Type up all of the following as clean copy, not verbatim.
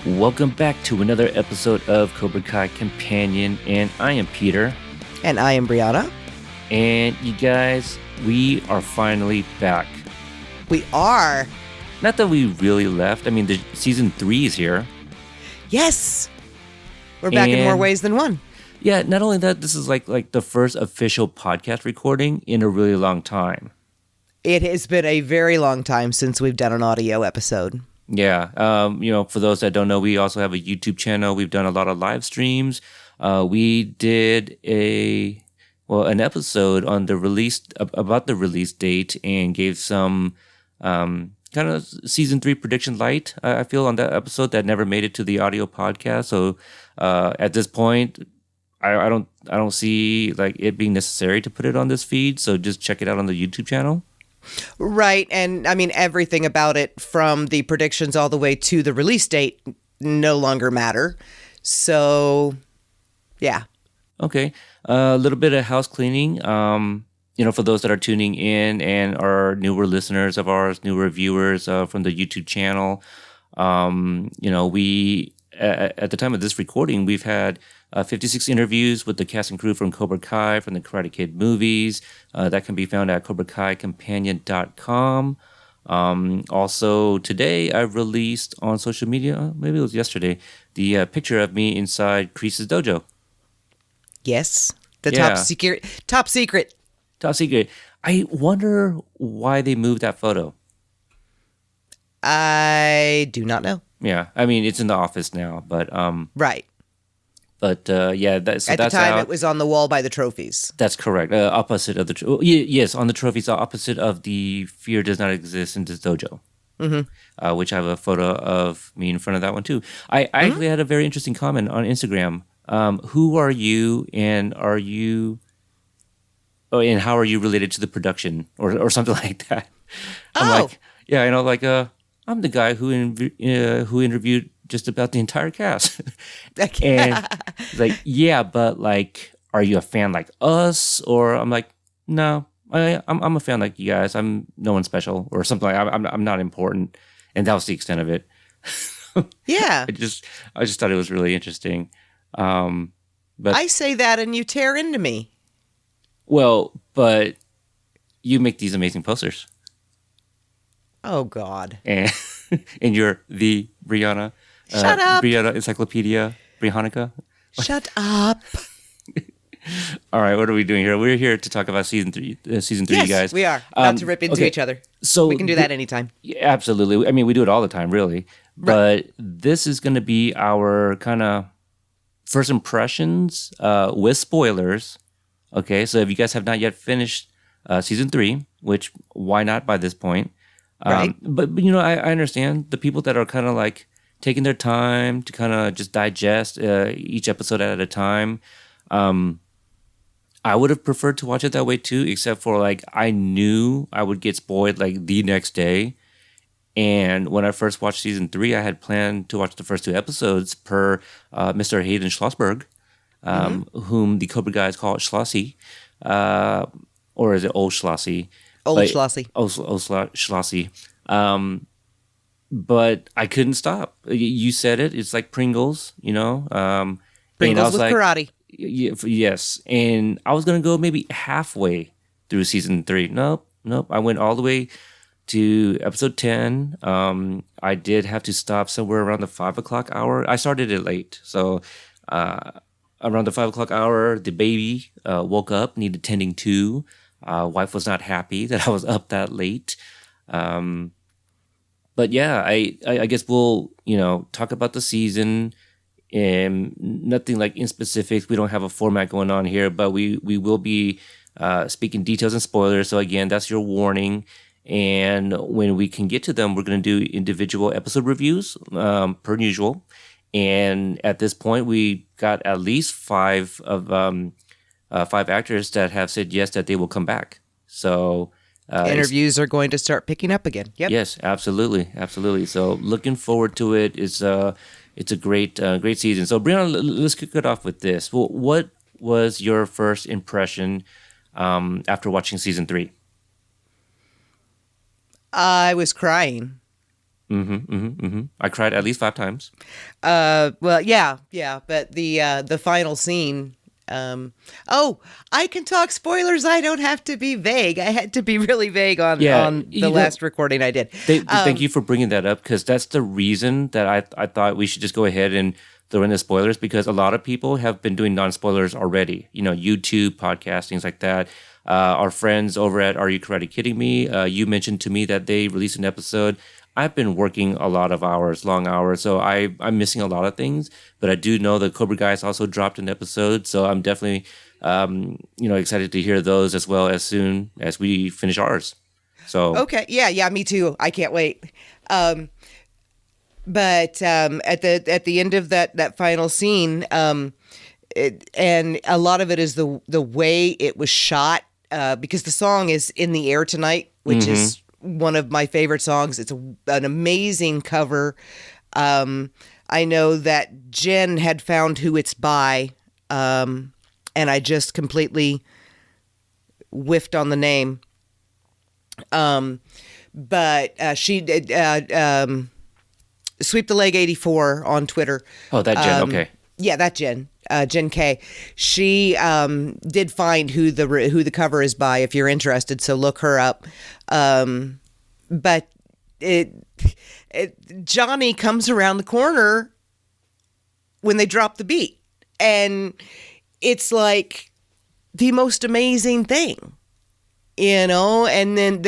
Welcome back to another episode of Cobra Kai Kompanion, and I am Peter. And I am Brianna. And you guys, we are finally back. We are. Not that we really left. I mean, the season 3 is here. Yes. We're back in more ways than one. Yeah, not only that, this is like the first official podcast recording in a really long time. It has been a very long time since we've done an audio episode. Yeah. For those that don't know, we also have a YouTube channel. We've done a lot of live streams. We did an episode on the about the release date and gave some kind of season 3 prediction light, I feel, on that episode that never made it to the audio podcast. So at this point, I don't see like it being necessary to put it on this feed. So just check it out on the YouTube channel. Right. And I mean, everything about it from the predictions all the way to the release date no longer matter. So, yeah. Okay. A little bit of house cleaning. For those that are tuning in and are newer listeners of ours, newer viewers from the YouTube channel, we at the time of this recording, we've had 56 interviews with the cast and crew from Cobra Kai, from the Karate Kid movies. That can be found at CobraKaiCompanion.com. Also, today I released on social media, maybe it was yesterday, the picture of me inside Kreese's dojo. Yes, top secret. I wonder why they moved that photo. I do not know. Yeah, I mean, it's in the office now, but... Right. But at the time, it was on the wall by the trophies. That's correct. Opposite of the yes, on the trophies, opposite of the "Fear Does Not Exist" in this dojo, which I have a photo of me in front of that one too. I actually had a very interesting comment on Instagram. Who are you, and are you? Oh, and how are you related to the production, or something like that? I'm like, yeah, I'm the guy who interviewed just about the entire cast. And it's like, yeah, but like, are you a fan like us? Or I'm like, no, I'm a fan like you guys. I'm no one special or something like I'm not important. And that was the extent of it. Yeah. I just thought it was really interesting. But I say that and you tear into me. Well, but you make these amazing posters. Oh, God. And you're the Brianna. Shut up. Brianna Encyclopedia. Briannica. Shut up. All right, what are we doing here? We're here to talk about season 3, yes, you guys. We are. Not to rip into each other. So we can do that anytime. Yeah, absolutely. I mean, we do it all the time, really. Right. But this is going to be our kind of first impressions with spoilers. Okay, so if you guys have not yet finished season 3, which why not by this point? Right. But I understand the people that are kind of like taking their time to kind of just digest each episode at a time. I would have preferred to watch it that way too, except for like I knew I would get spoiled like the next day. And when I first watched season 3, I had planned to watch the first 2 episodes per Mr. Hayden Schlossberg, whom the Cobra guys call Schlossie, or is it Old Schlossie? Schlossie. Old Schlossie. But I couldn't stop. You said it. It's like Pringles, Pringles with like, karate. Yes. And I was going to go maybe halfway through season 3. Nope. I went all the way to episode 10. I did have to stop somewhere around the 5 o'clock hour. I started it late. So around the 5 o'clock hour, the baby woke up, needed tending to. Wife was not happy that I was up that late. But yeah, I guess we'll, talk about the season and nothing like in specifics. We don't have a format going on here, but we will be speaking details and spoilers. So again, that's your warning. And when we can get to them, we're going to do individual episode reviews per usual. And at this point, we got at least 5 actors that have said yes, that they will come back. So interviews are going to start picking up again. Yep. Yes, absolutely. So looking forward to it. It's a great season. So Brianna, let's kick it off with this. Well, what was your first impression after watching season 3? I was crying. I cried at least 5 times. Well, yeah, but the final scene. Oh, I can talk spoilers. I don't have to be vague. I had to be really vague on the last recording I did. Thank you for bringing that up, because that's the reason that I thought we should just go ahead and throw in the spoilers, because a lot of people have been doing non-spoilers already. YouTube, podcasts, things like that. Our friends over at Are You Karate Kidding Me? You mentioned to me that they released an episode. I've been working a lot of hours, long hours, so I'm missing a lot of things. But I do know the Cobra guys also dropped an episode, so I'm definitely excited to hear those as well as soon as we finish ours. So okay, yeah, me too. I can't wait. But at the end of that final scene, and a lot of it is the way it was shot, because the song is "In the Air Tonight," which is one of my favorite songs. It's an amazing cover. I know that Jen had found who it's by, and I just completely whiffed on the name. But she did Sweep the Leg 84 on Twitter. Oh, that Jen. Okay. Yeah, that Jen. Jen K. She did find who the cover is by, if you're interested. So look her up. But Johnny comes around the corner when they drop the beat, and it's like the most amazing thing, And then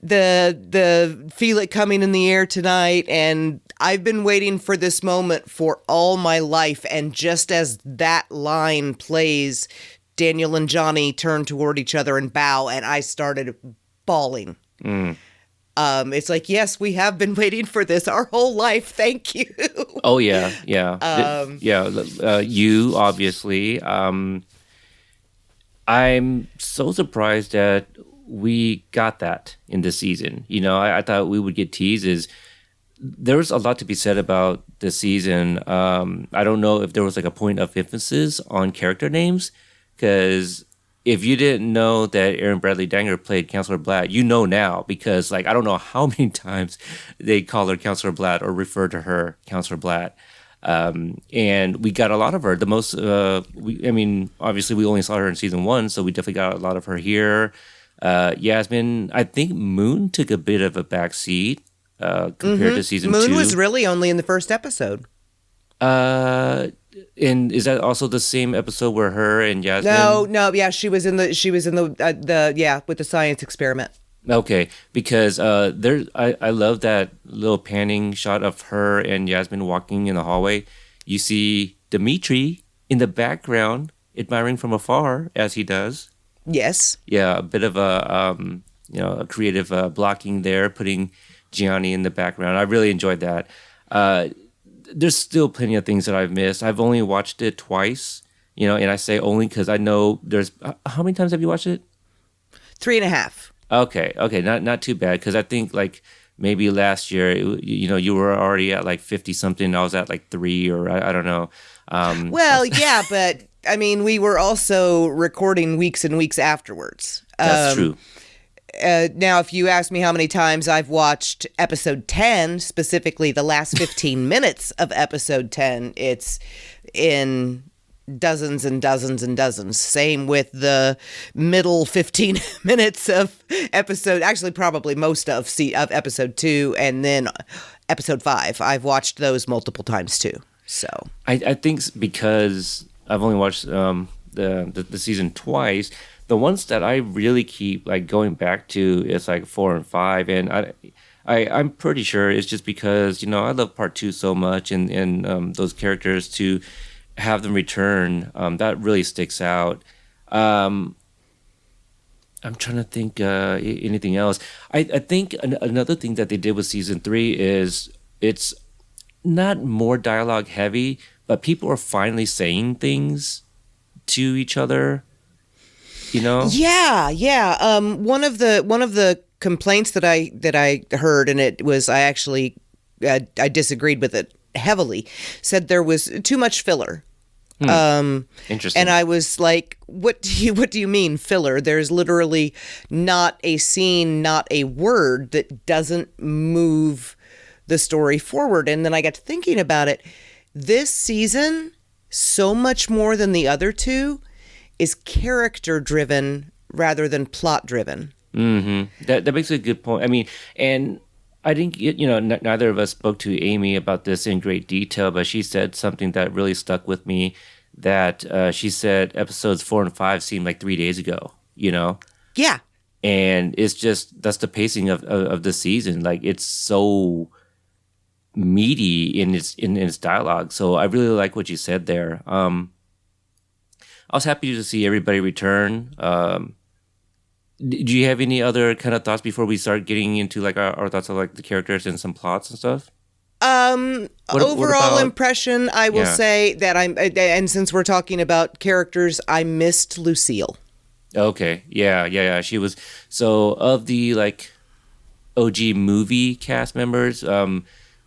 the feel it coming in the air tonight, and I've been waiting for this moment for all my life. And just as that line plays, Daniel and Johnny turn toward each other and bow, and I started bawling. It's like, yes, we have been waiting for this our whole life. Thank you. Oh yeah. You obviously. I'm so surprised that we got that in this season. I thought we would get teases. There's a lot to be said about this season. I don't know if there was like a point of emphasis on character names, because if you didn't know that Erin Bradley Danger played Counselor Blatt, you know now, because like I don't know how many times they call her Counselor Blatt or refer to her Counselor Blatt. And we got a lot of her. The most, obviously we only saw her in season 1, so we definitely got a lot of her here. Yasmin, I think Moon took a bit of a back seat compared to season 2. Moon was really only in the first episode. And is that also the same episode where her and Yasmin? No, yeah, she was in the with the science experiment. Okay, because I love that little panning shot of her and Yasmin walking in the hallway. You see Dimitri in the background admiring from afar, as he does. Yes. Yeah, a bit of a creative blocking there, putting Gianni in the background. I really enjoyed that. There's still plenty of things that I've missed. I've only watched it twice, and I say only because I know there's. How many times have you watched it? 3.5. Okay, not too bad, because I think like maybe last year, you were already at like 50 something. I was at like 3, or I don't know. Yeah, but I mean, we were also recording weeks and weeks afterwards. That's true. Now, if you ask me how many times I've watched episode 10, specifically the last 15 minutes of episode 10, it's in dozens and dozens and dozens. Same with the middle 15 minutes of episode, actually probably most of episode 2, and then episode 5. I've watched those multiple times too. So I think because I've only watched the season twice, the ones that I really keep like going back to is like 4 and 5, and I'm pretty sure it's just because I love part 2 so much, and those characters, to have them return, that really sticks out. I'm trying to think anything else. I think another thing that they did with season 3 is it's not more dialogue heavy, but people are finally saying things to each other. Yeah. One of the complaints that I heard, and it was I disagreed with it heavily, said there was too much filler. Interesting. And I was like, what do you mean filler? There's literally not a scene, not a word that doesn't move the story forward. And then I got to thinking about it. This season, so much more than the other two, is character driven rather than plot driven. Mm-hmm. That makes a good point. I mean, and I think, neither of us spoke to Amy about this in great detail, but she said something that really stuck with me, that she said episodes 4 and 5 seemed like 3 days ago, Yeah. And it's just, that's the pacing of the season. Like, it's so meaty in its dialogue. So I really like what you said there. I was happy to see everybody return. Do you have any other kind of thoughts before we start getting into like our thoughts of like the characters and some plots and stuff? Overall impression, I will say that and since we're talking about characters, I missed Lucille. Okay. Yeah. She was, so of the like OG movie cast members,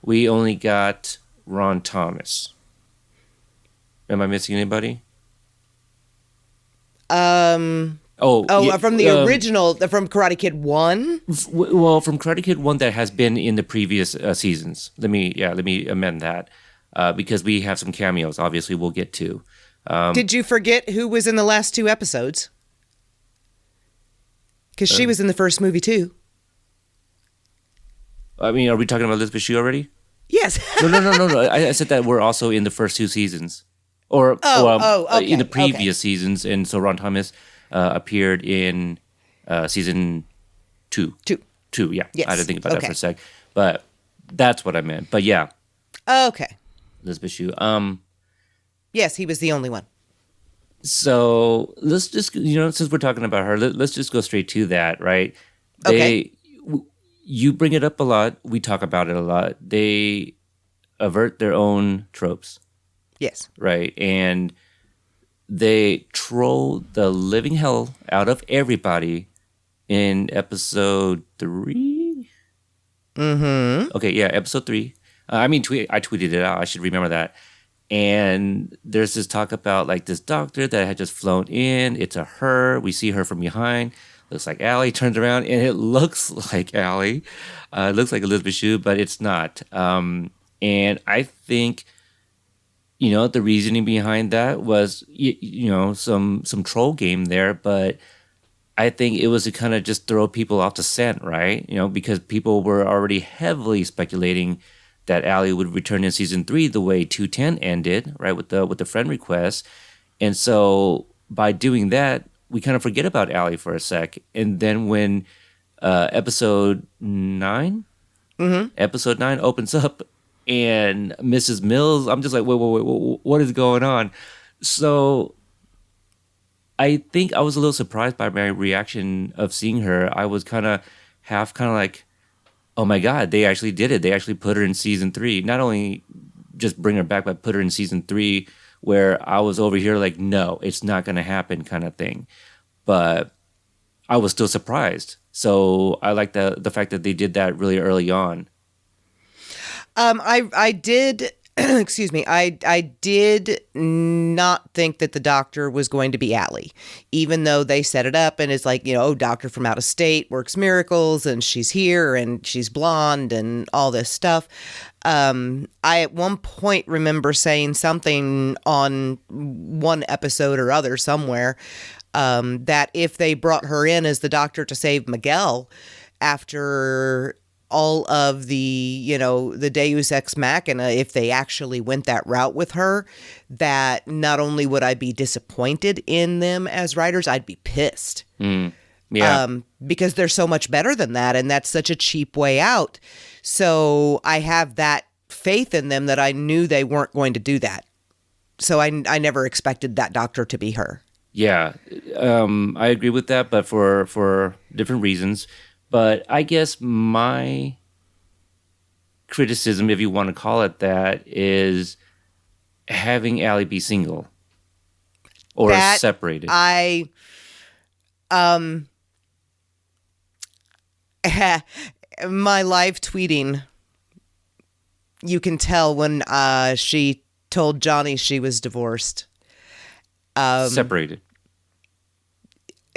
we only got Ron Thomas. Am I missing anybody? From the original, from Karate Kid 1? Well, from Karate Kid 1 that has been in the previous seasons. Let me amend that, because we have some cameos, obviously, we'll get to. Did you forget who was in the last 2 episodes? Because she was in the first movie, too. I mean, are we talking about Elizabeth Shue already? Yes. No. I said that we're also in the first 2 seasons. Okay, in the previous seasons, and so Ron Thomas appeared in season 2. 2, yeah. Yes. I had to think about that for a sec, but that's what I meant. But yeah. Okay. Elizabeth Shue. Yes, he was the only one. So let's just, since we're talking about her, let's just go straight to that, right? You bring it up a lot. We talk about it a lot. They avert their own tropes. Yes. Right. And they troll the living hell out of everybody in episode 3. Mm-hmm. Okay, yeah, episode 3. I tweeted it out. I should remember that. And there's this talk about like this doctor that had just flown in. It's a her. We see her from behind. Looks like Allie. Turns around and it looks like Allie. It looks like Elizabeth Shue, but it's not. And I think, the reasoning behind that was, some troll game there, but I think it was to kind of just throw people off the scent, right? Because people were already heavily speculating that Allie would return in season 3 the way 210 ended, right, with the friend request. And so by doing that, we kind of forget about Allie for a sec. And then when episode 9 opens up, and Mrs. Mills, I'm just like, wait, what is going on? So I think I was a little surprised by my reaction of seeing her. I was kind of like, oh my God, they actually did it. They actually put her in season 3. Not only just bring her back, but put her in season 3, where I was over here like, no, it's not going to happen kind of thing. But I was still surprised. So I like the fact that they did that really early on. I did, excuse me, I did not think that the doctor was going to be Allie, even though they set it up and it's like, doctor from out of state works miracles and she's here and she's blonde and all this stuff. I at one point remember saying something on one episode or other somewhere, that if they brought her in as the doctor to save Miguel after all of the, the Deus Ex Machina, if they actually went that route with her, that not only would I be disappointed in them as writers, I'd be pissed. Yeah. Because they're so much better than that, and that's such a cheap way out. So I have that faith in them that I knew they weren't going to do that. So I never expected that doctor to be her. Yeah. I agree with that, but for different reasons. But I guess my criticism, if you want to call it that, is having Allie be single or separated. My live tweeting, you can tell when she told Johnny she was divorced. Separated.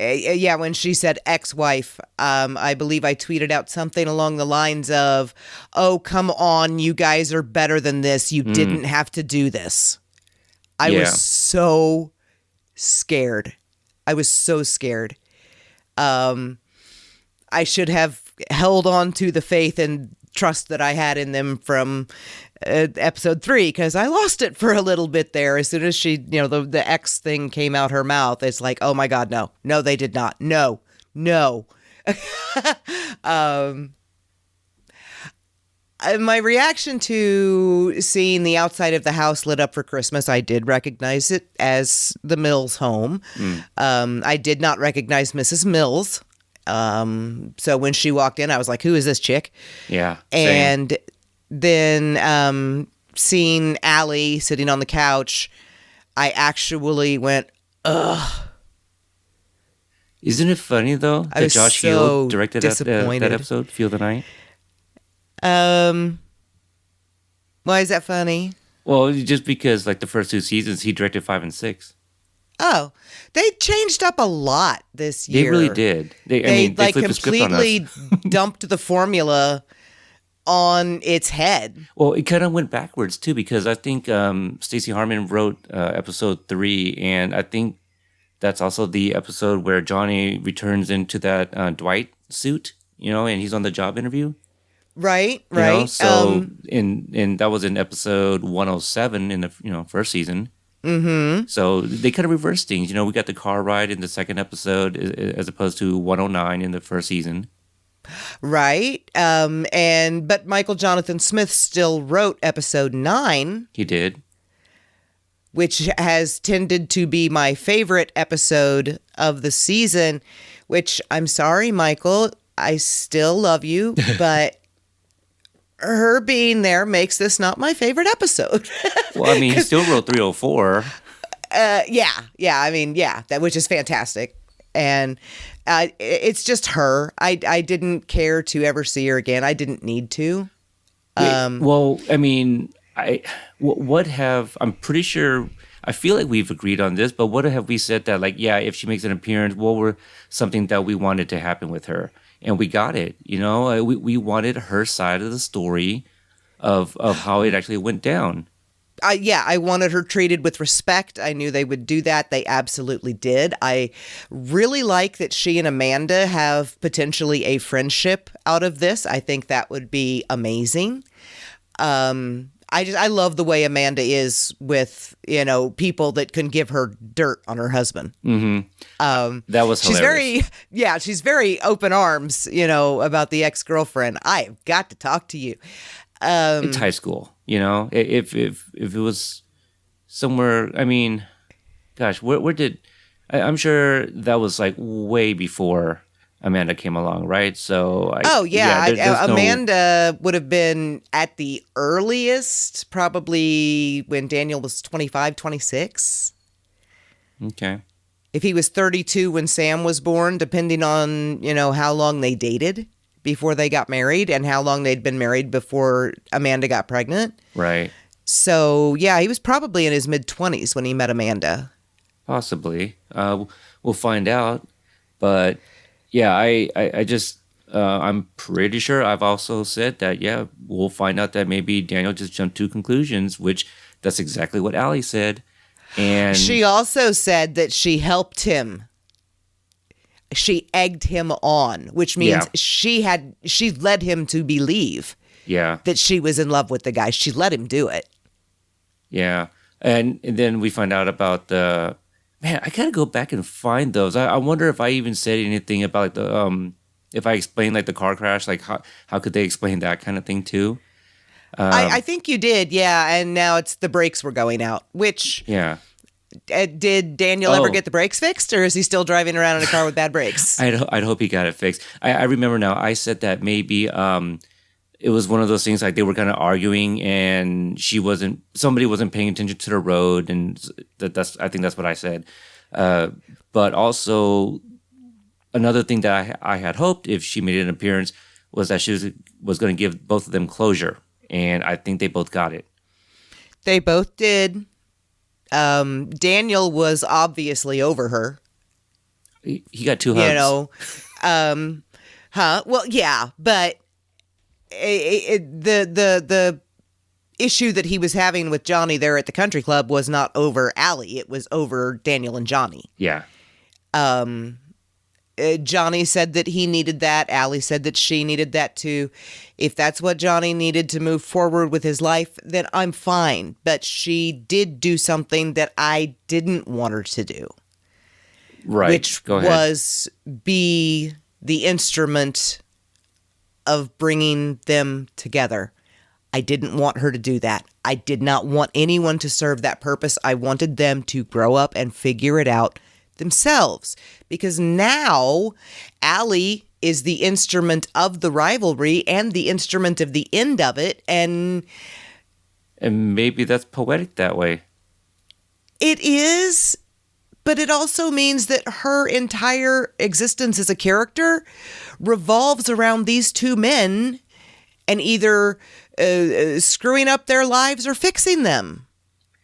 Yeah, when she said ex-wife, I believe I tweeted out something along the lines of, "Oh, come on, you guys are better than this. You didn't have to do this." I was so scared. I was so scared. I should have held on to the faith and trust that I had in them from episode 3, because I lost it for a little bit there. As soon as she, the X thing came out her mouth, it's like, oh my God, no, they did not. No. My reaction to seeing the outside of the house lit up for Christmas, I did recognize it as the Mills home. I did not recognize Mrs. Mills. So when she walked in, I was like, who is this chick? Yeah. And then seeing Allie sitting on the couch, I actually went, ugh. Isn't it funny, though, that Josh Hill directed that episode, Feel the Night? Why is that funny? Well, just because, like, the first 2 seasons, he directed 5 and 6. Oh, they changed up a lot this year. They really did. They like flipped the script on us. completely dumped the formula on its head. Well, it kind of went backwards too, because I think Stacey Harmon wrote episode 3, and I think that's also the episode where Johnny returns into that Dwight suit, and he's on the job interview. Right. So in that was in episode 107 in the first season. Mm-hmm. So they kind of reversed things. We got the car ride in the second episode as opposed to 109 in the first season. Right. But Michael Jonathan Smith still wrote episode 9. He did. Which has tended to be my favorite episode of the season, which I'm sorry, Michael, I still love you, but her being there makes this not my favorite episode. Well, I mean, he still wrote 304. That, which is fantastic. And it's just her. I didn't care to ever see her again. I didn't need to. Well, I mean, I'm pretty sure, I feel like we've agreed on this, but what have we said that, like, yeah, if she makes an appearance, what were something that we wanted to happen with her? And we got it, we wanted her side of the story of how it actually went down. I wanted her treated with respect. I knew they would do that. They absolutely did. I really like that she and Amanda have potentially a friendship out of this. I think that would be amazing. I love the way Amanda is with, people that can give her dirt on her husband. Mm-hmm. That was hilarious. She's very open arms, about the ex-girlfriend. I've got to talk to you. It's high school, if it was somewhere, I mean, gosh, where did, I'm sure that was like way before Amanda came along, right? So, Amanda would have been at the earliest, probably when Daniel was 25, 26. Okay. If he was 32 when Sam was born, depending on, how long they dated before they got married and how long they'd been married before Amanda got pregnant. Right. So, yeah, he was probably in his mid-20s when he met Amanda. Possibly. We'll find out. But, yeah, I just, I'm pretty sure I've also said that, yeah, we'll find out that maybe Daniel just jumped to conclusions, which that's exactly what Allie said. And she also said that she helped him. She egged him on, which means she led him to believe that she was in love with the guy. She let him do it. Yeah. And then we find out about the, man, I got to go back and find those. I wonder if I even said anything about like the, if I explained like the car crash, like how could they explain that kind of thing too? I think you did, yeah. And now it's the brakes were going out, which did Daniel ever get the brakes fixed, or is he still driving around in a car with bad brakes? I'd hope he got it fixed. I remember now. I said that maybe it was one of those things like they were kind of arguing, and somebody wasn't paying attention to the road, and I think that's what I said. But also another thing that I had hoped if she made an appearance was that she was going to give both of them closure. And I think they both got it. They both did. Daniel was obviously over her. He got two You hugs. know, Well, yeah, but the issue that he was having with Johnny there at the country club was not over Allie. It was over Daniel and Johnny. Yeah. Johnny said that he needed that. Allie said that she needed that too. If that's what Johnny needed to move forward with his life, then I'm fine. But she did do something that I didn't want her to do. Right. Which Go ahead. was be the instrument of bringing them together. I didn't want her to do that. I did not want anyone to serve that purpose. I wanted them to grow up and figure it out themselves. Because now Allie is the instrument of the rivalry and the instrument of the end of it. And maybe that's poetic that way. it is, but it also means that her entire existence as a character revolves around these two men and either screwing up their lives or fixing them.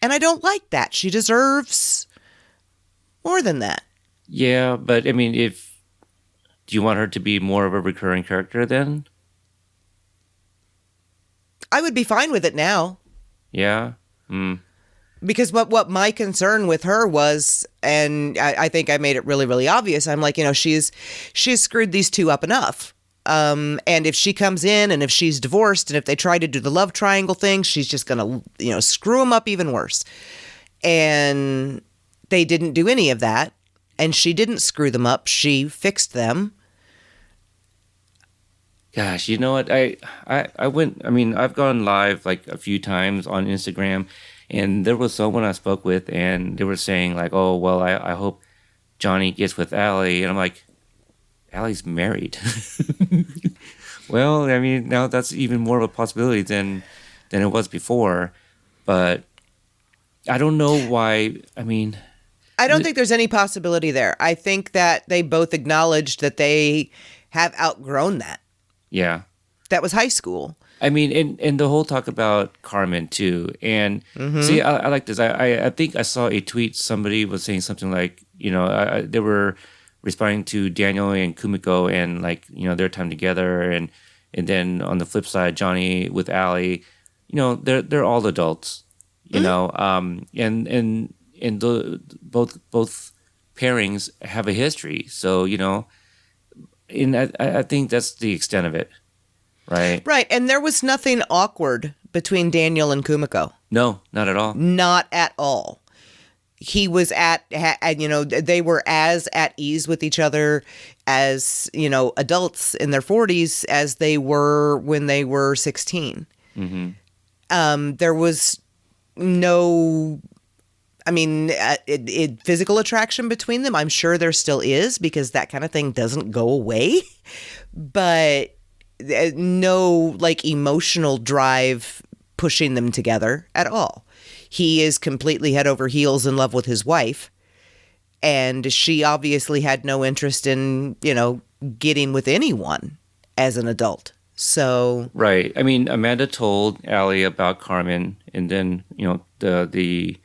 And I don't like that. She deserves more than that. Yeah, but I mean, do you want her to be more of a recurring character then? I would be fine with it now. Yeah. Because what my concern with her was, and I think I made it really, really obvious, I'm like, she's screwed these two up enough. And if she comes in and if she's divorced and if they try to do the love triangle thing, she's just going to, screw them up even worse. And they didn't do any of that. And she didn't screw them up. She fixed them. Gosh, you know what? I've gone live like a few times on Instagram, and there was someone I spoke with, and they were saying like, oh, well, I hope Johnny gets with Allie. And I'm like, Allie's married. Well, I mean, now that's even more of a possibility than it was before. But I don't know why. I mean, I don't think there's any possibility there. I think that they both acknowledged that they have outgrown that. yeah. That was high school. I mean, and the whole talk about Carmen too. And see, I like this. I think I saw a tweet. Somebody was saying something like, they were responding to Daniel and Kumiko and like, their time together. And then on the flip side, Johnny with Allie, they're all adults, and both pairings have a history. So, and I think that's the extent of it. Right. Right. And there was nothing awkward between Daniel and Kumiko. No, not at all. Not at all. He was they were as at ease with each other as, adults in their 40s as they were when they were 16. Mm-hmm. There was no, physical attraction between them. I'm sure there still is because that kind of thing doesn't go away. But no like emotional drive pushing them together at all. He is completely head over heels in love with his wife, and she obviously had no interest in, getting with anyone as an adult. So right. I mean, Amanda told Allie about Carmen, and then the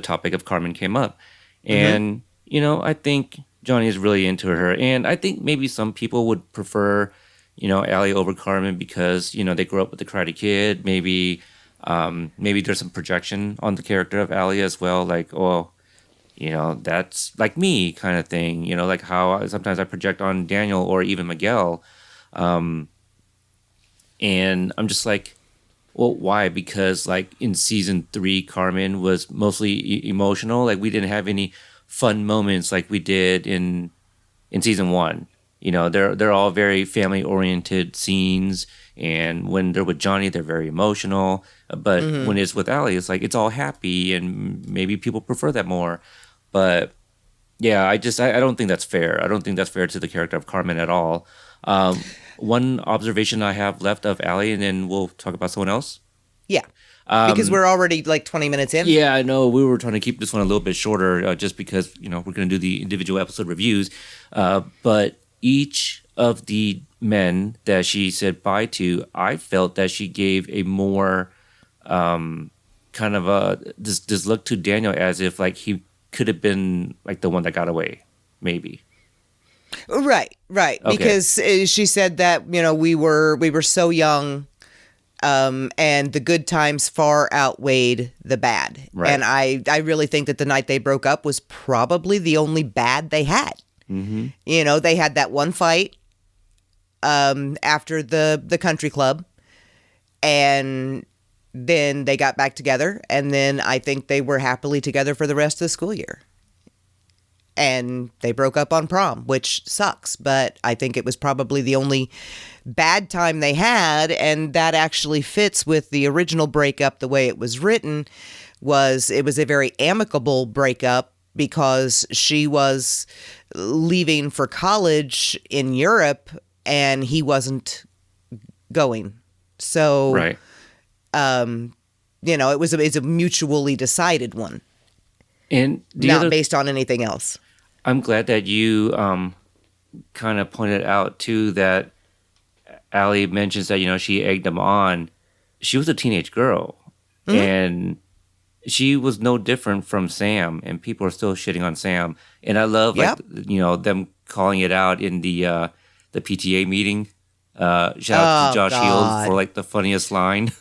topic of Carmen came up, and I think Johnny is really into her, and I think maybe some people would prefer Allie over Carmen because, they grew up with the Karate Kid. Maybe there's some projection on the character of Allie as well. Like, oh, that's like me kind of thing. Like how sometimes I project on Daniel or even Miguel. And I'm just like, well, why? Because like in season 3, Carmen was mostly emotional. Like we didn't have any fun moments like we did in season 1. They're all very family-oriented scenes, and when they're with Johnny, they're very emotional. But when it's with Allie, it's like it's all happy, and maybe people prefer that more. But yeah, I don't think that's fair. I don't think that's fair to the character of Carmen at all. One observation I have left of Allie, and then we'll talk about someone else. yeah, because we're already like 20 minutes in. Yeah, I know. We were trying to keep this one a little bit shorter, just because we're going to do the individual episode reviews. But each of the men that she said bye to, I felt that she gave a more kind of this look to Daniel as if like he could have been like the one that got away, maybe. Right. Okay. Because she said that, we were so young, and the good times far outweighed the bad. Right. And I really think that the night they broke up was probably the only bad they had. Mm-hmm. They had that one fight after the country club, and then they got back together, and then I think they were happily together for the rest of the school year. And they broke up on prom, which sucks, but I think it was probably the only bad time they had, and that actually fits with the original breakup. The way it was written it was a very amicable breakup because she was leaving for college in Europe and he wasn't going. So, Right. it's a mutually decided one, And not based on anything else. I'm glad that you kind of pointed out too that Allie mentions that she egged him on. She was a teenage girl, and she was no different from Sam, and people are still shitting on Sam. And I love them calling it out in the PTA meeting. Shout out to Josh Heald for the funniest line.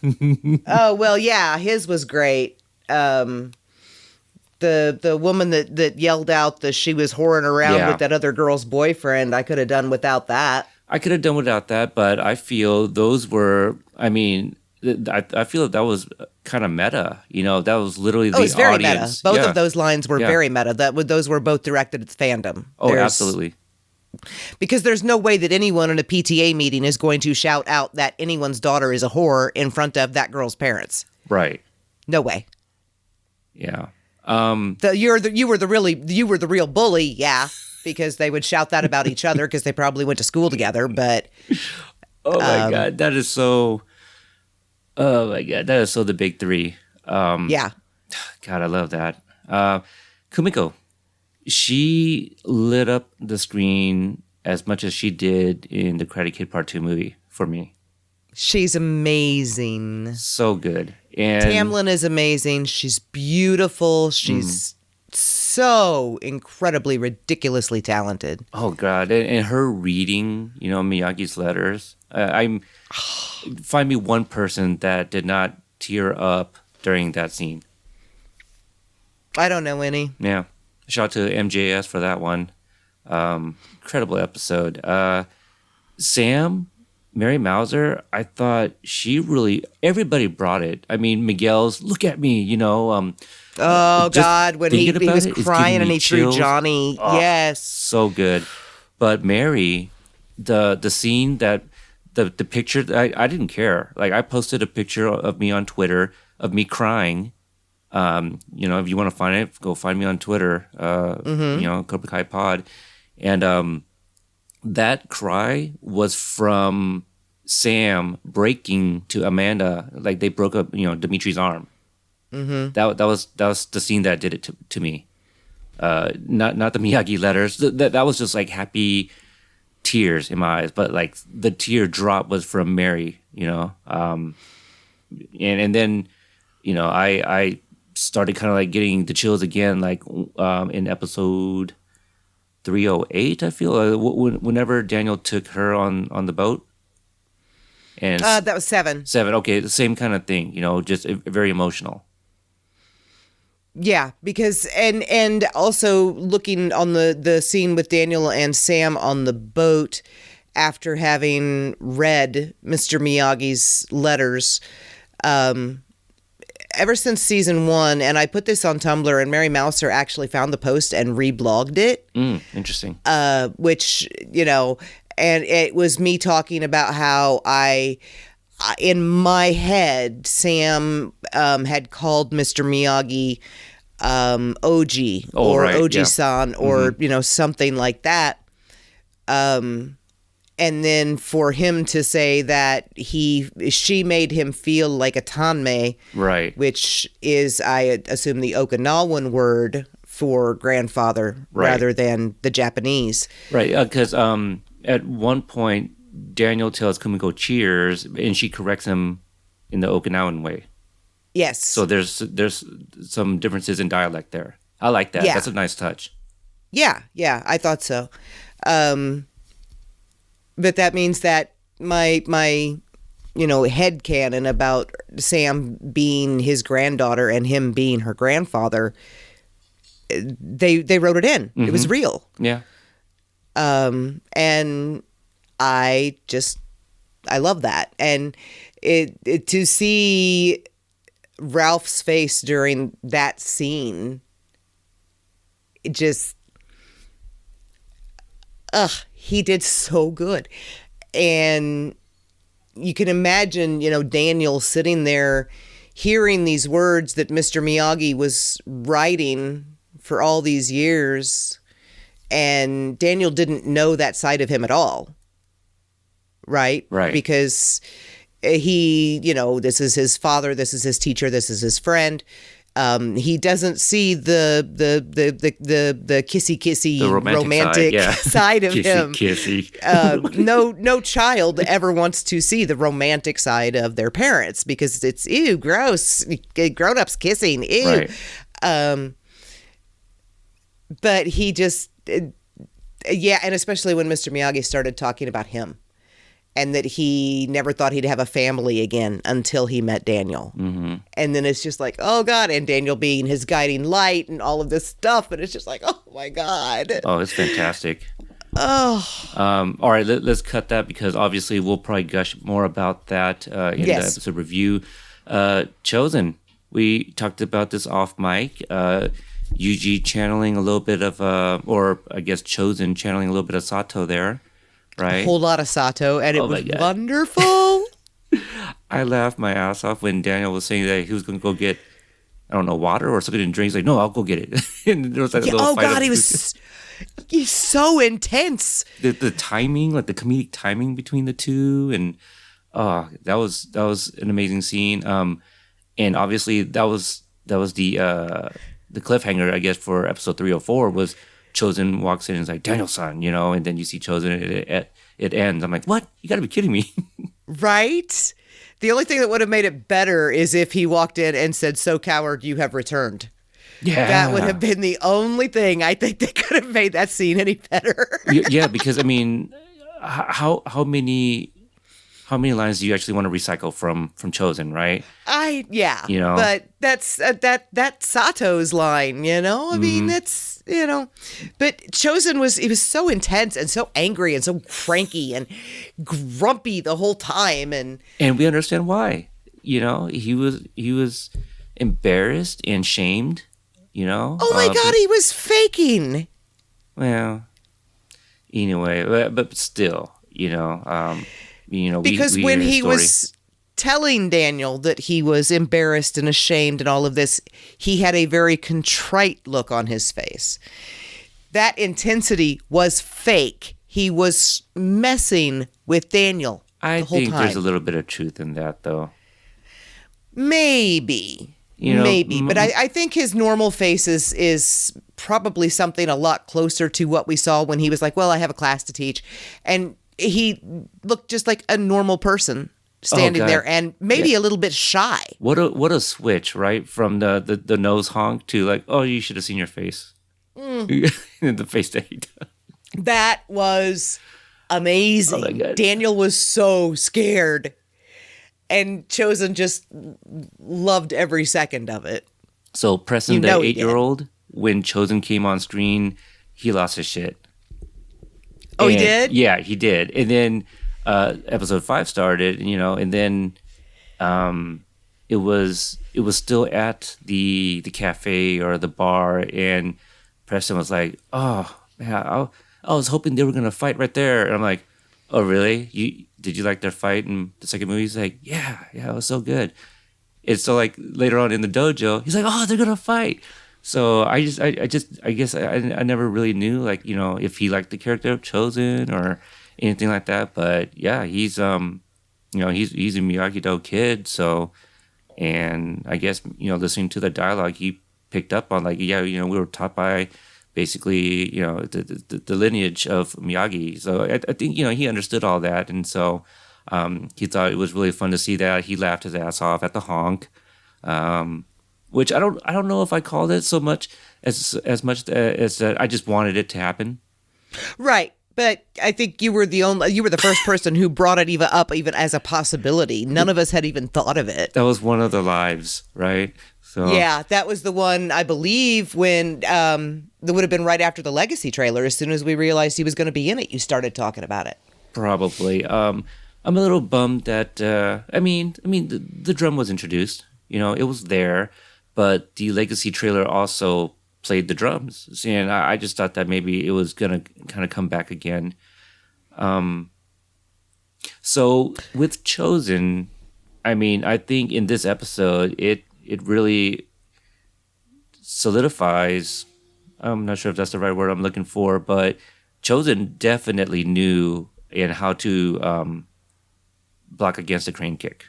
Oh well, yeah, his was great. The woman that yelled out that she was whoring around with that other girl's boyfriend, I could have done without that. I could have done without that, but I feel those were, I feel that was kind of meta. That was literally the it was very audience. meta. Both of those lines were very meta. Those were both directed at the fandom. Oh, absolutely. Because there's no way that anyone in a PTA meeting is going to shout out that anyone's daughter is a whore in front of that girl's parents. Right. No way. Yeah. You were the real bully, yeah, because they would shout that about each other because they probably went to school together. But oh my god, that is so. Oh my god, that is so the big three. Yeah. God, I love that. Kumiko, she lit up the screen as much as she did in the Karate Kid Part 2 movie for me. She's amazing. So good. And Tamlin is amazing. She's beautiful. She's so incredibly, ridiculously talented. Oh God! And her reading, Miyagi's letters. Find me one person that did not tear up during that scene. I don't know any. Yeah. Shout out to MJS for that one. Incredible episode. Sam, Mary Mauser, I thought everybody brought it. I mean, Miguel's, look at me, oh, God, when he was crying and he threw Johnny. Oh, yes. So good. But Mary, the scene that, the picture, I didn't care. I posted a picture of me on Twitter of me crying. If you want to find it, go find me on Twitter, Cobra Kai Pod. And that cry was from Sam breaking to Amanda, they broke up, Dimitri's arm. Mm-hmm. That was the scene that did it to me. Not the Miyagi letters. That was just happy tears in my eyes, but the tear drop was from Mary, and then I started kind of getting the chills again, in episode 308, I feel, whenever Daniel took her on the boat. And that was 7. 7, okay, the same kind of thing, just very emotional. Yeah, because and also looking on the scene with Daniel and Sam on the boat after having read Mr. Miyagi's letters, ever since season 1, and I put this on Tumblr, and Mary Mouser actually found the post and reblogged it. Interesting. Which, and it was me talking about how in my head, Sam had called Mr. Miyagi Oji or right, Oji-san or, something like that. And then for him to say that she made him feel like a tanmei, right, which is, I assume, the Okinawan word for grandfather rather than the Japanese. Right, because at one point, Daniel tells Kumiko cheers, and she corrects him in the Okinawan way. Yes. So there's some differences in dialect there. I like that. Yeah. That's a nice touch. Yeah, I thought so. Um, but that means that my headcanon about Sam being his granddaughter and him being her grandfather, they wrote it in. It was real. Yeah. And I love that. And it to see Ralph's face during that scene, it just, he did so good. And you can imagine, Daniel sitting there hearing these words that Mr. Miyagi was writing for all these years, and Daniel didn't know that side of him at all. Right? Right. Because he, this is his father, this is his teacher, this is his friend. He doesn't see the kissy The romantic side of him. Kissy. No child ever wants to see the romantic side of their parents because it's ew, gross. Grown-ups kissing, ew. Right. But he just, and especially when Mr. Miyagi started talking about him. And that he never thought he'd have a family again until he met Daniel. Mm-hmm. And then it's just like, oh, God. And Daniel being his guiding light and all of this stuff. And it's just like, oh, my God. Oh, it's fantastic. Oh. All right, let's cut that because obviously we'll probably gush more about that in the episode review. Chosen. We talked about this off mic. Yuji channeling a little bit of, or I guess Chosen channeling a little bit of Sato there. Right? A whole lot of Sato, and it was wonderful. I laughed my ass off when Daniel was saying that he was going to go get, I don't know, water or something to drink. He's like, no, I'll go get it. And there was that little fight. God, he's so intense. The timing, like the comedic timing between the two, and that was an amazing scene. And obviously that was the cliffhanger, I guess, for episode 304 was. Chosen walks in and is like, Daniel-san, and then you see Chosen and it ends. I'm like, what? You gotta be kidding me. Right? The only thing that would have made it better is if he walked in and said, so coward, you have returned. Yeah. That would have been the only thing I think that could have made that scene any better. Yeah, because I mean, how many lines do you actually want to recycle from Chosen, right? But that's that Sato's line, I mean, that's, but Chosen he was so intense and so angry and so cranky and grumpy the whole time. And we understand why, he was embarrassed and shamed, Oh my God, he was faking. Well, anyway, but still, because when he was telling Daniel that he was embarrassed and ashamed and all of this, he had a very contrite look on his face. That intensity was fake. He was messing with Daniel the whole time. There's a little bit of truth in that, though. Maybe. Maybe. But I think his normal face is probably something a lot closer to what we saw when he was like, well, I have a class to teach. And he looked just like a normal person standing there and maybe a little bit shy. What a switch, right? From the nose honk to like, oh, you should have seen your face. The face that he does. That was amazing. Oh my God. Daniel was so scared. And Chosen just loved every second of it. So Preston, the 8-year-old, when Chosen came on screen, he lost his shit. Oh, he did? Yeah, he did. And then episode 5 started, and then it was still at the cafe or the bar, and Preston was like, oh, yeah, I was hoping they were going to fight right there. And I'm like, oh, really? Did you like their fight in the second movie? He's like, yeah, it was so good. It's so like later on in the dojo, he's like, oh, they're going to fight. So I guess I never really knew, like, if he liked the character of Chosen or anything like that. But yeah, he's he's a Miyagi-Do kid. So, and I guess, listening to the dialogue, he picked up on like, we were taught by basically, the lineage of Miyagi. So I think, he understood all that. And so he thought it was really fun to see that. He laughed his ass off at the honk. which I don't know if I called it so much as that I just wanted it to happen. Right. But I think you were the first person who brought it even as a possibility. None of us had even thought of it. That was one of the lives, right? So Yeah, that was the one, I believe, when that would have been right after the Legacy trailer. As soon as we realized he was going to be in it, you started talking about it. probably. I'm a little bummed that the drum was introduced. It was there, but the Legacy trailer also played the drums, and I just thought that maybe it was gonna kind of come back again. So with Chosen, I think in this episode it really solidifies. I'm not sure if that's the right word I'm looking for, but Chosen definitely knew and how to block against a crane kick.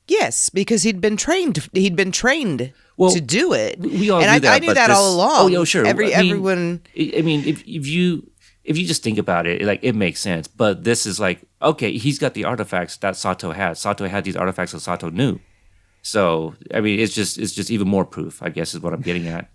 Yes, because he'd been trained. To do it. We all and knew that. I knew that all along. Oh, yeah, sure. Everyone. If you just think about it, like it makes sense. But this is like, okay, he's got the artifacts that Sato had. Sato had these artifacts that Sato knew. So it's just even more proof, I guess, is what I'm getting at.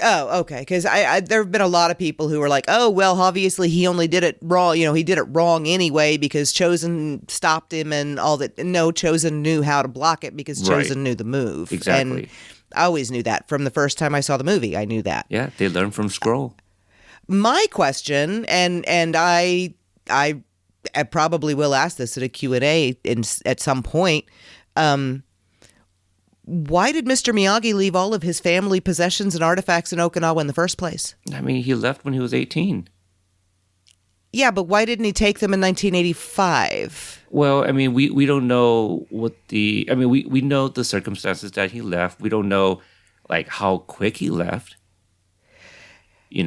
Oh, okay. Because there have been a lot of people who are like, oh, well, obviously he only did it wrong. He did it wrong anyway because Chosen stopped him and all that. No, Chosen knew how to block it because Chosen knew the move. Exactly. And I always knew that from the first time I saw the movie. I knew that. Yeah, they learned from Skrull. My question, and I probably will ask this at a Q&A at some point. Why did Mr. Miyagi leave all of his family possessions and artifacts in Okinawa in the first place? He left when he was 18. Yeah, but why didn't he take them in 1985? Well, we don't know what we know the circumstances that he left. We don't know, like, how quick he left. He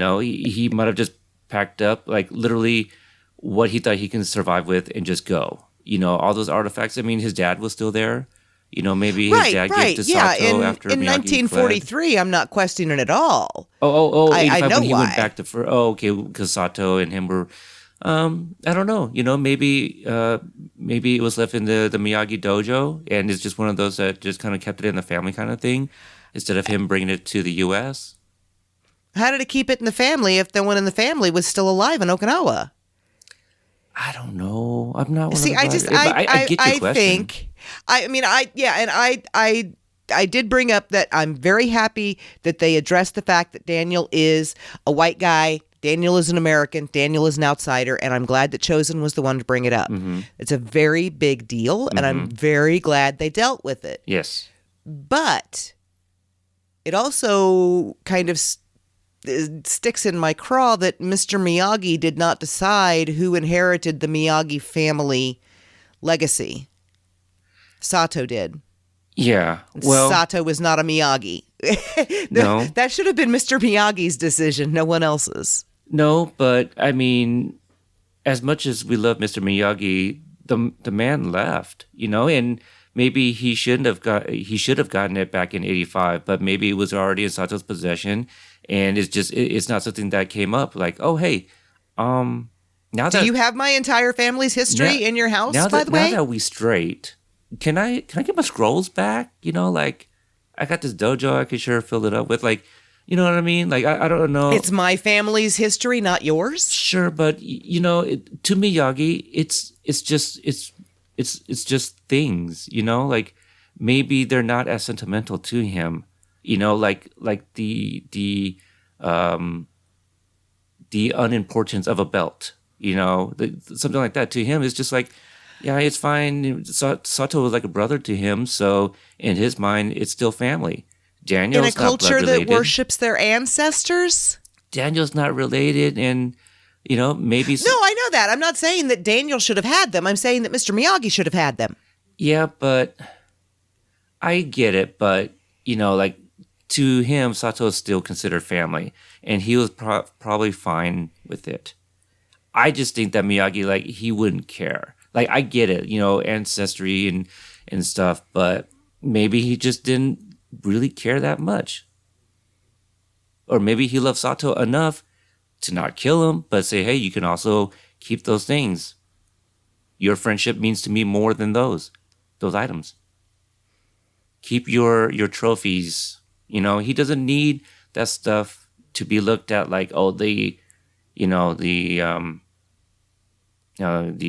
might have just packed up, like, literally what he thought he can survive with and just go. All those artifacts. His dad was still there. Maybe his dad gave to Sato after in Miyagi 1943, fled. I'm not questioning it all. I know when he why. went back to okay, because Sato and him were. I don't know. Maybe it was left in the Miyagi dojo, and it's just one of those that just kind of kept it in the family kind of thing, instead of him bringing it to the U.S. How did it keep it in the family if no one in the family was still alive in Okinawa? I don't know. I'm not. See, I get your question. I did bring up that I'm very happy that they addressed the fact that Daniel is a white guy. Daniel is an American. Daniel is an outsider, and I'm glad that Chosen was the one to bring it up. Mm-hmm. It's a very big deal, and I'm very glad they dealt with it. Yes. But it also kind of sticks in my craw that Mr. Miyagi did not decide who inherited the Miyagi family legacy. Sato did. Yeah. Well, Sato was not a Miyagi. No. That should have been Mr. Miyagi's decision, no one else's. No, but as much as we love Mr. Miyagi, the man left, and maybe he should have gotten it back in 85, but maybe it was already in Sato's possession, and it's not something that came up like, oh, hey, now do you have my entire family's history in your house, by the way? Now that we straight, can I get my scrolls back? Like, I got this dojo I could sure fill it up with, like, you know what I mean? Like, I don't know. It's my family's history, not yours. Sure, but to Miyagi, it's just things, like maybe they're not as sentimental to him, like the unimportance of a belt, something like that to him is just like, yeah, it's fine. Sato was like a brother to him, so in his mind, it's still family. Daniel's in a culture that worships their ancestors. Daniel's not related, and maybe. No, I know that. I'm not saying that Daniel should have had them. I'm saying that Mr. Miyagi should have had them. Yeah, but I get it. But like to him, Sato is still considered family, and he was probably fine with it. I just think that Miyagi, like, he wouldn't care. Like, I get it, ancestry and stuff, but maybe he just didn't really care that much. Or maybe he loved Sato enough to not kill him, but say, hey, you can also keep those things. Your friendship means to me more than those items. keep your trophies. You know, he doesn't need that stuff to be looked at like, oh, the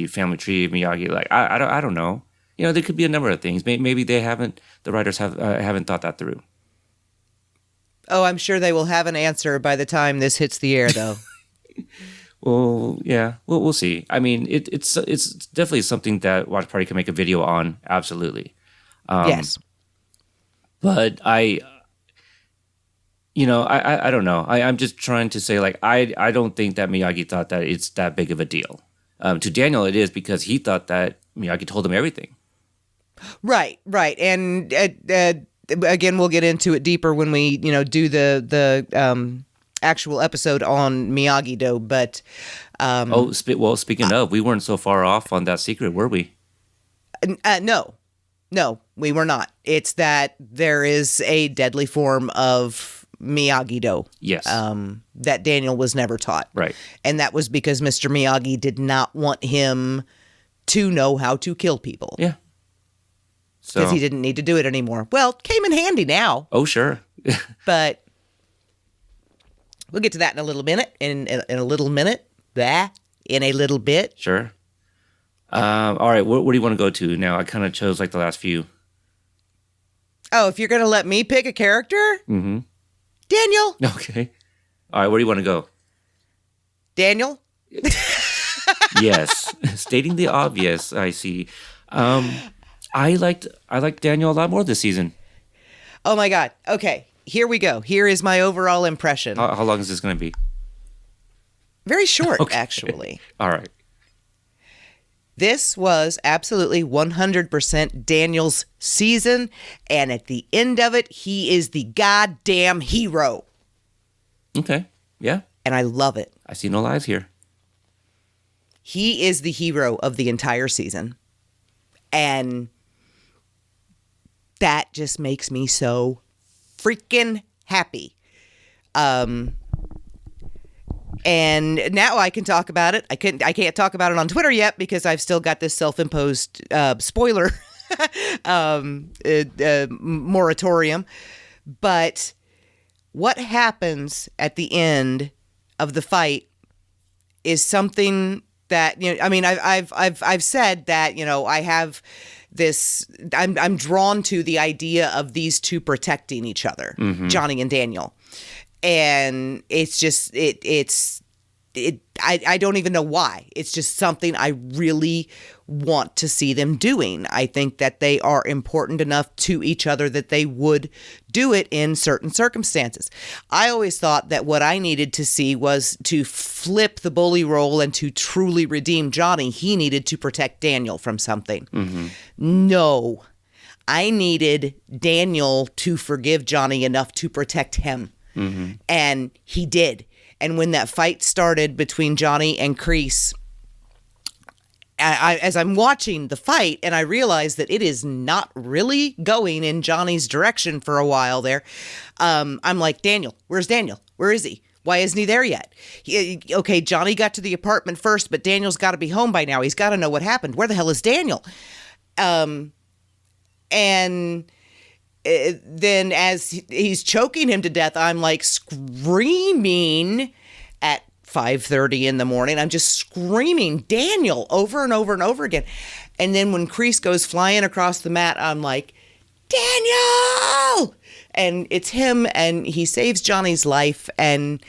family tree of Miyagi. Like, I don't know. You know, there could be a number of things. Maybe the writers haven't thought that through. Oh, I'm sure they will have an answer by the time this hits the air, though. Well, yeah, we'll see. I mean, it's definitely something that Watch Party can make a video on. Absolutely. Yes. But I don't know. I'm just trying to say, like, I don't think that Miyagi thought that it's that big of a deal. To Daniel, it is because he thought that Miyagi told him everything. Right. And again, we'll get into it deeper when we, do the actual episode on Miyagi-Do. But speaking of, we weren't so far off on that secret, were we? No, we were not. It's that there is a deadly form of Miyagi-Do. Yes. That Daniel was never taught. Right. And that was because Mr. Miyagi did not want him to know how to kill people. Yeah. Because he didn't need to do it anymore. Well, came in handy now. Oh, sure. But we'll get to that in a little minute. In a little minute. In a little bit. Sure. All right. What do you want to go to now? I kind of chose like the last few. Oh, if you're going to let me pick a character? Mm-hmm. Daniel. Okay. All right. Where do you want to go? Daniel? Yes. Stating the obvious, I see. I liked Daniel a lot more this season. Oh, my God. Okay. Here we go. Here is my overall impression. How long is this going to be? Very short, Okay. actually. All right. This was absolutely 100% Daniel's season, and at the end of it, he is the goddamn hero. Okay. Yeah. And I love it. I see no lies here. He is the hero of the entire season. And that just makes me so freaking happy. And now I can talk about it. I can't talk about it on Twitter yet because I've still got this self-imposed spoiler moratorium. But what happens at the end of the fight is something that, I mean, I've said that, I have this. I'm drawn to the idea of these two protecting each other, Johnny and Daniel. And it's just, I don't even know why. It's just something I really want to see them doing. I think that they are important enough to each other that they would do it in certain circumstances. I always thought that what I needed to see was to flip the bully role and to truly redeem Johnny. He needed to protect Daniel from something. No, I needed Daniel to forgive Johnny enough to protect him. And he did. And when that fight started between Johnny and Kreese, as I'm watching the fight and I realize that it is not really going in Johnny's direction for a while there, I'm like, Daniel, where's Daniel? Where is he? Why isn't he there yet? Okay, Johnny got to the apartment first, but Daniel's got to be home by now. He's got to know what happened. Where the hell is Daniel? And then as he's choking him to death, I'm like screaming at 5:30 in the morning. I'm just screaming Daniel over and over and over again. And then when Kreese goes flying across the mat, I'm like, Daniel! And it's him, and he saves Johnny's life. And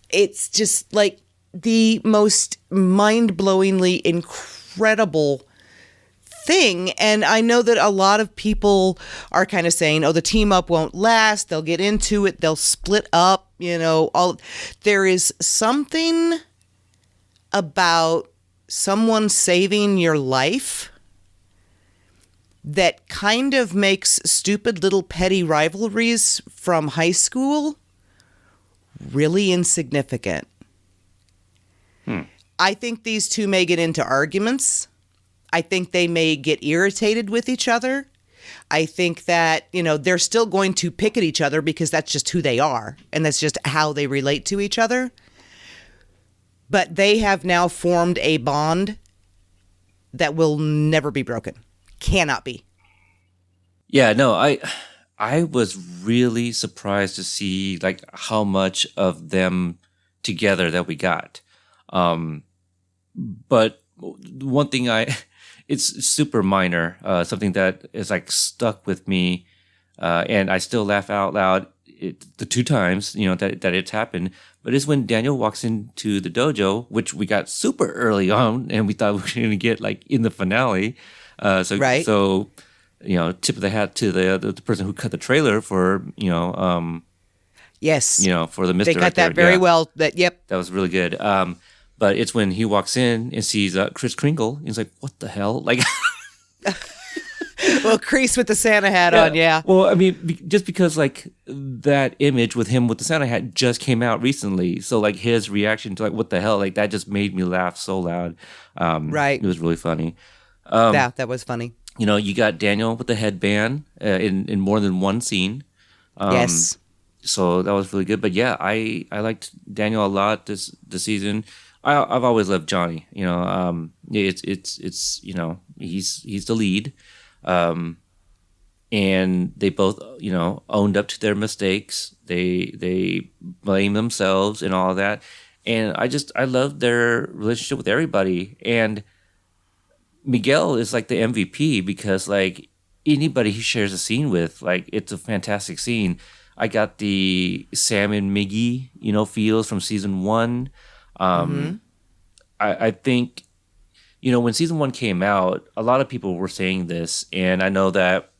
it's just like the most mind-blowingly incredible thing. And I know that a lot of people are kind of saying, oh, the team up won't last. They'll get into it. They'll split up. There is something about someone saving your life that kind of makes stupid little petty rivalries from high school really insignificant. I think these two may get into arguments. I think they may get irritated with each other. I think that, they're still going to pick at each other because that's just who they are. And that's just how they relate to each other. But they have now formed a bond that will never be broken. Cannot be. Yeah, no, I was really surprised to see like how much of them together that we got. But one thing it's super minor, something that is like stuck with me, and I still laugh out loud the two times, that it's happened. But it's when Daniel walks into the dojo, which we got super early on, and we thought we were going to get like in the finale. Right. So, tip of the hat to the person who cut the trailer for, Yes. For the They Mr. cut that very well. Yep. That was really good. But it's when he walks in and sees Kris Kringle. He's like, "What the hell?" Like, Well, Kreese with the Santa hat on, yeah. Well, I mean, just because like that image with him with the Santa hat just came out recently, so like his reaction to like, "What the hell?" Like that just made me laugh so loud. Right. It was really funny. That was funny. You got Daniel with the headband in more than one scene. Yes. So that was really good. But yeah, I liked Daniel a lot this season. I've always loved Johnny. It's he's the lead, and they both owned up to their mistakes. They blame themselves and all of that, and I love their relationship with everybody. And Miguel is like the MVP because like anybody he shares a scene with, like it's a fantastic scene. I got the Sam and Miggy, feels from season 1. I think, when season 1 came out, a lot of people were saying this, and I know that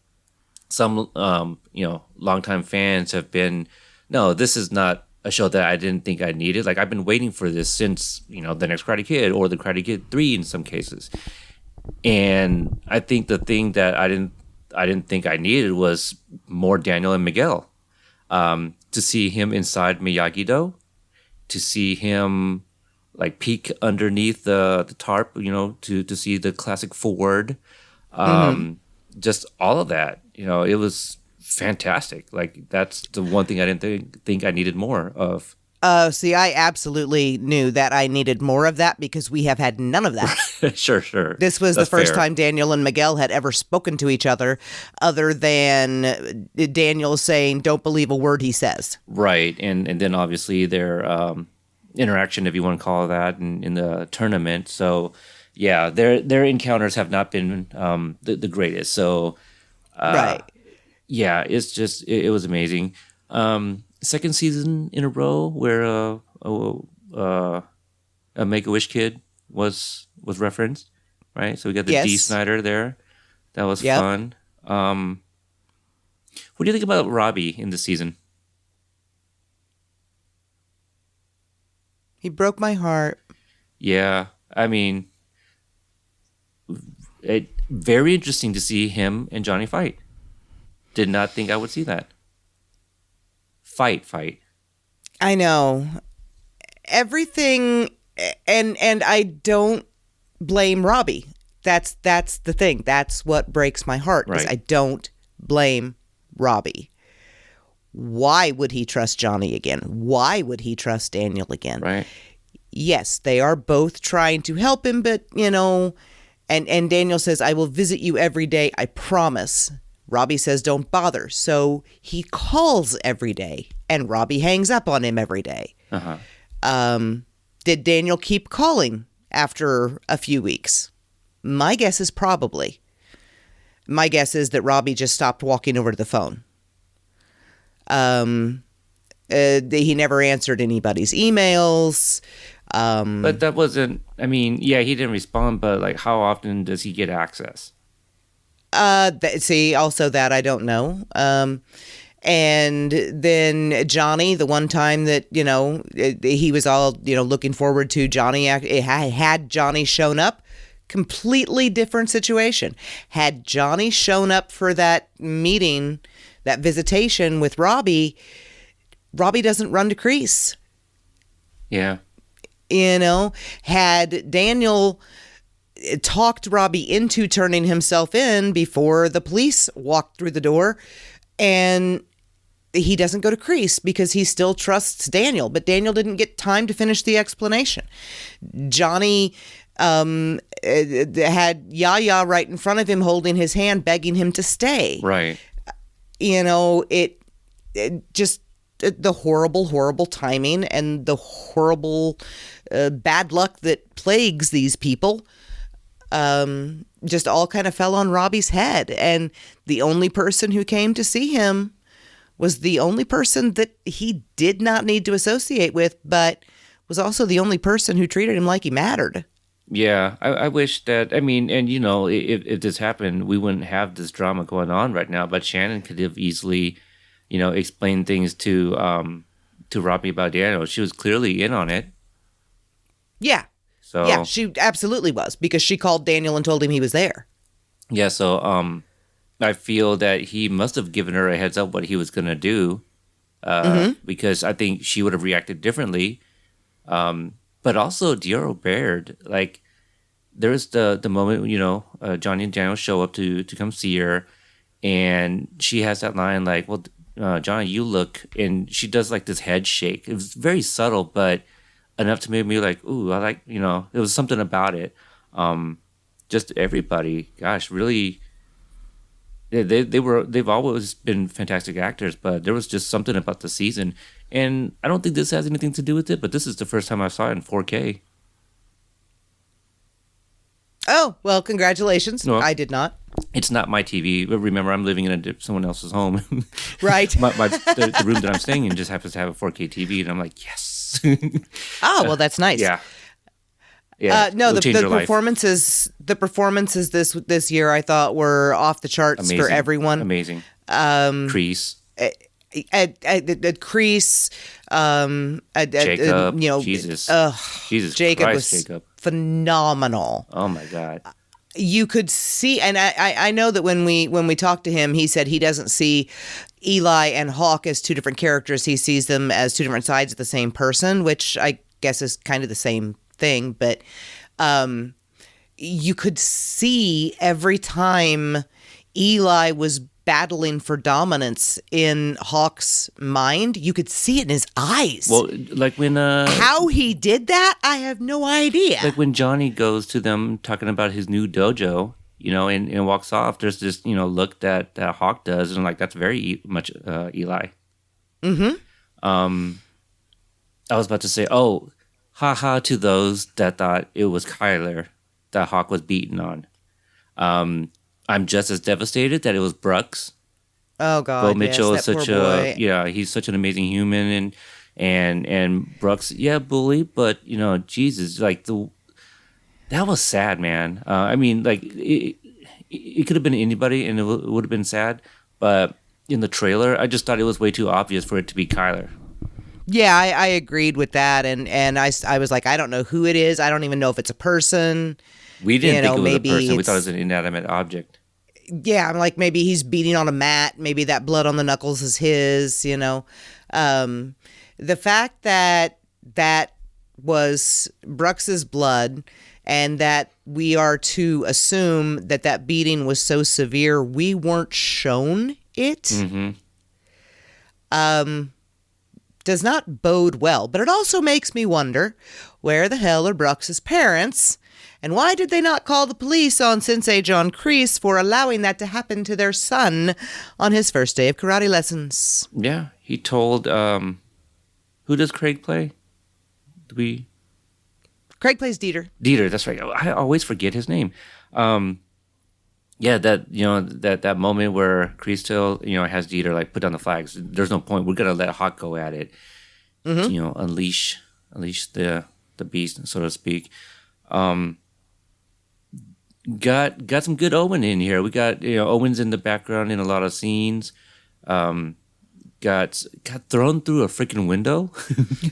some, longtime fans have been, no, this is not a show that I didn't think I needed. Like I've been waiting for this since, the next Karate Kid or the Karate Kid 3 in some cases. And I think the thing that I didn't think I needed was more Daniel and Miguel. To see him inside Miyagi-Do, to see him like peek underneath the tarp, to see the classic Ford, just all of that, it was fantastic. Like that's the one thing I didn't think I needed more of. See, I absolutely knew that I needed more of that because we have had none of that. Sure. This was That's the first fair. time Daniel and Miguel had ever spoken to each other than Daniel saying, "Don't believe a word he says." Right. And then obviously their interaction, if you want to call it that, in the tournament. So yeah, their encounters have not been the greatest. So Right. yeah, it's just it was amazing. Second season in a row where a Make-A-Wish kid was referenced, right? So we got the D. Yes. Snyder there. That was Yep. fun. What do you think about Robbie in this season? He broke my heart. Yeah, I mean, very interesting to see him and Johnny fight. Did not think I would see that. Fight. I know. Everything, and I don't blame Robbie. That's the thing. That's what breaks my heart. Is Right. I don't blame Robbie. Why would he trust Johnny again? Why would he trust Daniel again? Right. Yes, they are both trying to help him, but and Daniel says, "I will visit you every day, I promise." Robbie says, "Don't bother." So he calls every day, and Robbie hangs up on him every day. Did Daniel keep calling after a few weeks? My guess is probably. My guess is that Robbie just stopped walking over to the phone. He never answered anybody's emails. But that wasn't, I mean, yeah, he didn't respond, but like how often does he get access? See, also that I don't know. And then Johnny, the one time that, he was all, looking forward to Johnny, had Johnny shown up, completely different situation. Had Johnny shown up for that meeting, that visitation with Robbie doesn't run to Kreese. Yeah. Had Daniel talked Robbie into turning himself in before the police walked through the door, and he doesn't go to Kreese because he still trusts Daniel, but Daniel didn't get time to finish the explanation. Johnny had Yaya right in front of him, holding his hand, begging him to stay. Right. You know, it just the horrible timing and the horrible bad luck that plagues these people just all kind of fell on Robbie's head. And the only person who came to see him was the only person that he did not need to associate with, but was also the only person who treated him like he mattered. Yeah, I wish that, I mean, and you know, if this happened, we wouldn't have this drama going on right now, but Shannon could have easily, you know, explained things to Robbie about Daniel. She was clearly in on it. Yeah. So yeah, she absolutely was, because she called Daniel and told him he was there. Yeah, so I feel that he must have given her a heads up what he was going to do, because I think she would have reacted differently. But also Dior Baird, like, there's the moment, you know, Johnny and Daniel show up to come see her, and she has that line like, well, Johnny, you look, and she does like this head shake. It was very subtle, but enough to make me like, ooh, I like, you know, it was something about it. Just everybody, gosh, really, they've always been fantastic actors, but there was just something about the season. And I don't think this has anything to do with it, but this is the first time I saw it in 4K. Oh, well, congratulations. Well, I did not. It's not my TV. But remember, I'm living in someone else's home. Right. The room that I'm staying in just happens to have a 4K TV, and I'm like, yes. Oh, well, that's nice. Yeah. Yeah. No, the life. performances this year I thought were off the charts. Amazing. For everyone. Amazing. Crease. At Crease, Jacob, you know, Jesus Jacob Christ, was Jacob. Phenomenal. Oh my God. You could see, and I know that when we talked to him, he said he doesn't see Eli and Hawk as two different characters. He sees them as two different sides of the same person, which I guess is kind of the same thing. But you could see every time Eli was battling for dominance in Hawk's mind, you could see it in his eyes. Well, like when how he did that, I have no idea. Like when Johnny goes to them talking about his new dojo, you know, and walks off, there's this, you know, look that Hawk does, and like, that's very much Eli. I was about to say, oh, haha, to those that thought it was Kyler that Hawk was beaten on. I'm just as devastated that it was Brooks. Oh God, Bo Mitchell yes, is such he's such an amazing human, and Brooks, yeah, bully, but you know, Jesus, like that was sad, man. I mean, like it could have been anybody, and it would have been sad, but in the trailer, I just thought it was way too obvious for it to be Kyler. Yeah, I agreed with that, and I was like, I don't know who it is. I don't even know if it's a person. We didn't think it was a person. We thought it was an inanimate object. Yeah, I'm like, maybe he's beating on a mat. Maybe that blood on the knuckles is his, you know. The fact that was Brooks's blood, and that we are to assume that beating was so severe we weren't shown it, does not bode well. But it also makes me wonder, where the hell are Brooks's parents? And why did they not call the police on Sensei John Kreese for allowing that to happen to their son on his first day of karate lessons? Yeah, he told, who does Craig play? Craig plays Dieter. Dieter, that's right. I always forget his name. Yeah, that, you know, that moment where Kreese still, you know, has Dieter like put down the flags. There's no point. We're gonna let Hawk go at it. You know, unleash the beast, so to speak. Got some good Owen in here. We got, you know, Owen's in the background in a lot of scenes. Got thrown through a freaking window.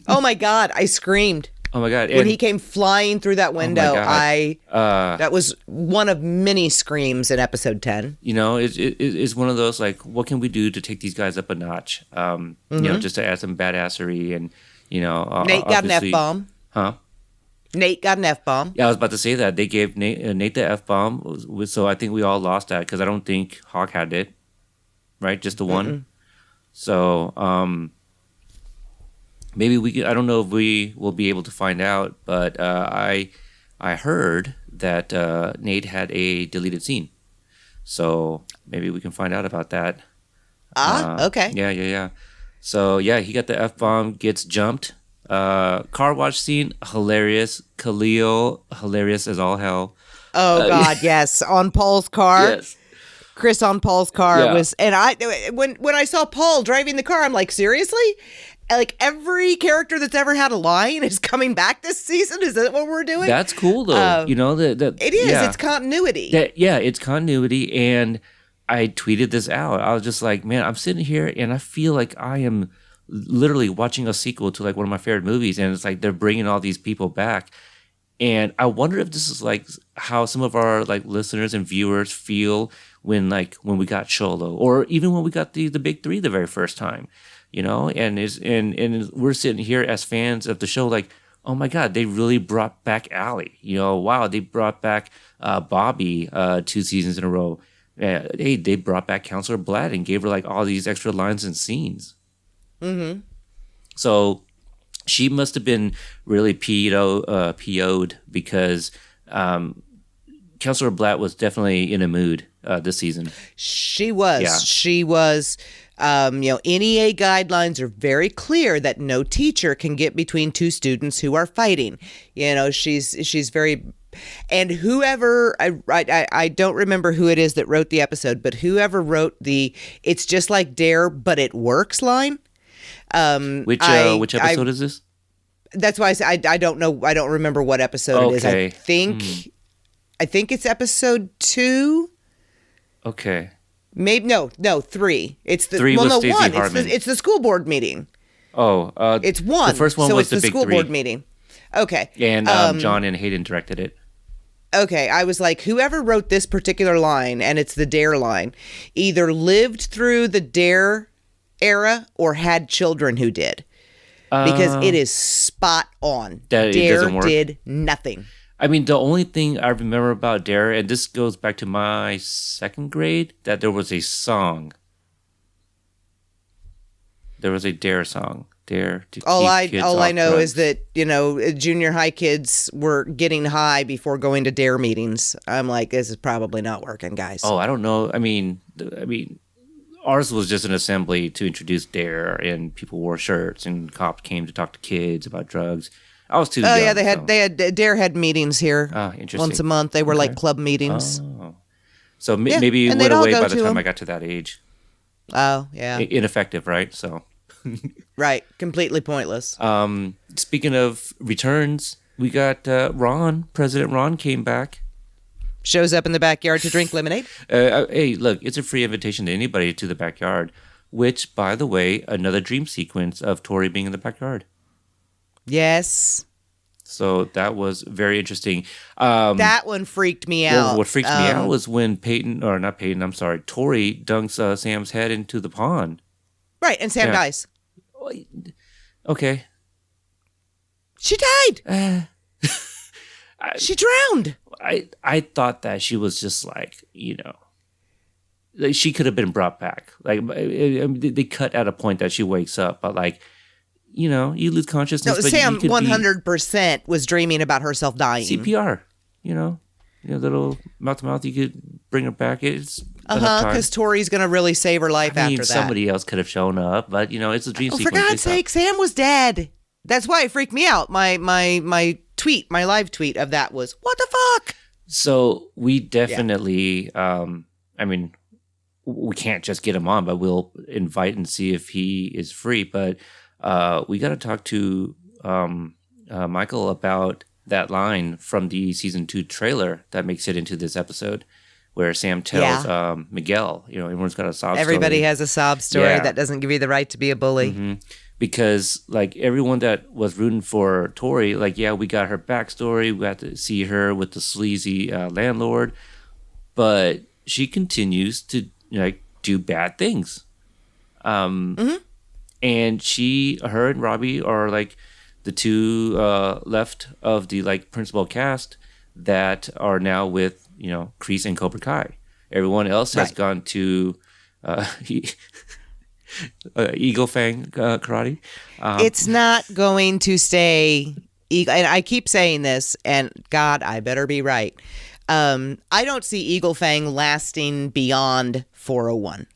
Oh my God, I screamed. Oh my God. When he came flying through that window, that was one of many screams in episode 10. You know, it's one of those, like, what can we do to take these guys up a notch? You know, just to add some badassery, and, you know, Nate got an F-bomb. Huh? Nate got an F-bomb. Yeah, I was about to say that. They gave Nate the F-bomb, so I think we all lost that, because I don't think Hawk had it, right? Just the one. So, maybe I don't know if we will be able to find out, but I I heard that Nate had a deleted scene. So maybe we can find out about that. Okay. Yeah. So yeah, he got the F-bomb, gets jumped. Car wash scene, hilarious. Khalil, hilarious as all hell. Oh God, yes. On Paul's car. Yes. Chris on Paul's car Yeah. was, and when I saw Paul driving the car, I'm like, seriously? Like every character that's ever had a line is coming back this season. Is that what we're doing? That's cool though. You know, it is. Yeah. It's continuity. It's continuity. And I tweeted this out. I was just like, man, I'm sitting here and I feel like I am literally watching a sequel to like one of my favorite movies. And it's like they're bringing all these people back. And I wonder if this is like how some of our like listeners and viewers feel when we got Cholo, or even when we got the big three the very first time, you know. And we're sitting here as fans of the show, like, oh my God, they really brought back Allie. You know, wow, they brought back Bobby 2 seasons in a row. Hey, they brought back Counselor Blatt and gave her like all these extra lines and scenes. Mm-hmm. So she must have been really PO'd because Counselor Blatt was definitely in a mood this season. She was. Yeah. She was. NEA guidelines are very clear that no teacher can get between two students who are fighting. You know, she's very. And whoever, I don't remember who it is that wrote the episode, but whoever wrote the "it's just like Dare, but it works" line. Which episode is this? That's why I say I don't know. I don't remember what episode it is. I think it's episode 2. Okay. Maybe no, 3. It's the 3 was Stacey 1. Hartman. It's the school board meeting. Oh, it's 1. The first one so was it's the big school 3. board meeting. Okay. And John and Hayden directed it. Okay, I was like, whoever wrote this particular line, and it's the Dare line, either lived through the Dare era or had children who did. Because it is spot on. That it Dare doesn't work. did nothing. I mean, the only thing I remember about Dare, and this goes back to my 2nd grade, that there was a song. There was a Dare song. Dare to All keep kids I off know drugs. is that, junior high kids were getting high before going to Dare meetings. I'm like, this is probably not working, guys. Oh, I don't know. I mean, ours was just an assembly to introduce Dare, and people wore shirts, and cops came to talk to kids about drugs. I was too young. Oh yeah, they had Dare had meetings here interesting. once a month. They were like club meetings. Oh. So Yeah, maybe it and went they'd all away go by the to time them. I got to that age. Oh yeah, Ineffective, right? So, right, completely pointless. speaking of returns, we got Ron. President Ron came back. Shows up in the backyard to drink lemonade. Hey, look, it's a free invitation to anybody to the backyard. Which, by the way, another dream sequence of Tori being in the backyard. Yes. So that was very interesting. That one freaked me out. What freaked me out was when Tori dunks Sam's head into the pond. Right, and Sam dies. Okay. She died. She drowned. I thought that she was just like, like she could have been brought back. Like they cut at a point that she wakes up, but like, you lose consciousness. No, but Sam you could 100% was dreaming about herself dying. CPR, little mouth to mouth. You could bring her back. It's because Tori's gonna really save her life after that. Somebody else could have shown up, but it's a dream sequence. For God's sake, Sam was dead. That's why it freaked me out. My live tweet of that was, what the fuck? So we definitely, we can't just get him on, but we'll invite and see if he is free. But we got to talk to Michael about that line from the season 2 trailer that makes it into this episode, where Sam tells Miguel, everyone's got a sob story. Everybody has a sob story. Yeah. That doesn't give you the right to be a bully. Mm-hmm. Because like everyone that was rooting for Tori, like, yeah, we got her backstory. We got to see her with the sleazy landlord, but she continues to do bad things. And her and Robbie are like the 2 left of the like principal cast that are now with Kreese and Cobra Kai. Everyone else has gone to Eagle Fang karate. It's not going to stay and I keep saying this, and God, I better be right. I don't see Eagle Fang lasting beyond 401.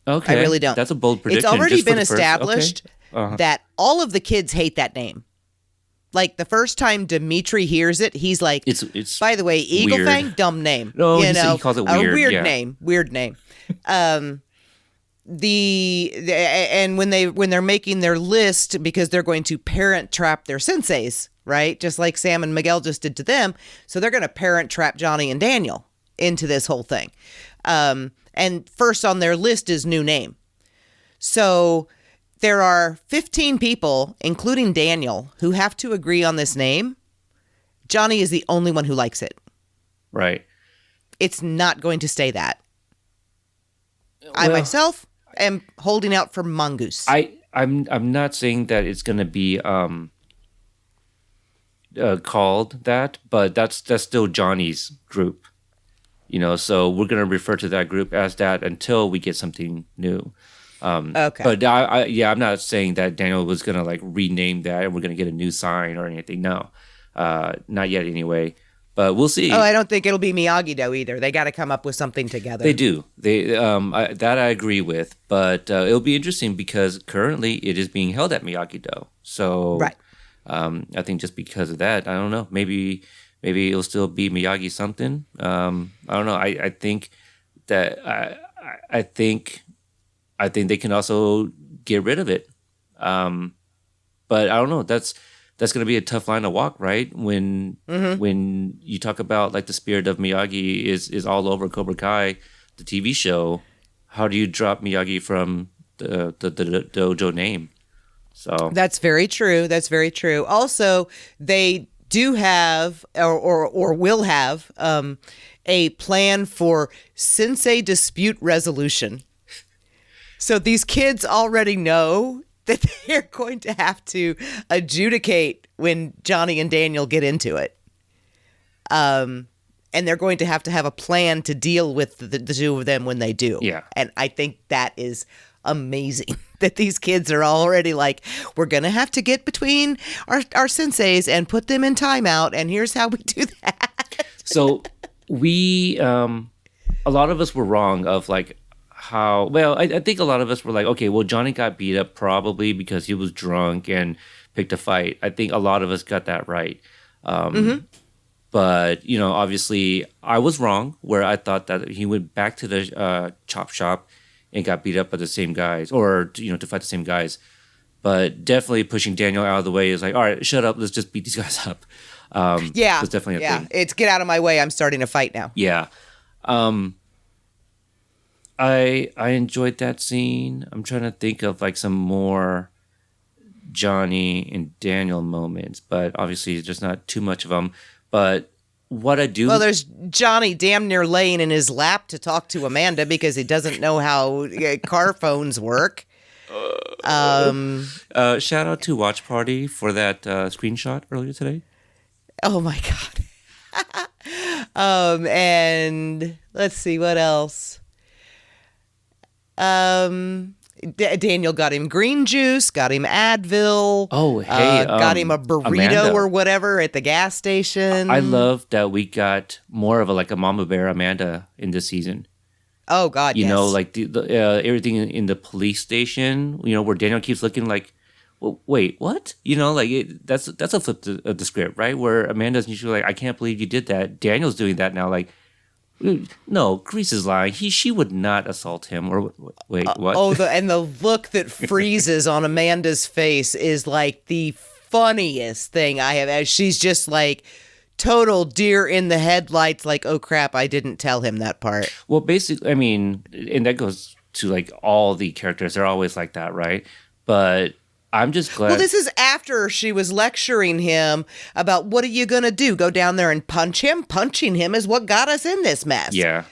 Okay. I really don't. That's a bold prediction. It's already just for been the first- established okay. Uh-huh. that all of the kids hate that name. Like the first time Dimitri hears it, he's like, It's by the way, Eagle weird. Fang, dumb name. No, he calls it weird, A weird yeah. name. Weird name. And when they're making their list, because they're going to parent trap their senseis, right? Just like Sam and Miguel just did to them. So they're going to parent trap Johnny and Daniel into this whole thing. And first on their list is new name. So there are 15 people, including Daniel, who have to agree on this name. Johnny is the only one who likes it. Right. It's not going to stay that. I myself am holding out for Mongoose. I'm not saying that it's going to be called that, but that's still Johnny's group. So we're going to refer to that group as that until we get something new. Okay. But I'm not saying that Daniel was going to like rename that and we're going to get a new sign or anything. No, not yet anyway. But we'll see. Oh, I don't think it'll be Miyagi-Do either. They got to come up with something together. They do. That I agree with. But it'll be interesting because currently it is being held at Miyagi-Do. So right. I think just because of that, I don't know. Maybe it'll still be Miyagi something. I don't know. I think that I think they can also get rid of it. But I don't know. That's going to be a tough line to walk, right? When you talk about like the spirit of Miyagi is all over Cobra Kai, the TV show. How do you drop Miyagi from the dojo name? So that's very true. That's very true. Also, they do have or will have a plan for sensei dispute resolution. So these kids already know that they're going to have to adjudicate when Johnny and Daniel get into it. And they're going to have a plan to deal with the two of them when they do. Yeah. And I think that is amazing that these kids are already like, we're going to have to get between our senseis and put them in timeout. And here's how we do that. So we, a lot of us were wrong of like, I think a lot of us were like, okay, well, Johnny got beat up probably because he was drunk and picked a fight. I think a lot of us got that right. But, obviously I was wrong where I thought that he went back to the chop shop and got beat up by the same guys or, to fight the same guys. But definitely pushing Daniel out of the way is like, all right, shut up. Let's just beat these guys up. Yeah. That's definitely a thing. It's get out of my way. I'm starting a fight now. Yeah. I enjoyed that scene. I'm trying to think of like some more Johnny and Daniel moments, but obviously there's not too much of them. But what I do... Well, there's Johnny damn near laying in his lap to talk to Amanda because he doesn't know how car phones work. Shout out to Watch Party for that screenshot earlier today. Oh my God. And let's see what else. Daniel got him green juice, got him Advil. Oh, hey, got him a burrito Amanda. or whatever at the gas station. I love that we got more of a Mama Bear Amanda in this season. Oh God, yes. Like the everything in the police station. Where Daniel keeps looking like, well, wait, what? That's a flip of the script, right? Where Amanda's usually like, I can't believe you did that. Daniel's doing that now, like. No, Grease is lying. She would not assault him. Or wait, what? And the look that freezes on Amanda's face is like the funniest thing I have. She's just like total deer in the headlights. Like, oh crap, I didn't tell him that part. Well, basically, I mean, and that goes to like all the characters. They're always like that, right? But I'm just glad. Well, this is after she was lecturing him about what are you going to do? Go down there and punch him? Punching him is what got us in this mess. Yeah.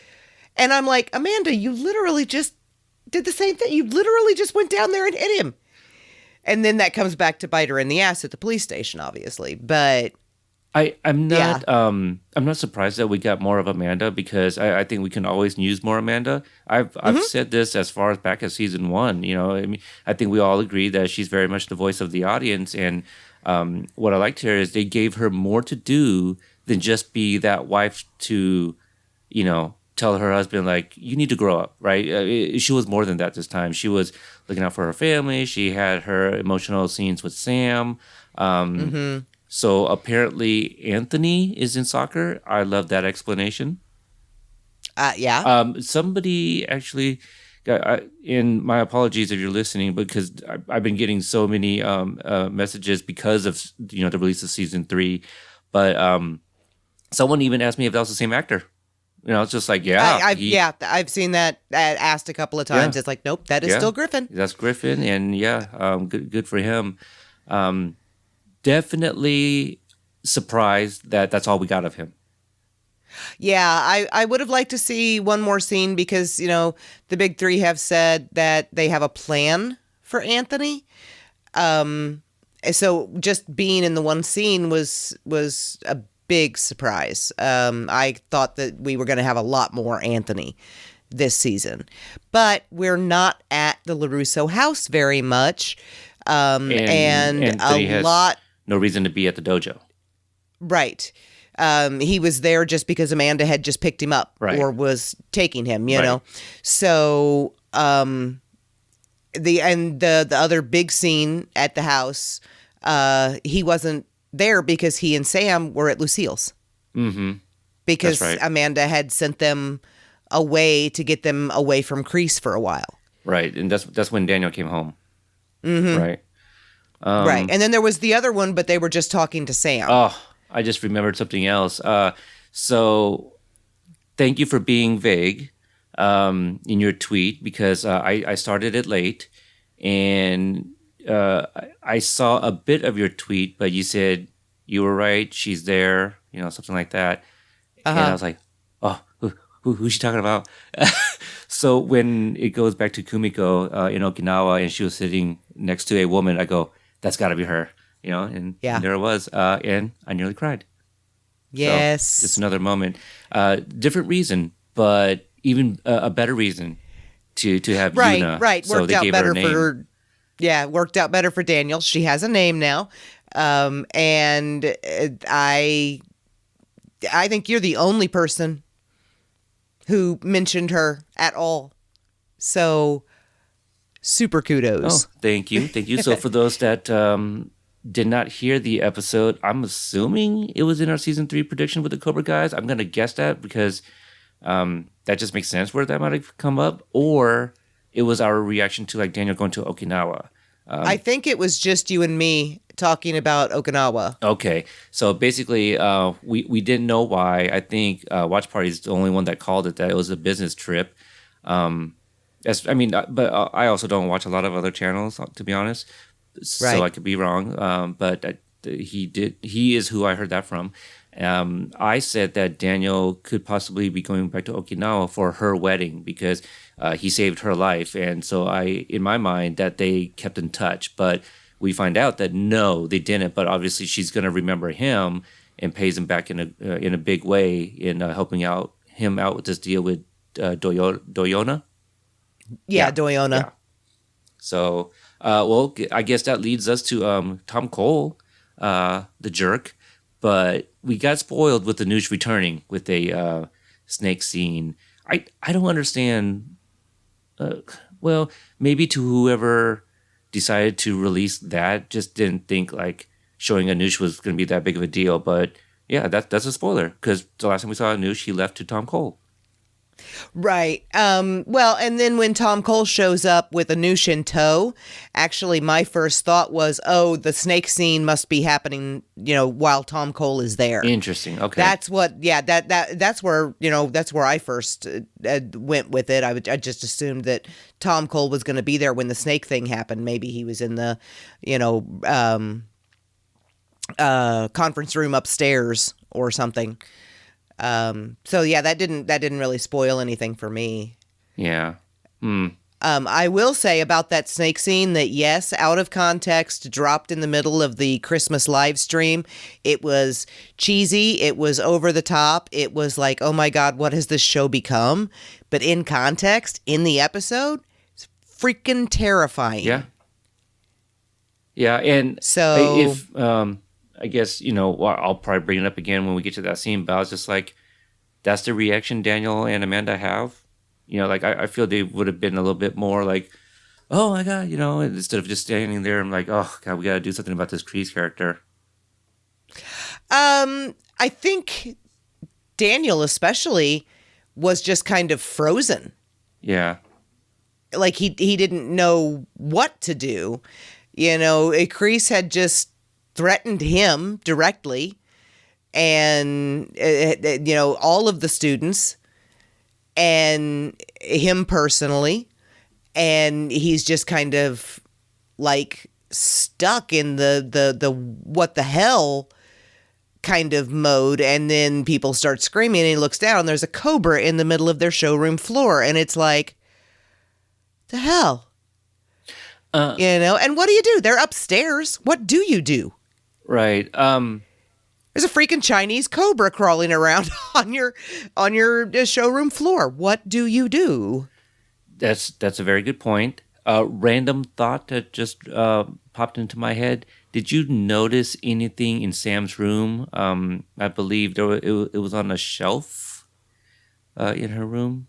And I'm like, Amanda, you literally just did the same thing. You literally just went down there and hit him. And then that comes back to bite her in the ass at the police station, obviously. But I'm not surprised that we got more of Amanda because I think we can always use more Amanda. I've said this as far as back as season 1. I mean, I think we all agree that she's very much the voice of the audience, and What I liked here is they gave her more to do than just be that wife to, tell her husband, like, you need to grow up, right? She was more than that this time. She was looking out for her family. She had her emotional scenes with Sam. So apparently Anthony is in soccer. I love that explanation. Yeah. Somebody actually, and my apologies if you're listening, because I've been getting so many messages because of the release of season 3, but someone even asked me if that was the same actor. It's just like, I've seen that asked a couple of times. Yeah. It's like, nope, that is still Griffin. That's Griffin, and good for him. Definitely surprised that that's all we got of him. Yeah, I would have liked to see one more scene because, the big three have said that they have a plan for Anthony. So just being in the one scene was a big surprise. I thought that we were going to have a lot more Anthony this season, but we're not at the LaRusso house very much. And a lot. No reason to be at the dojo. Right. He was there just because Amanda had just picked him up or was taking him, you know? So, the other big scene at the house, he wasn't there because he and Sam were at Lucille's. Mm-hmm. Because Amanda had sent them away to get them away from Kreese for a while. Right. And that's when Daniel came home. Mm-hmm. Right. Right. And then there was the other one, but they were just talking to Sam. Oh, I just remembered something else. So thank you for being vague in your tweet, because I started it late, and I saw a bit of your tweet, but you said you were right, she's there, something like that. And I was like, oh, who's she talking about? So when it goes back to Kumiko in Okinawa, and she was sitting next to a woman, I go, that's got to be her. And there it was, and I nearly cried. Yes. So it's another moment. Different reason, but even a better reason to have Yuna. Right. So worked out better for worked out better for Daniel. She has a name now. And I think you're the only person who mentioned her at all. So super kudos. Oh, thank you. So for those that did not hear the episode, I'm assuming it was in our season 3 prediction with the Cobra guys. I'm going to guess that because that just makes sense where that might have come up. Or it was our reaction to Daniel going to Okinawa. I think it was just you and me talking about Okinawa. Okay. So basically, we didn't know why. I think Watch Party is the only one that called it that it was a business trip. But I also don't watch a lot of other channels, to be honest. So I could be wrong. But he is who I heard that from. I said that Daniel could possibly be going back to Okinawa for her wedding because he saved her life. And so in my mind, that they kept in touch. But we find out that no, they didn't. But obviously she's going to remember him and pays him back in a big way in helping him out with this deal with Doyona. Yeah, Doyona. Yeah. So, I guess that leads us to Tom Cole, the jerk. But we got spoiled with the news returning with a snake scene. I don't understand. Maybe to whoever decided to release that just didn't think showing Anush was going to be that big of a deal. But yeah, that's a spoiler because the last time we saw Anush, he left to Tom Cole. Right. And then when Tom Cole shows up with Anush in tow, actually my first thought was, oh, the snake scene must be happening, while Tom Cole is there. Interesting. Okay. That's where, that's where I first went with it. I just assumed that Tom Cole was going to be there when the snake thing happened. Maybe he was in the, conference room upstairs or something. That didn't really spoil anything for me. Yeah. I will say about that snake scene that yes, out of context, dropped in the middle of the Christmas live stream. It was cheesy. It was over the top. It was like, oh my God, what has this show become? But in context, in the episode, it's freaking terrifying. Yeah. Yeah, and So if I guess well, I'll probably bring it up again when we get to that scene. But I was just like, that's the reaction Daniel and Amanda have. Like I feel they would have been a little bit more like, oh my god, instead of just standing there. I'm like, oh god, we got to do something about this Kreese character. I think Daniel especially was just kind of frozen. Yeah. Like he didn't know what to do. Kreese had just threatened him directly, and all of the students and him personally, and he's just kind of like stuck in the what the hell kind of mode. And then people start screaming, and he looks down, and there's a Cobra in the middle of their showroom floor, and it's like, the hell. And what do? They're upstairs. What do you do? Right. There's a freaking Chinese Cobra crawling around on your showroom floor. What do you do? That's a very good point. Random thought that just popped into my head. Did you notice anything in Sam's room? I believe it was on a shelf in her room.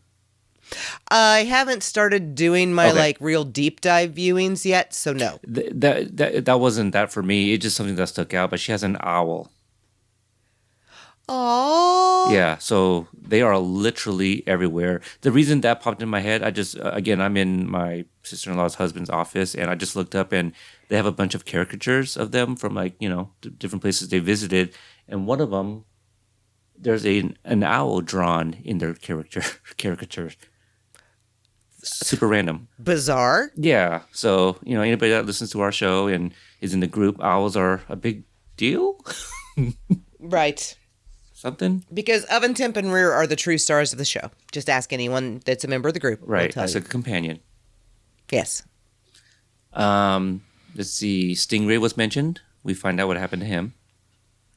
I haven't started doing my real deep dive viewings yet, so no. That wasn't that for me. It's just something that stuck out. But she has an owl. Oh. Yeah, so they are literally everywhere. The reason that popped in my head, I just again, I'm in my sister-in-law's husband's office, and I just looked up, and they have a bunch of caricatures of them from different places they visited, and one of them, there's an owl drawn in their caricature. Super random. Bizarre. Yeah. So, anybody that listens to our show and is in the group, owls are a big deal. Right. Something. Because Oven, Temp, and Rear are the true stars of the show. Just ask anyone that's a member of the group. Right. As a companion. Yes. Let's see. Stingray was mentioned. We find out what happened to him.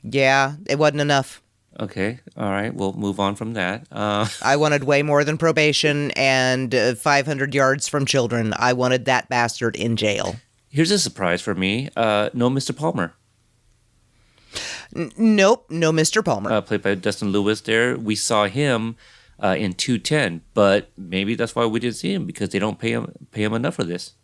Yeah. It wasn't enough. Okay. All right. We'll move on from that. I wanted way more than probation and 500 yards from children. I wanted that bastard in jail. Here's a surprise for me. No Mr. Palmer. Nope. No Mr. Palmer. Played by Dustin Lewis there. We saw him in 210, but maybe that's why we didn't see him, because they don't pay him enough for this.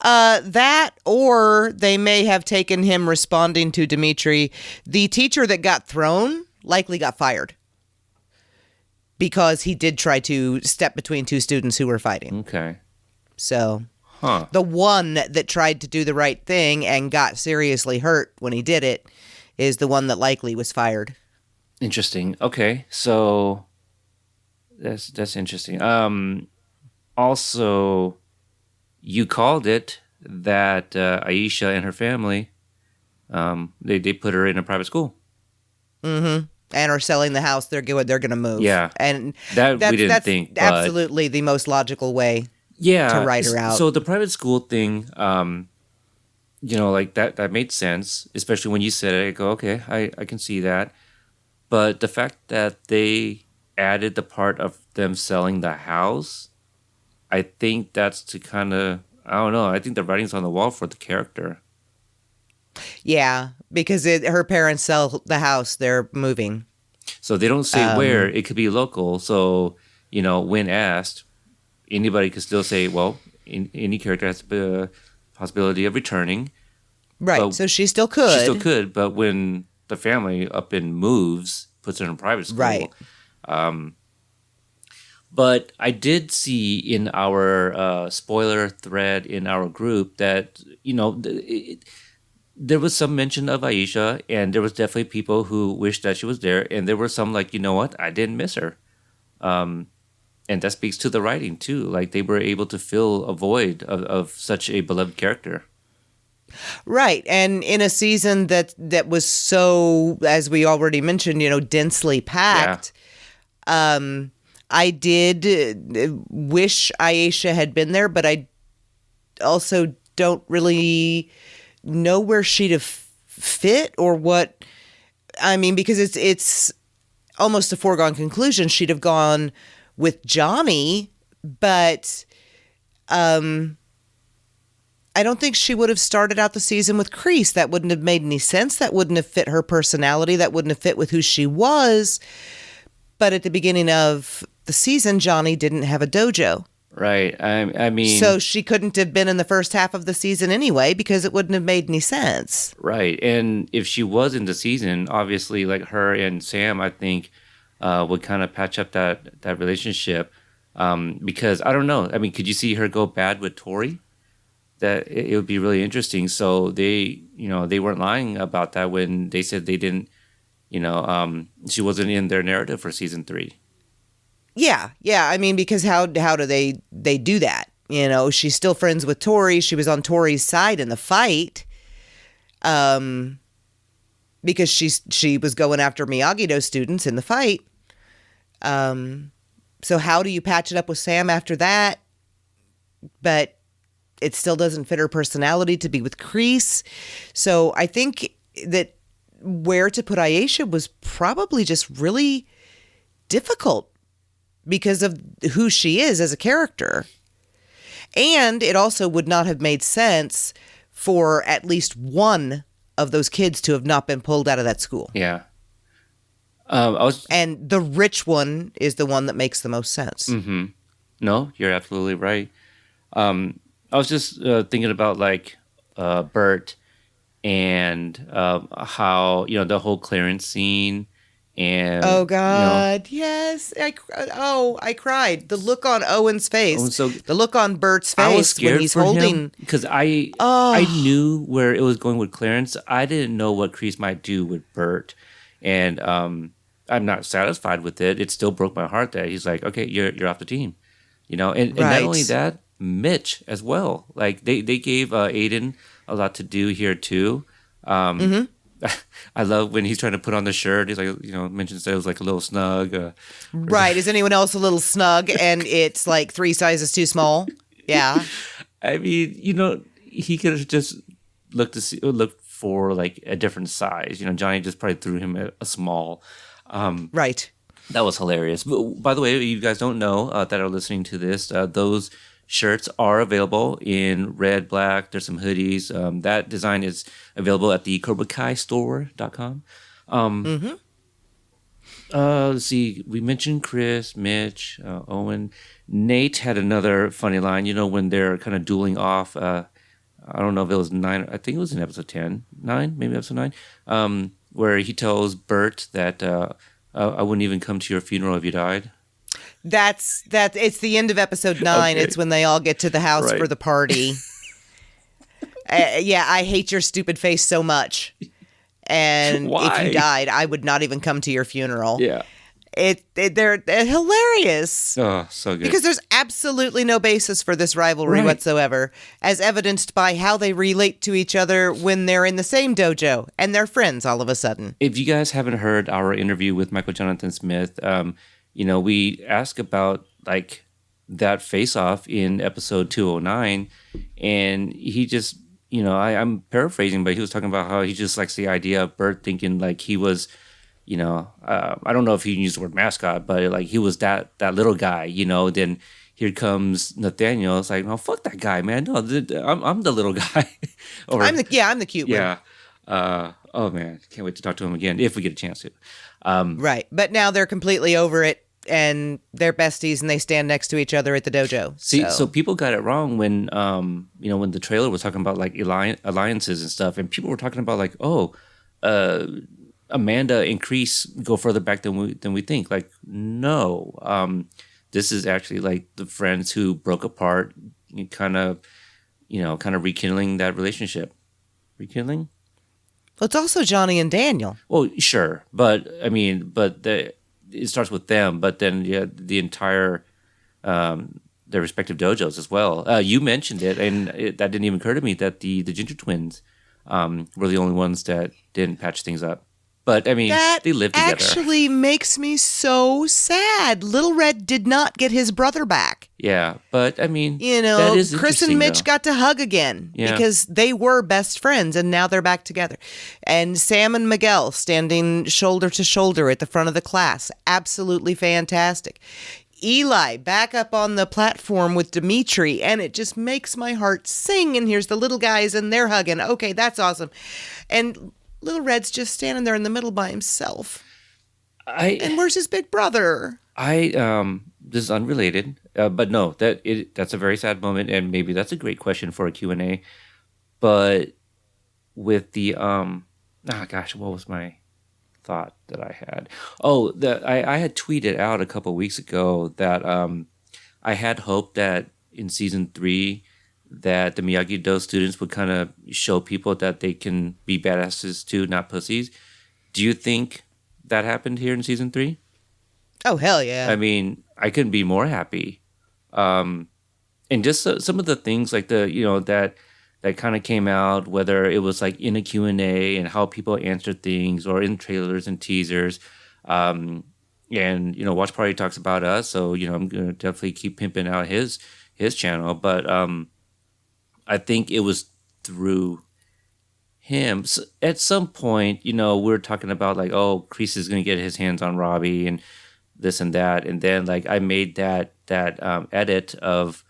That, or they may have taken him responding to Dimitri. The teacher that got thrown likely got fired because he did try to step between two students who were fighting. Okay. So, the one that tried to do the right thing and got seriously hurt when he did it is the one that likely was fired. Interesting. Okay, so that's interesting. Also, you called it that Aisha and her family, they put her in a private school. Mm-hmm. And are selling the house. They're gonna move. Yeah. And we didn't think. But absolutely the most logical way to write her out. So the private school thing, like that made sense, especially when you said it. I go, okay, I can see that. But the fact that they added the part of them selling the house, I think that's to kind of, I don't know. I think the writing's on the wall for the character. Yeah, because her parents sell the house, they're moving. So they don't say where. It could be local. So, when asked, anybody could still say, well, any character has the possibility of returning. Right, so she still could. She still could, but when the family up and moves, puts her in private school. Right. But I did see in our spoiler thread in our group that, there was some mention of Aisha, and there was definitely people who wished that she was there. And there were some like, you know what, I didn't miss her. And that speaks to the writing too. Like they were able to fill a void of such a beloved character. Right. And in a season that was so, as we already mentioned, densely packed, I did wish Aisha had been there, but I also don't really know where she'd have fit or what. I mean, because it's almost a foregone conclusion she'd have gone with Johnny, but I don't think she would have started out the season with Kreese. That wouldn't have made any sense. That wouldn't have fit her personality. That wouldn't have fit with who she was. But at the beginning of the season, Johnny didn't have a dojo. Right. I mean... So she couldn't have been in the first half of the season anyway, because it wouldn't have made any sense. Right. And if she was in the season, obviously, like, her and Sam, I think, would kind of patch up that relationship. Because, I don't know. I mean, could you see her go bad with Tori? That it would be really interesting. So they weren't lying about that when they said they didn't, she wasn't in their narrative for season 3. Yeah. I mean, because how do they do that? She's still friends with Tori. She was on Tori's side in the fight, because she was going after Miyagi-Do students in the fight. So how do you patch it up with Sam after that? But it still doesn't fit her personality to be with Kreese. So I think that where to put Aisha was probably just really difficult because of who she is as a character. And it also would not have made sense for at least one of those kids to have not been pulled out of that school. Yeah. And the rich one is the one that makes the most sense. Mm-hmm. No, you're absolutely right. I was just thinking about, like, Bert and how, the whole clearance scene. And oh God, yes! I cried. The look on Owen's face, the look on Bert's face I was scared when he's for holding. him because I knew where it was going with Clarence. I didn't know what Kreese might do with Bert, and I'm not satisfied with it. It still broke my heart that he's like, okay, you're off the team, and not only that, Mitch as well. Like they gave Aiden a lot to do here too. Mm-hmm. I love when he's trying to put on the shirt. He's like, mentions that it was like a little snug. Right. Is anyone else a little snug and it's like 3 sizes too small? Yeah. I mean, he could have just looked for like a different size. Johnny just probably threw him a small. Right. That was hilarious. But, by the way, you guys don't know that are listening to this, those shirts are available in red, black. There's some hoodies. That design is available at the CobraKaiStore.com. Let's see. We mentioned Chris, Mitch, Owen. Nate had another funny line, when they're kind of dueling off. I don't know if it was 9. I think it was in episode 10. 9? Maybe episode 9. Where he tells Bert that I wouldn't even come to your funeral if you died. That's it's the end of episode 9. Okay. It's when they all get to the house for the party. Yeah, I hate your stupid face so much. And Why? If you died, I would not even come to your funeral. Yeah. They're hilarious. Oh, so good. Because there's absolutely no basis for this rivalry whatsoever, as evidenced by how they relate to each other when they're in the same dojo and they're friends all of a sudden. If you guys haven't heard our interview with Michael Jonathan Smith, we ask about like that face-off in episode 209, and he just, I'm paraphrasing, but he was talking about how he just likes the idea of Bert thinking like he was, I don't know if he used the word mascot, but like he was that little guy, then here comes Nathaniel. It's like, no, fuck that guy, man. No, I'm the little guy. I'm the cute one. Yeah. Oh man, can't wait to talk to him again if we get a chance to. Right. But now they're completely over it and they're besties and they stand next to each other at the dojo. See, so people got it wrong when, when the trailer was talking about like alliances and stuff, and people were talking about like, Amanda and Kreese go further back than we think. Like, no, this is actually like the friends who broke apart, kind of rekindling that relationship. Rekindling? Well, it's also Johnny and Daniel. Well, sure, but I mean, it starts with them, but then the entire their respective dojos as well. You mentioned it, and that didn't even occur to me that the Ginger Twins were the only ones that didn't patch things up. But I mean, they live together. That actually makes me so sad. Little Red did not get his brother back. Yeah, but I mean, that is Chris and Mitch got to hug again because they were best friends, and now they're back together. And Sam and Miguel standing shoulder to shoulder at the front of the class, absolutely fantastic. Eli back up on the platform with Dimitri, and it just makes my heart sing. And here's the little guys, and they're hugging. Okay, that's awesome. And little Red's just standing there in the middle by himself. And where's his big brother? This is unrelated, but no, that's a very sad moment, and maybe that's a great question for a Q&A. But with the what was my thought that I had? Oh, that I had tweeted out a couple of weeks ago that I had hoped that in season 3 that the Miyagi-Do students would kind of show people that they can be badasses too, not pussies. Do you think that happened here in season 3? Oh, hell yeah. I mean, I couldn't be more happy. And just some of the things like that kind of came out, whether it was like in a Q&A and how people answered things or in trailers and teasers. And, Watch Party talks about us. So, I'm going to definitely keep pimping out his channel. But I think it was through him. So at some point, we're talking about like, oh, Kreese is going to get his hands on Robbie and this and that. And then like I made that edit of,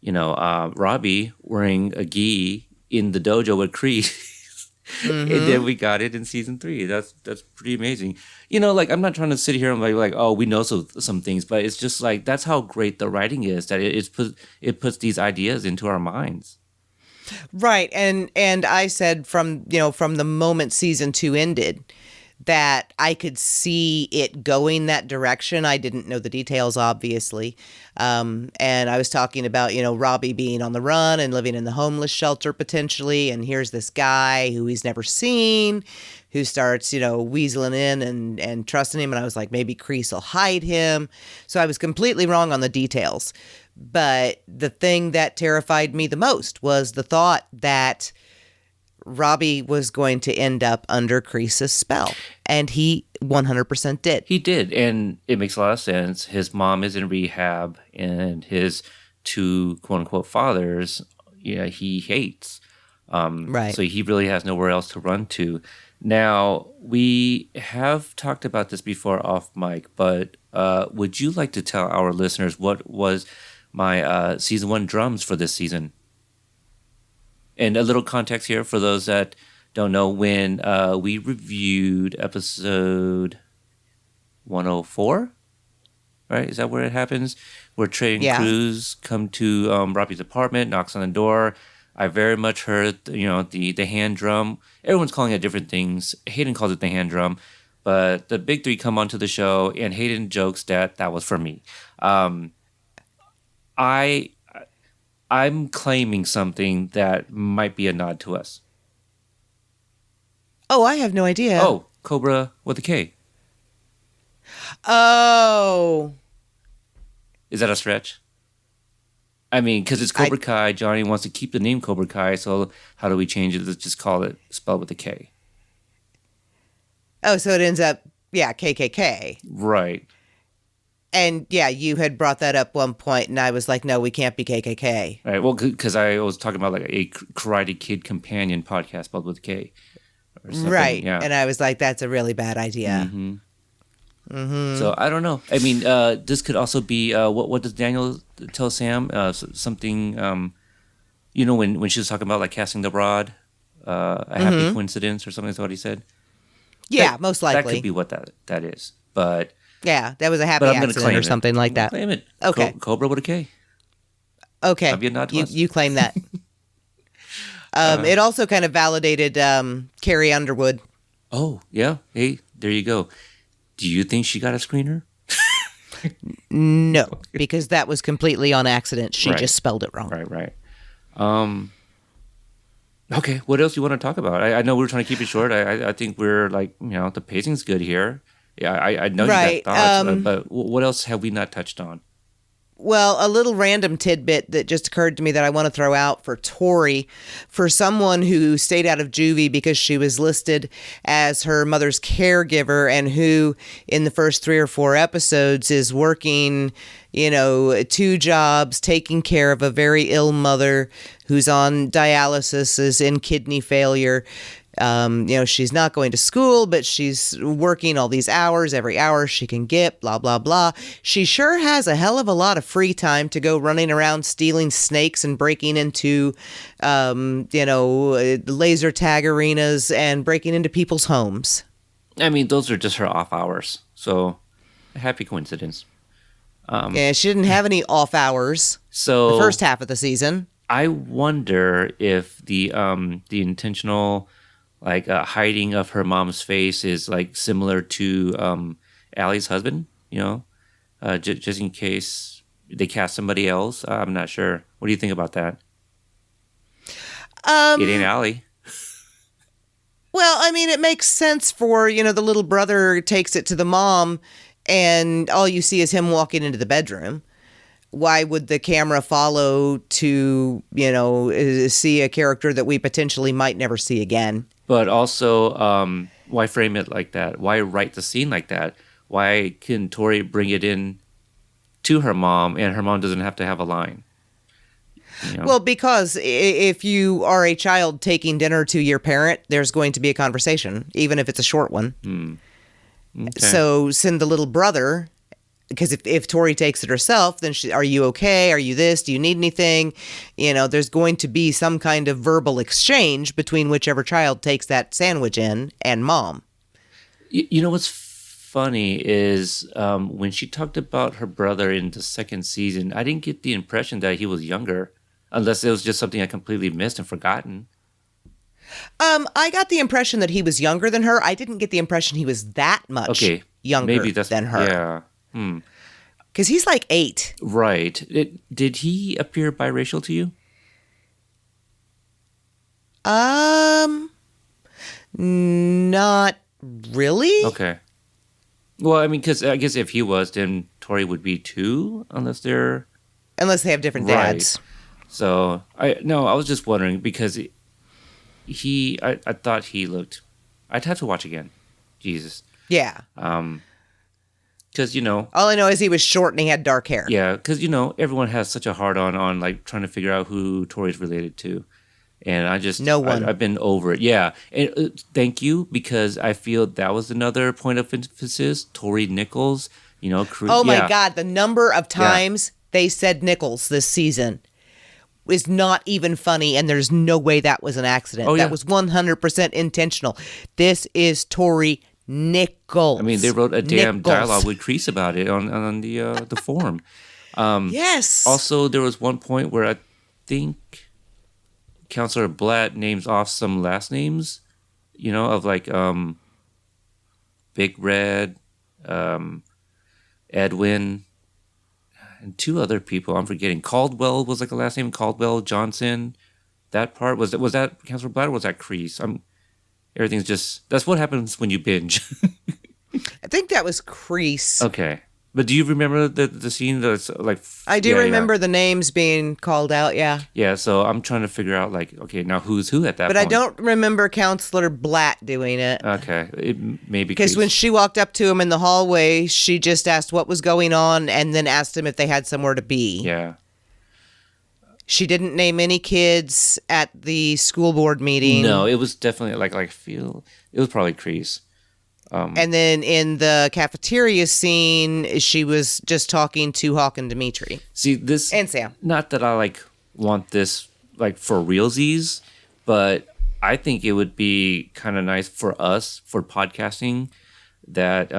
Robbie wearing a gi in the dojo with Kreese. Mm-hmm. And then we got it in season 3. That's pretty amazing. I'm not trying to sit here and like, oh, we know some things, but it's just like, that's how great the writing is, that it puts these ideas into our minds. Right. And I said from the moment season 2 ended, that I could see it going that direction. I didn't know the details, obviously. And I was talking about, Robbie being on the run and living in the homeless shelter potentially. And here's this guy who he's never seen, who starts, weaseling in and trusting him. And I was like, maybe Kreese will hide him. So I was completely wrong on the details. But the thing that terrified me the most was the thought that Robbie was going to end up under Kreese's spell. And he 100% did. He did. And it makes a lot of sense. His mom is in rehab, and his 2 quote unquote fathers, he hates. Right. So he really has nowhere else to run to. Now, we have talked about this before off mic, but would you like to tell our listeners what was my season 1 drums for this season? And a little context here for those that don't know, when we reviewed episode 104, right? Is that where it happens? Where Trey and Cruz come to Robbie's apartment, knocks on the door. I very much heard, the hand drum. Everyone's calling it different things. Hayden calls it the hand drum. But the big 3 come onto the show, and Hayden jokes that was for me. I'm claiming something that might be a nod to us. Oh, I have no idea. Oh, Cobra with a K. Oh. Is that a stretch? I mean, because it's Cobra Kai. Johnny wants to keep the name Cobra Kai, so how do we change it? Let's just call it spelled with a K. Oh, so it ends up, KKK. Right. And you had brought that up one point, and I was like, no, we can't be KKK. Right. Well, because I was talking about like a Karate Kid Kompanion podcast spelled with a K. Right. Yeah. And I was like, that's a really bad idea. Mm-hmm. Mm-hmm. So I don't know. I mean, this could also be what does Daniel tell Sam? Something, when she was talking about like casting the rod, a happy coincidence or something is what he said. Yeah, most likely. That could be what that is. But yeah, that was a happy accident or something like that. Claim it. Okay. Cobra with a K. Okay. That'd be a nod to us. You claim that. It also kind of validated Carrie Underwood. Oh, yeah. Hey, there you go. Do you think she got a screener? No, because that was completely on accident. She just spelled it wrong. Right. Okay, what else do you want to talk about? I know we're trying to keep it short. I think we're like, the pacing's good here. Yeah, I know you got thoughts, but what else have we not touched on? Well, a little random tidbit that just occurred to me that I want to throw out for Tori, for someone who stayed out of juvie because she was listed as her mother's caregiver and who in the first 3 or 4 episodes is working, 2 jobs, taking care of a very ill mother who's on dialysis, is in kidney failure. She's not going to school, but she's working all these hours, every hour she can get, blah, blah, blah. She sure has a hell of a lot of free time to go running around stealing snakes and breaking into, laser tag arenas and breaking into people's homes. I mean, those are just her off hours. So, a happy coincidence. Yeah, she didn't have any off hours So the first half of the season. I wonder if the intentional hiding of her mom's face is like similar to Allie's husband, just in case they cast somebody else. I'm not sure. What do you think about that? It ain't Allie. Well, I mean, it makes sense for, the little brother takes it to the mom and all you see is him walking into the bedroom. Why would the camera follow to, see a character that we potentially might never see again? But also, why frame it like that? Why write the scene like that? Why can Tori bring it in to her mom and her mom doesn't have to have a line? Well, because if you are a child taking dinner to your parent, there's going to be a conversation, even if it's a short one. Okay. So send the little brother, because if Tori takes it herself, then are you okay? Are you this? Do you need anything? There's going to be some kind of verbal exchange between whichever child takes that sandwich in and mom. What's funny is when she talked about her brother in the second season, I didn't get the impression that he was younger, unless it was just something I completely missed and forgotten. I got the impression that he was younger than her. I didn't get the impression he was that much younger than her. Yeah. Because he's like 8. Right. Did he appear biracial to you? Not really. Okay. Well, I mean, because I guess if he was, then Tori would be too, unless they have different dads. So I was just wondering because I thought he looked. I'd have to watch again. Jesus. Yeah. Because all I know is he was short and he had dark hair. Yeah, because everyone has such a hard on like trying to figure out who Tori's related to, and no one. I've been over it. Yeah, and thank you, because I feel that was another point of emphasis. Tori Nichols, Oh my God, the number of times they said Nichols this season is not even funny, and there's no way that was an accident. That was 100% intentional. This is Tori Nichols. I mean, they wrote a damn dialogue with Kreese about it on the forum. Yes. Also, there was one point where I think Counselor Blatt names off some last names, of like Big Red, Edwin, and 2 other people. I'm forgetting. Caldwell was like a last name. Caldwell Johnson. That part was that Counselor Blatt or was that Kreese? Everything's just, that's what happens when you binge. I think that was Kreese. Okay. But do you remember the scene that's like... I do remember the names being called out, yeah. Yeah, so I'm trying to figure out like, okay, now who's who at that point? But I don't remember Counselor Blatt doing it. Okay, it may be because when she walked up to him in the hallway, she just asked what was going on and then asked him if they had somewhere to be. Yeah. She didn't name any kids at the school board meeting. No, it was definitely it was probably Kreese. And then in the cafeteria scene, she was just talking to Hawk and Dimitri. See, this... And Sam. Not that I want this for realsies, but I think it would be kind of nice for us, for podcasting, that,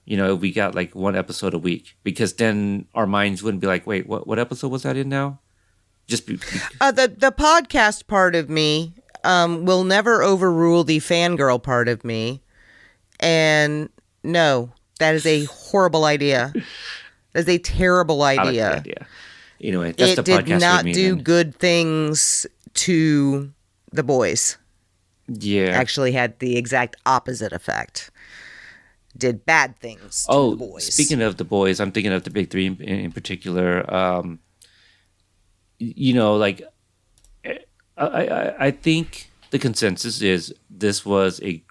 we got one episode a week. Because then our minds wouldn't be like, wait, what episode was that in now? Just the podcast part of me will never overrule the fangirl part of me. And no, that is a horrible idea. That is a terrible idea. I like the idea. Anyway, that's the podcast. It did not do then. good things to the boys. Yeah. Actually had the exact opposite effect. Did bad things to the boys. Speaking of the boys, I'm thinking of the big 3 in particular. I think the consensus is this was a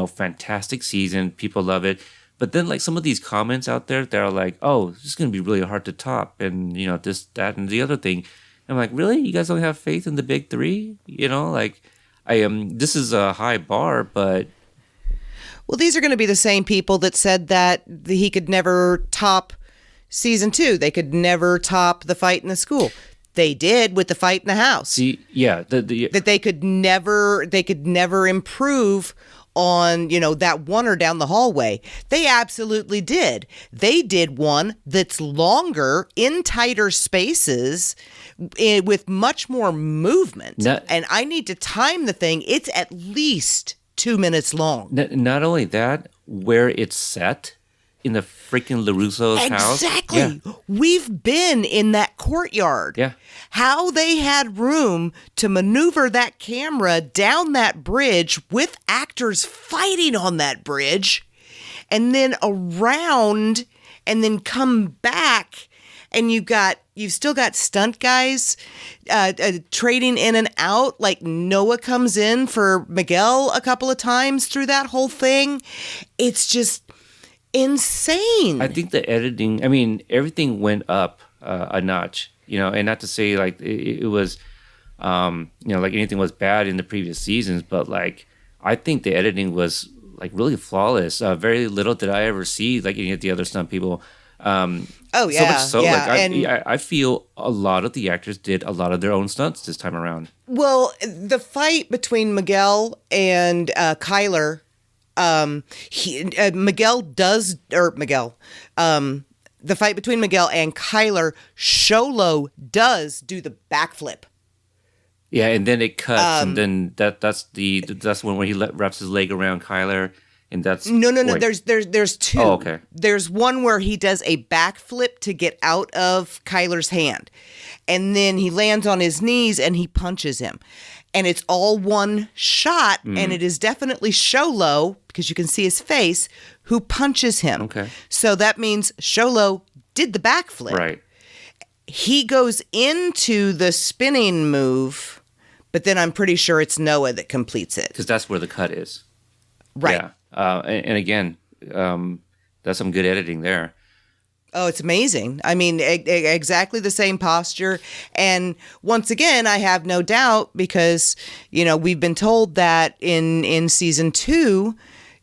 fantastic season. People love it. But then some of these comments out there, they're like, oh, this is going to be really hard to top. And, this, that, and the other thing. I'm like, really? You guys don't have faith in the big 3? This is a high bar, but Well, these are going to be the same people that said that he could never top season 2. They could never top the fight in the school. They did with the fight in the house. see, yeah, That they could never improve on, that one or down the hallway. They absolutely did. They did one that's longer, in tighter spaces, with much more movement. And I need to time the thing. It's at least 2 minutes long. Not only that, where it's set in the freaking LaRusso's house. Exactly. Yeah. We've been in that courtyard. Yeah. How they had room to maneuver that camera down that bridge with actors fighting on that bridge, and then around, and then come back, and you've still got stunt guys trading in and out. Like Noah comes in for Miguel a couple of times through that whole thing. It's just insane. I think the editing, everything went up a notch, and not to say like it was, like anything was bad in the previous seasons, but like, I think the editing was like really flawless. Very little did I ever see like any of the other stunt people. Oh yeah, so much so, yeah. I feel a lot of the actors did a lot of their own stunts this time around. Well, the fight between Miguel and Kyler, the fight between Miguel and Kyler, Sholo does do the backflip. Yeah, and then it cuts, and then that's when he wraps his leg around Kyler. And that's no. There's two. Oh, okay. There's one where he does a backflip to get out of Kyler's hand, and then he lands on his knees and he punches him, and it's all one shot, and it is definitely Sholo, because you can see his face, who punches him. Okay. So that means Sholo did the backflip. Right. He goes into the spinning move, but then I'm pretty sure it's Noah that completes it. Because that's where the cut is. Right. Yeah. And again, that's some good editing there. Oh, it's amazing. Exactly the same posture. And once again, I have no doubt, because, we've been told that in season 2,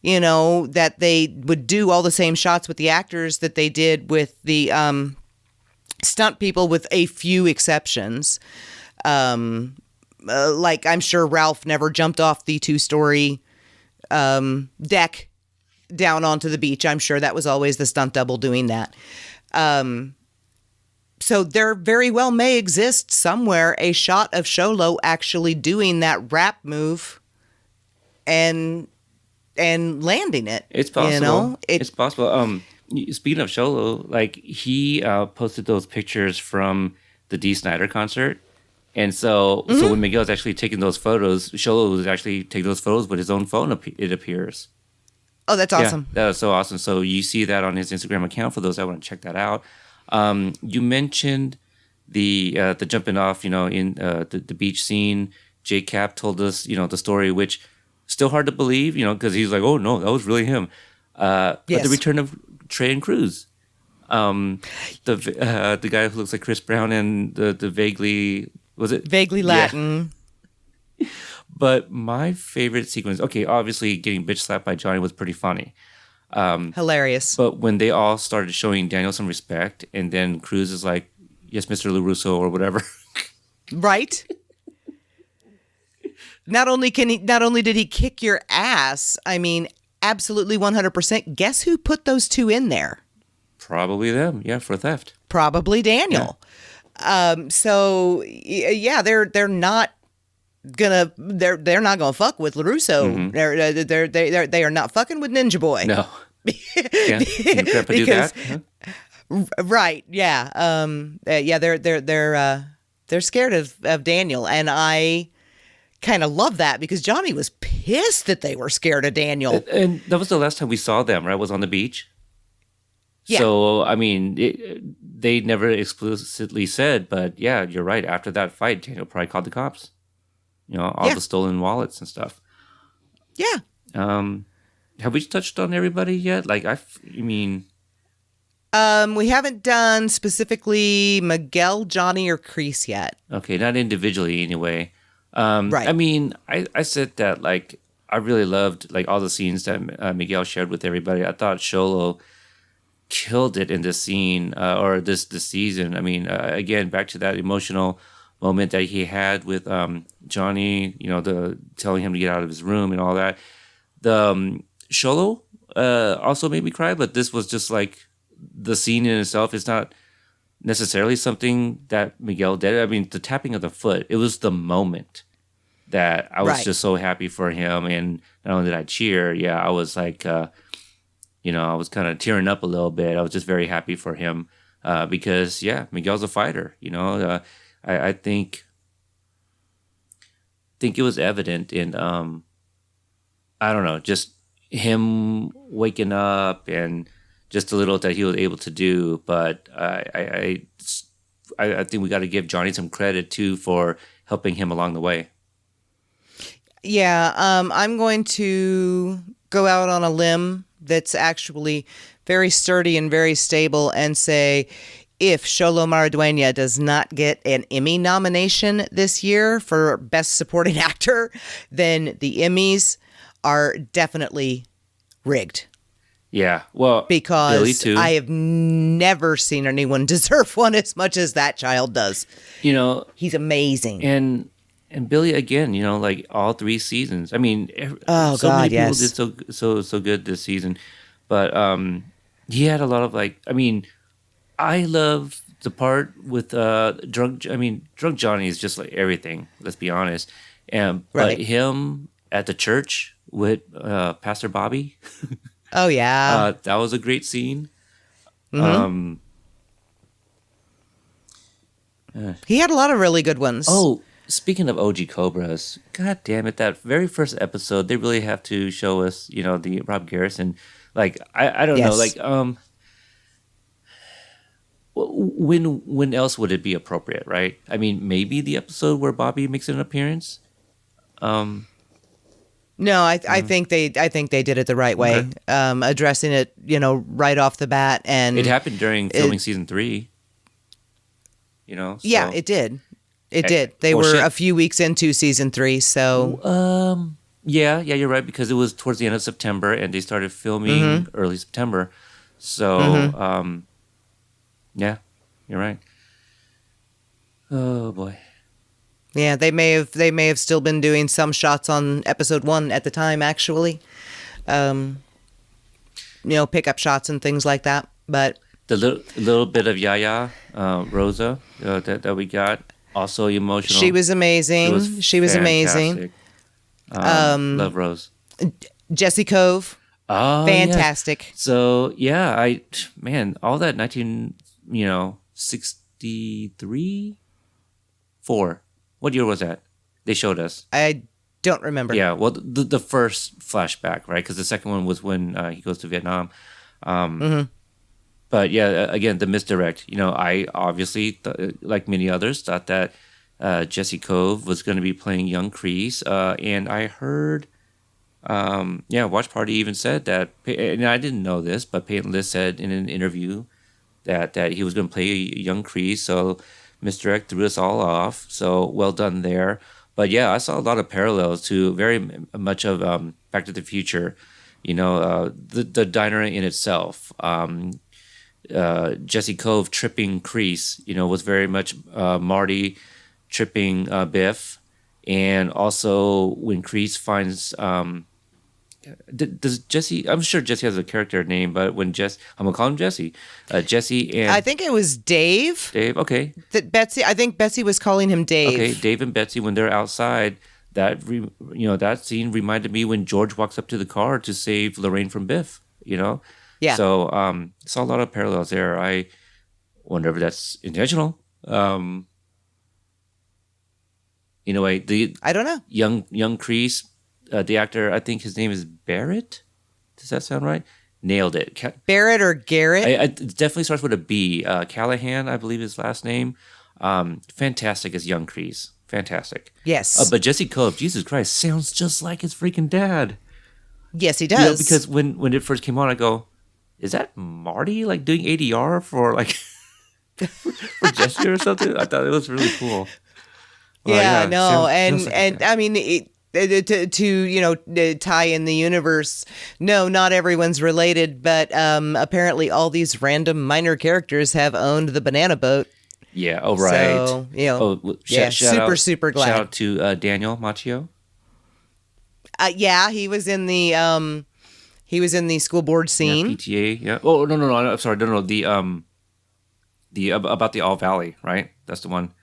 that they would do all the same shots with the actors that they did with the stunt people, with a few exceptions. Like, I'm sure Ralph never jumped off the 2-story deck down onto the beach. I'm sure that was always the stunt double doing that. So there very well may exist somewhere a shot of Sholo actually doing that rap move and landing it. It's possible. It's possible. Speaking of Sholo, like he posted those pictures from the Dee Snider concert. And so when Miguel's actually taking those photos, Sholo was actually taking those photos with his own phone, it appears. Oh, that's awesome. Yeah, that was so awesome. So you see that on his Instagram account for those that want to check that out. You mentioned the jumping off, in the beach scene. J Cap told us, the story, which still hard to believe, because he's like, oh, no, that was really him. But the return of Trey and Cruz. The guy who looks like Chris Brown and the vaguely... Was it? Vaguely Latin. Yeah. But my favorite sequence, okay, obviously getting bitch slapped by Johnny was pretty funny. Hilarious. But when they all started showing Daniel some respect, and then Cruz is like, yes, Mr. LaRusso, or whatever. Right? Not only did he kick your ass, absolutely 100%. Guess who put those two in there? Probably them, yeah, for theft. Probably Daniel. Yeah. So yeah, they're not gonna fuck with LaRusso. Mm-hmm. They are not fucking with Ninja Boy. No. Can Grandpa do that? Huh? Right. Yeah. They're scared of Daniel, and I kind of love that, because Johnny was pissed that they were scared of Daniel. And that was the last time we saw them, right? Was on the beach. Yeah. So, they never explicitly said, but yeah, you're right. After that fight, Daniel probably called the cops. The stolen wallets and stuff. Yeah. Have we touched on everybody yet? Like, we haven't done specifically Miguel, Johnny, or Kreese yet. Okay, not individually anyway. I mean, I said that like I really loved like all the scenes that Miguel shared with everybody. I thought Sholo killed it in this scene or this season. I mean, again, back to that emotional moment that he had with Johnny. You know, the telling him to get out of his room and all that. The Sholo also made me cry, but this was just like the scene in itself. It's not necessarily something that Miguel did. I mean, the tapping of the foot, it was the moment that I was just so happy for him. And not only did I cheer, I was like, you know, I was kind of tearing up a little bit. I was just very happy for him because, Miguel's a fighter. You know, I think it was evident in, I don't know, just him waking up and just the little that he was able to do. But I think we got to give Johnny some credit too for helping him along the way. Yeah, I'm going to go out on a limb that's actually very sturdy and very stable and say if Xolo Maridueña does not get an Emmy nomination this year for Best Supporting Actor, then the Emmys are definitely rigged. Yeah, well, because Billy too. I have never seen anyone deserve one as much as that child does. You know, he's amazing. And Billy again, you know, like all 3 seasons. I mean, many people did so good this season, but he had a lot of like. I mean, I love the part with drunk. I mean, drunk Johnny is just like everything. Let's be honest. But him at the church with Pastor Bobby. Oh yeah, that was a great scene. Mm-hmm. He had a lot of really good ones. Oh, speaking of OG Cobras, God damn it! That very first episode, they really have to show us, you know, the Rob Garrison. Like I don't know, like when else would it be appropriate, right? I mean, maybe the episode where Bobby makes an appearance. No, I think they did it the right way, addressing it, you know, right off the bat, and it happened during filming season 3. You know, so. Yeah, it did. It did. They were a few weeks into season 3, so. Yeah, you're right because it was towards the end of September, and they started filming early September. So, yeah, you're right. Oh boy. Yeah, they may have still been doing some shots on episode 1 at the time, actually. You know, pickup shots and things like that. But the little bit of Yaya, Rosa, that we got, also emotional. She was amazing. She was amazing. Love Rose. Jesse Cove. Oh, fantastic. Yeah. So yeah, all that 63, 4. What year was that? They showed us. I don't remember. Yeah, well, the first flashback, right? Because the second one was when he goes to Vietnam. But yeah, again, the misdirect. You know, I obviously, like many others, thought that Jesse Cove was going to be playing young Kreese. And I heard, Watch Party even said that, and I didn't know this, but Peyton List said in an interview that he was going to play young Kreese. So misdirect threw us all off, so well done there. But yeah, I saw a lot of parallels to very much of Back to the Future. You know, the diner in itself. Jesse Cove tripping Kreese, you know, was very much Marty tripping Biff. And also when Kreese finds... does Jesse? I'm sure Jesse has a character name, but when I'm gonna call him Jesse. Jesse and I think it was Dave. Dave, okay. I think Betsy was calling him Dave. Okay, Dave and Betsy when they're outside. That scene reminded me when George walks up to the car to save Lorraine from Biff. You know. Yeah. So saw a lot of parallels there. I wonder if that's intentional. In a way, I don't know. Young Kreese. The actor, I think his name is Barrett. Does that sound right? Nailed it. Barrett or Garrett? It definitely starts with a B. Callahan, I believe his last name. Fantastic as young Kreese. Fantastic. Yes. But Jesse Cove, Jesus Christ, sounds just like his freaking dad. Yes, he does. You know, because when it first came on, I go, is that Marty like doing ADR for like for Jesse or something? I thought it was really cool. Well, Yeah, yeah, no, feels like and that. I mean, tie in the universe. No, not everyone's related, but apparently all these random minor characters have owned the banana boat. Yeah. Oh, right. So Shout, yeah, super out, super shout glad. out to Daniel Macchio. Yeah, he was in the school board Yeah, scene. PTA. Yeah. Oh, no. I'm sorry. No. The about the All Valley, right? That's the one.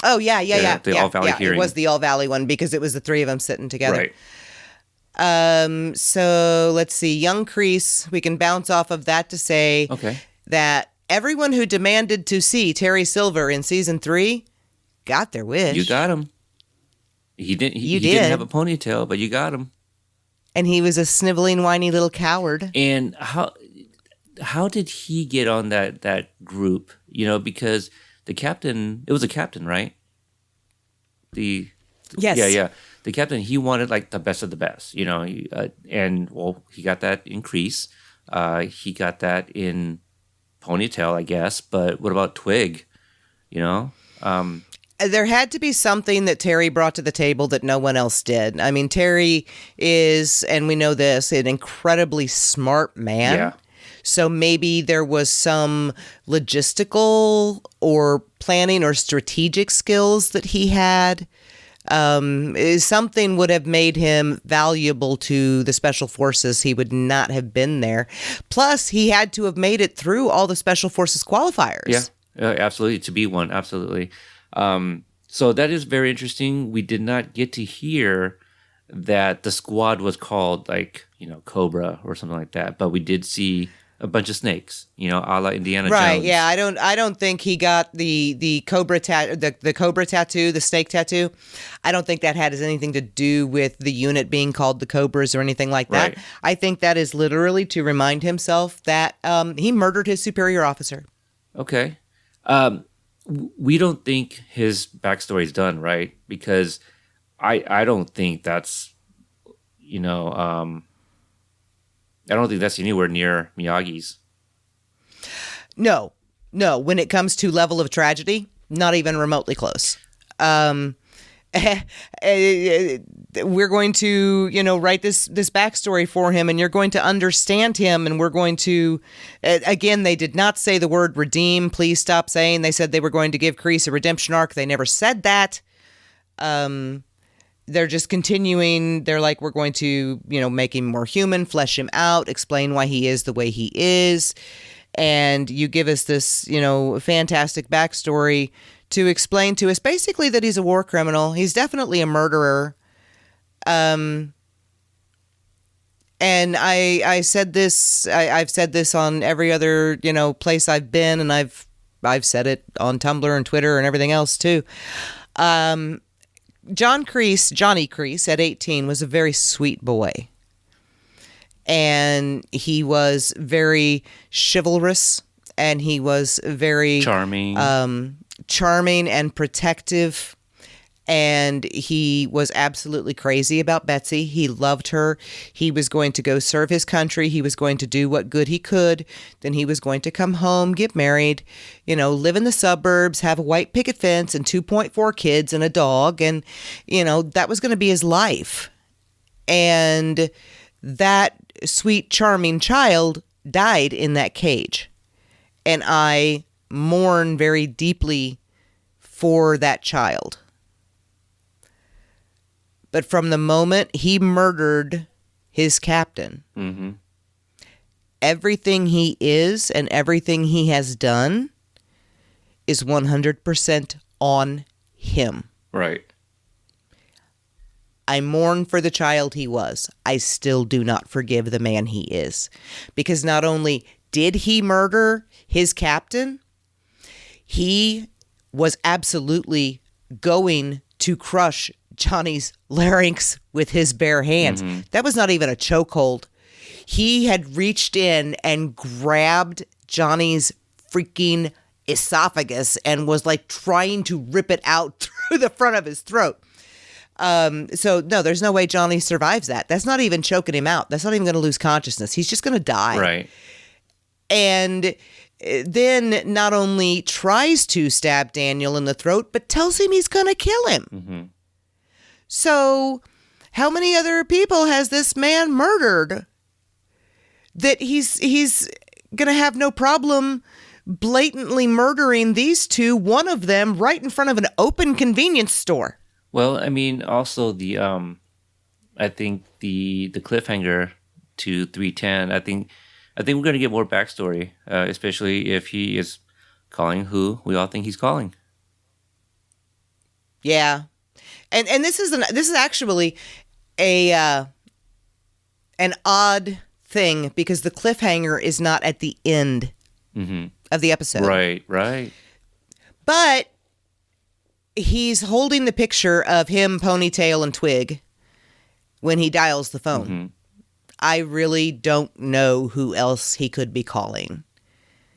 Oh yeah. The All Valley It was hearing. the All Valley one because it was the three of them sitting together. Right. So let's see, Young Kreese. We can bounce off of that to say Okay. that everyone who demanded to see Terry Silver in season 3 got their wish. You got him. He didn't. He You didn't did. have a ponytail, but you got him. And he was a sniveling, whiny little coward. And how did he get on that group? You know, because the captain. It was a captain, right? Yes. Yeah. The captain. He wanted like the best of the best. You know, and well, he got that in Kreese. He got that in Ponytail, I guess. But what about Twig? You know. There had to be something that Terry brought to the table that no one else did. I mean, Terry is, and we know this, an incredibly smart man. Yeah. So maybe there was some logistical or planning or strategic skills that he had. Something would have made him valuable to the special forces. He would not have been there. Plus, he had to have made it through all the special forces qualifiers. Yeah, absolutely. To be one, absolutely. So that is very interesting. We did not get to hear that the squad was called like, you know, Cobra or something like that, but we did see a bunch of snakes, you know, a la Indiana Right. Jones. Yeah. I don't think he got the Cobra the Cobra tattoo, the snake tattoo. I don't think that had anything to do with the unit being called the Cobras or anything like that. Right. I think that is literally to remind himself that he murdered his superior officer. Okay. We don't think his backstory is done, right? Because I don't think that's, you know, I don't think that's anywhere near Miyagi's. No. When it comes to level of tragedy, not even remotely close. We're going to, you know, write this backstory for him, and you're going to understand him, and we're going to, again, they did not say the word redeem. Please stop saying. They said they were going to give Kreese a redemption arc. They never said that. They're just continuing. They're like, we're going to, you know, make him more human, flesh him out, explain why he is the way he is. And you give us this, you know, fantastic backstory to explain to us basically that he's a war criminal. He's definitely a murderer. And I said this, I've said this on every other, you know, place I've been, and I've said it on Tumblr and Twitter and everything else too. Johnny Kreese at 18 was a very sweet boy. And he was very chivalrous, and he was very Charming. charming and protective. And he was absolutely crazy about Betsy. He loved her. He was going to go serve his country. He was going to do what good he could. Then he was going to come home, get married, you know, live in the suburbs, have a white picket fence and 2.4 kids and a dog. And, you know, that was going to be his life. And that sweet, charming child died in that cage. And I mourn very deeply for that child. But from the moment he murdered his captain, Mm-hmm. everything he is and everything he has done is 100% on him. Right. I mourn for the child he was. I still do not forgive the man he is. Because not only did he murder his captain, he was absolutely going to crush Johnny's larynx with his bare hands. Mm-hmm. That was not even a chokehold. He had reached in and grabbed Johnny's freaking esophagus and was like trying to rip it out through the front of his throat. So no, there's no way Johnny survives that. That's not even choking him out. That's not even going to lose consciousness. He's just going to die. Right. And then not only tries to stab Daniel in the throat, but tells him he's going to kill him. Mm-hmm. So how many other people has this man murdered that he's going to have no problem blatantly murdering these two, one of them right in front of an open convenience store? Well, I mean, also I think the cliffhanger to 310, I think we're going to get more backstory, especially if he is calling who we all think he's calling. Yeah, and this is actually an odd thing because the cliffhanger is not at the end of the episode. Right. But he's holding the picture of him, Ponytail, and Twig when he dials the phone. Mm-hmm. I really don't know who else he could be calling.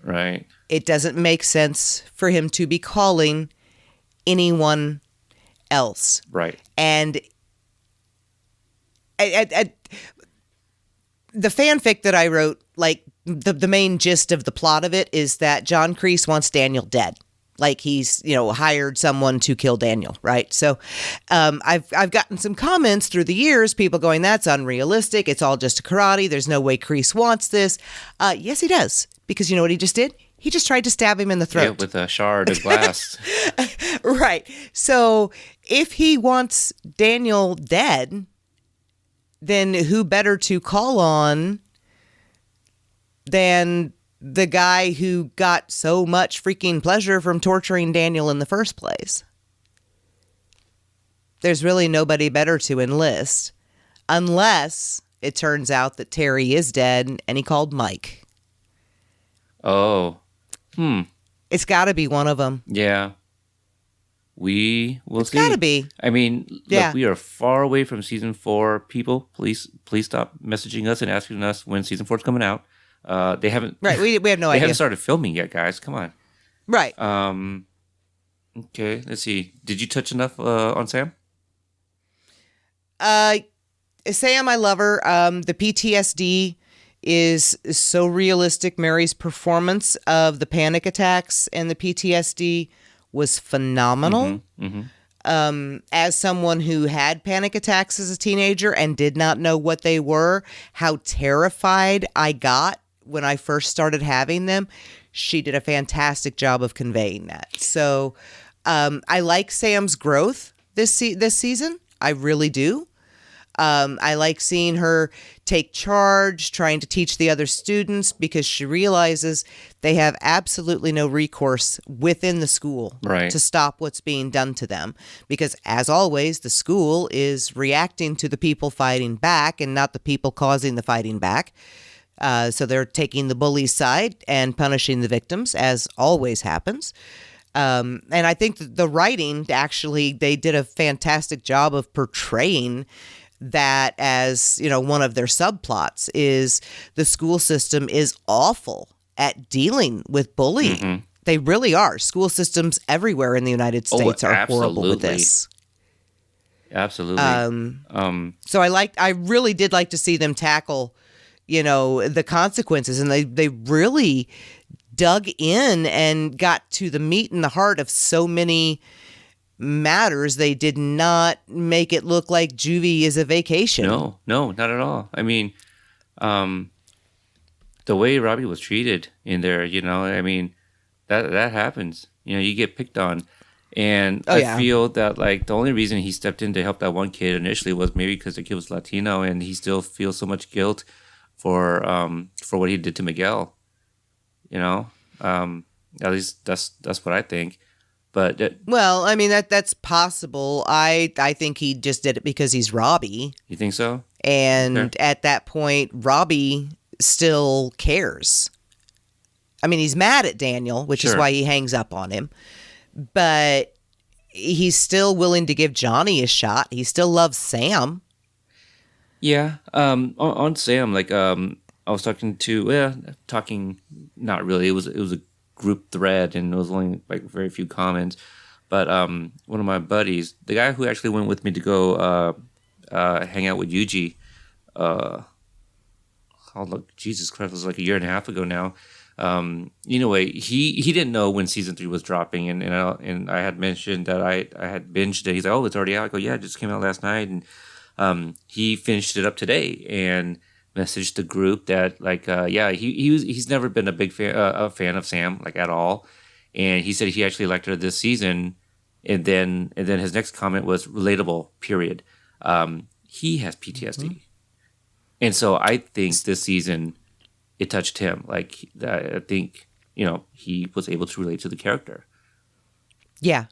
Right. It doesn't make sense for him to be calling anyone else. Right. And the fanfic that I wrote, like the main gist of the plot of it is that John Kreese wants Daniel dead. Like he's, hired someone to kill Daniel, right? So I've gotten some comments through the years, people going, that's unrealistic. It's all just a karate. There's no way Kreese wants this. Yes, he does. Because you know what he just did? He just tried to stab him in the throat. Yeah, with a shard of glass. Right. So if he wants Daniel dead, then who better to call on than the guy who got so much freaking pleasure from torturing Daniel in the first place? There's really nobody better to enlist unless it turns out that Terry is dead and he called Mike. Oh. It's got to be one of them. Yeah. We will see. It's got to be. I mean, Yeah. look, we are far away from season 4. People, please stop messaging us and asking us when season 4 is coming out. They haven't. Right. We have no they idea. haven't started filming yet, guys. Come on. Right. Okay. Let's see. Did you touch enough on Sam? Sam, I love her. The PTSD is so realistic. Mary's performance of the panic attacks and the PTSD was phenomenal. As someone who had panic attacks as a teenager and did not know what they were, how terrified I got when I first started having them, she did a fantastic job of conveying that. So I like Sam's growth this season. I really do. I like seeing her take charge, trying to teach the other students because she realizes they have absolutely no recourse within the school to stop what's being done to them. Because as always, the school is reacting to the people fighting back and not the people causing the fighting back. So they're taking the bully's side and punishing the victims, as always happens. And I think that the writing, actually, they did a fantastic job of portraying that as, one of their subplots is the school system is awful at dealing with bullying. They really are. School systems everywhere in the United States are horrible with this. Absolutely. So I really did like to see them tackle, the consequences, and they really dug in and got to the meat and the heart of so many matters. They did not make it look like juvie is a vacation. No, not at all. I mean, the way Robbie was treated in there, I mean, that happens. You get picked on. And I feel that, like, the only reason he stepped in to help that one kid initially was maybe because the kid was Latino and he still feels so much guilt for what he did to Miguel. At least that's what I think. But well, I mean, that's possible. I think he just did it because he's Robbie. You think so? And at that point, Robbie still cares. I mean, he's mad at Daniel, which is why he hangs up on him. But he's still willing to give Johnny a shot. He still loves Sam. Yeah. On Sam, like, I was talking, not really. It was a group thread, and it was only like very few comments. But one of my buddies, the guy who actually went with me to go hang out with Yuji, Jesus Christ, it was like a year and a half ago now. Anyway, he didn't know when season 3 was dropping, and I had mentioned that I had binged it. He's like, "Oh, it's already out." I go, "Yeah, it just came out last night," and he finished it up today and messaged the group that he's never been a fan of Sam like at all, and he said he actually liked her this season, and then his next comment was relatable. Period. He has PTSD, and so I think this season it touched him. Like I think he was able to relate to the character. Yeah.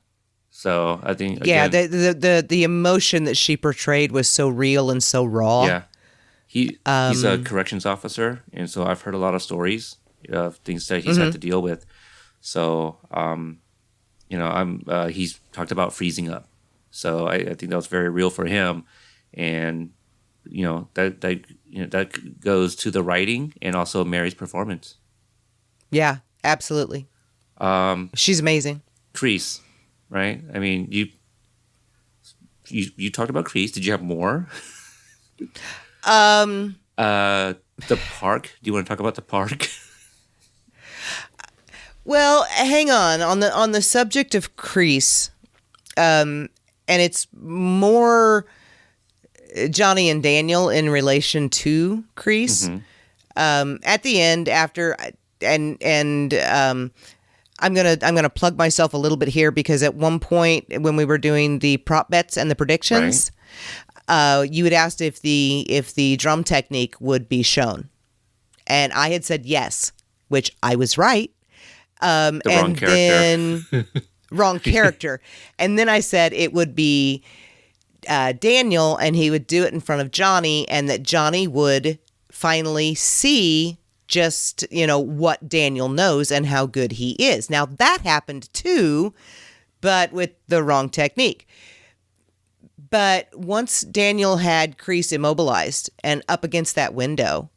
So I think the emotion that she portrayed was so real and so raw. Yeah. He's a corrections officer, and so I've heard a lot of stories of things that he's had to deal with. So he's talked about freezing up. So I think that was very real for him, and that goes to the writing and also Mary's performance. Yeah, absolutely. She's amazing. Kreese, right? I mean, you talked about Kreese. Did you have more? The park. Do you want to talk about the park? Well, hang on the subject of Kreese, and it's more Johnny and Daniel in relation to Kreese. At the end, after I'm gonna plug myself a little bit here, because at one point when we were doing the prop bets and the predictions, you had asked if the drum technique would be shown, and I had said yes, which I was right. Wrong character. Wrong character. And then I said it would be Daniel, and he would do it in front of Johnny, and that Johnny would finally see just, what Daniel knows and how good he is. Now, that happened too, but with the wrong technique. But once Daniel had Kreese immobilized and up against that window,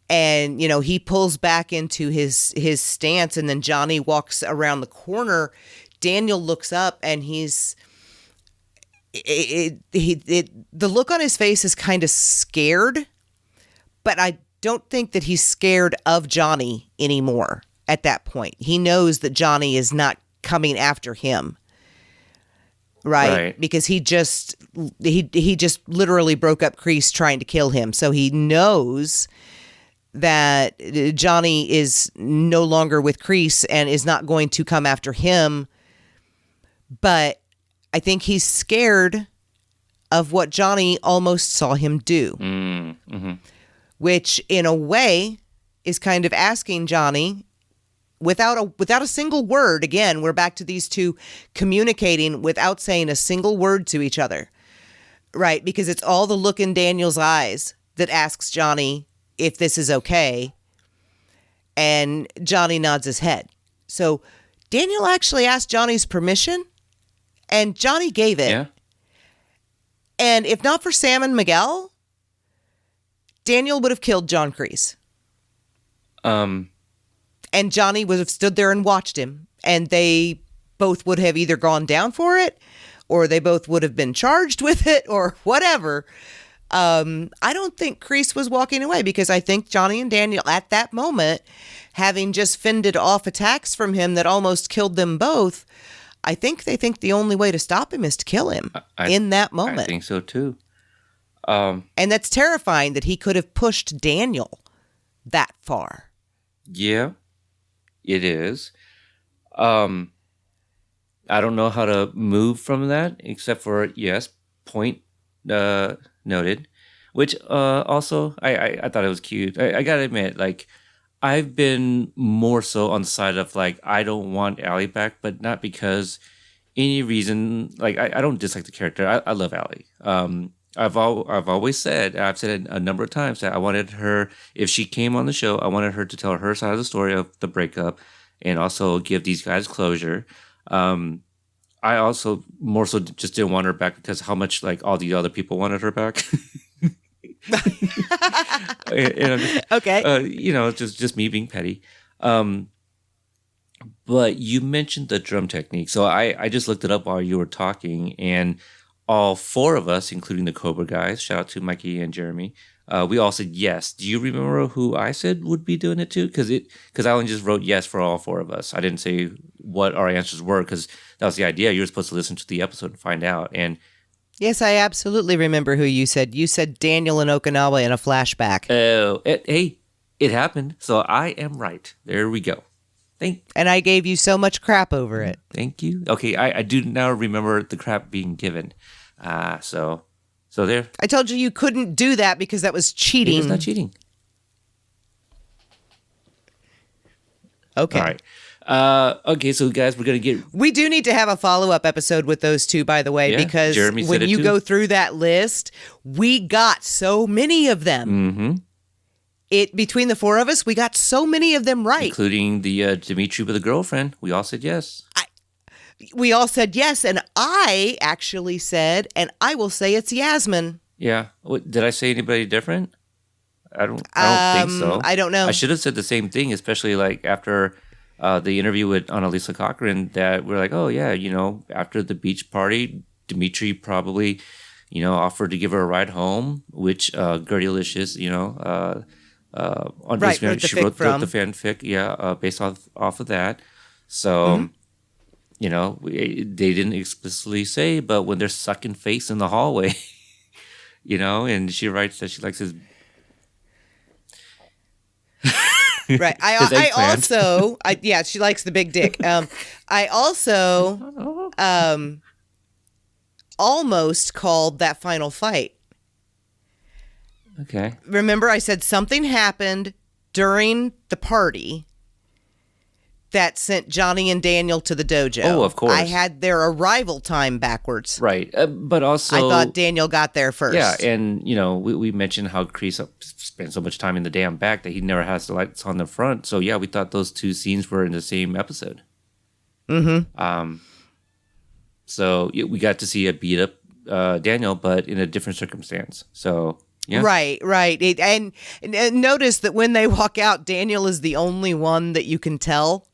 and, he pulls back into his stance, and then Johnny walks around the corner, Daniel looks up, and the look on his face is kind of scared, but I don't think that he's scared of Johnny anymore at that point. He knows that Johnny is not coming after him. Right? Because he just literally broke up Kreese trying to kill him. So he knows that Johnny is no longer with Kreese and is not going to come after him. But I think he's scared of what Johnny almost saw him do. Which, in a way, is kind of asking Johnny, without a single word, again, we're back to these two communicating without saying a single word to each other. Right? Because it's all the look in Daniel's eyes that asks Johnny if this is okay, and Johnny nods his head. So Daniel actually asked Johnny's permission, and Johnny gave it. Yeah. And if not for Sam and Miguel, Daniel would have killed John Kreese. And Johnny would have stood there and watched him, and they both would have either gone down for it, or they both would have been charged with it, or whatever. I don't think Kreese was walking away, because I think Johnny and Daniel at that moment, having just fended off attacks from him that almost killed them both, I think they think the only way to stop him is to kill him in that moment. I think so too. And that's terrifying that he could have pushed Daniel that far. Yeah, it is. I don't know how to move from that, except for, yes, point noted, which also I thought it was cute. I gotta admit, like, I've been more so on the side of, like, I don't want Allie back, but not because any reason. Like, I don't dislike the character. I love Allie. I've always said, I've said it a number of times, that I wanted her, if she came on the show, I wanted her to tell her side of the story of the breakup, and also give these guys closure. I also more so just didn't want her back because how much, like, all the other people wanted her back. Okay. Just me being petty. But you mentioned the drum technique. So I just looked it up while you were talking, and all four of us, including the Cobra guys, shout out to Mikey and Jeremy, we all said yes. Do you remember who I said would be doing it too? Because I only just wrote yes for all four of us. I didn't say what our answers were because that was the idea. You were supposed to listen to the episode and find out. And yes, I absolutely remember who you said. You said Daniel in Okinawa in a flashback. Oh, hey, it happened. So I am right. There we go. And I gave you so much crap over it. Thank you. Okay, I do now remember the crap being given. So there. I told you couldn't do that because that was cheating. It's not cheating. Okay. All right. Okay, so guys, we're going to get... We do need to have a follow-up episode with those two, by the way, because when you go through that list, we got so many of them. Mm-hmm. Between the four of us, we got so many of them right. Including the Dimitri with a girlfriend. We all said yes. We all said yes, and I actually said, and I will say it's Yasmin. Yeah. Did I say anybody different? I don't think so. I don't know. I should have said the same thing, especially like after the interview with Annalisa Cochran, that we're like, oh yeah, after the beach party, Dimitri probably, offered to give her a ride home, which Gertie-licious, on right, Instagram, she wrote the fanfic, based off of that. So, they didn't explicitly say, but when they're sucking face in the hallway, and she writes that she likes his. Right. She likes the big dick. I also almost called that final fight. Okay. Remember, I said something happened during the party that sent Johnny and Daniel to the dojo. Oh, of course. I had their arrival time backwards. Right. But also... I thought Daniel got there first. Yeah, and, we mentioned how Kreese spent so much time in the damn back that he never has the lights on the front. So, yeah, we thought those two scenes were in the same episode. Mm-hmm. So, we got to see a beat-up Daniel, but in a different circumstance. So... Yeah. Right. And notice that when they walk out, Daniel is the only one that you can tell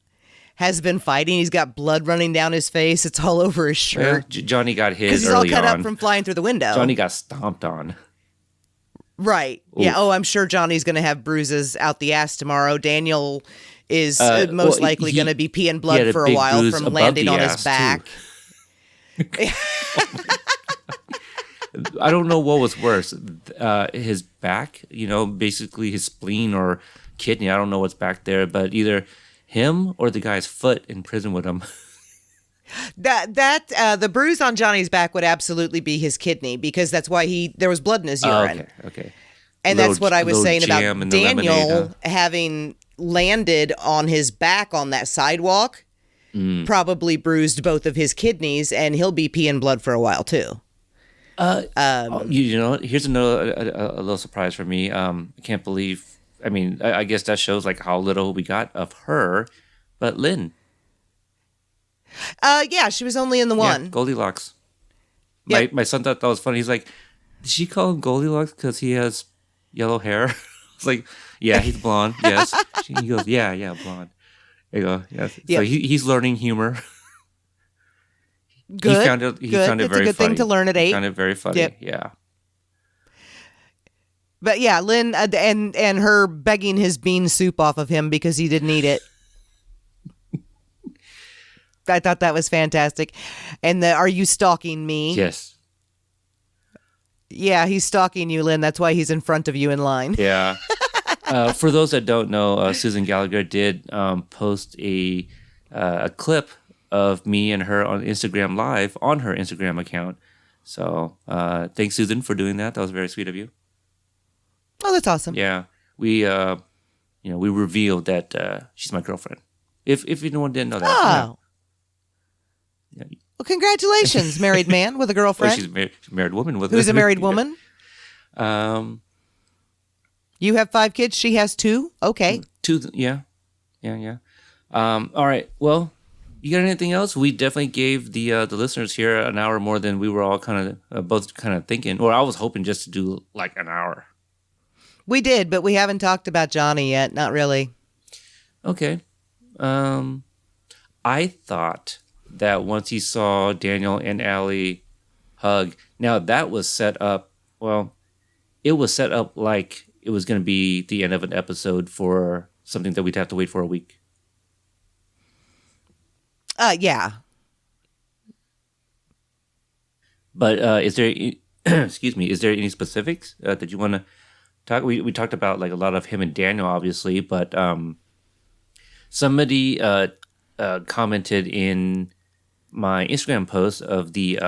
has been fighting. He's got blood running down his face. It's all over his shirt. Yeah, Johnny got his because he's all cut up from flying through the window. Johnny got stomped on. Right. Oof. Yeah. Oh, I'm sure Johnny's going to have bruises out the ass tomorrow. Daniel is most likely going to be peeing blood for a while from landing on his back. I don't know what was worse, his back, basically his spleen or kidney. I don't know what's back there, but either him or the guy's foot in prison with him. The bruise on Johnny's back would absolutely be his kidney because that's why there was blood in his urine. Okay. And that's what I was saying about Daniel having landed on his back on that sidewalk, probably bruised both of his kidneys, and he'll be peeing blood for a while too. Here's another a little surprise for me. I can't believe. I mean, I guess that shows like how little we got of her, but Lynn. Yeah, she was only in the one. Yeah, Goldilocks. Yep. My son thought that was funny. He's like, did she call him Goldilocks because he has yellow hair? I was like, yeah, he's blonde. Yes. He goes, yeah, blonde. I go, yes. Yep. So he's learning humor. Good. He found it it's very a good funny. thing to learn at 8. He found it very funny. Yep. Yeah. But yeah, Lynn and her begging his bean soup off of him because he didn't eat it. I thought that was fantastic. And are you stalking me? Yes. Yeah, he's stalking you, Lynn. That's why he's in front of you in line. Yeah. For those that don't know, Susan Gallagher did post a clip of me and her on Instagram Live on her Instagram account. So thanks, Susan, for doing that. That was very sweet of you. Oh, that's awesome. Yeah, we we revealed that she's my girlfriend. If anyone didn't know that. Oh. Yeah. Well, congratulations, married man with a girlfriend. She's a married woman with who's a married woman. You have 5 kids. She has 2. Okay. 2. Yeah. All right. Well. You got anything else? We definitely gave the listeners here an hour more than we were all kind of both kind of thinking, or I was hoping just to do like an hour. We did, but we haven't talked about Johnny yet. Not really. Okay. I thought that once he saw Daniel and Allie hug. Now that was set up. Well, it was set up like it was going to be the end of an episode for something that we'd have to wait for a week. Yeah. But is there, excuse me, is there any specifics that you want to talk? We talked about like a lot of him and Daniel, obviously, but somebody commented in my Instagram post of the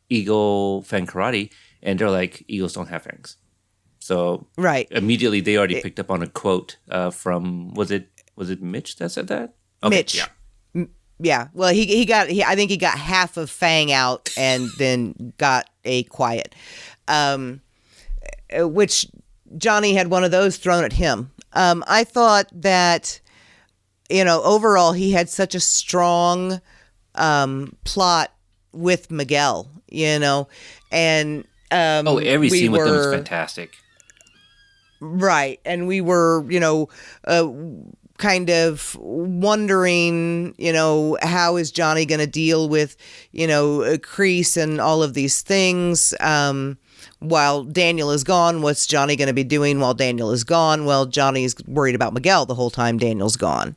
Eagle Fang Karate, and they're like, Eagles don't have fangs. So right. Immediately they already picked up on a quote from, was it Mitch that said that? Okay, Mitch. Yeah. Yeah, well, I think he got half of Fang out and then got a quiet, which Johnny had one of those thrown at him. I thought that, overall he had such a strong plot with Miguel, and every scene with them was fantastic. Right, and we were, kind of wondering, how is Johnny going to deal with, Kreese and all of these things while Daniel is gone. What's Johnny going to be doing while Daniel is gone? Well, Johnny's worried about Miguel the whole time Daniel's gone.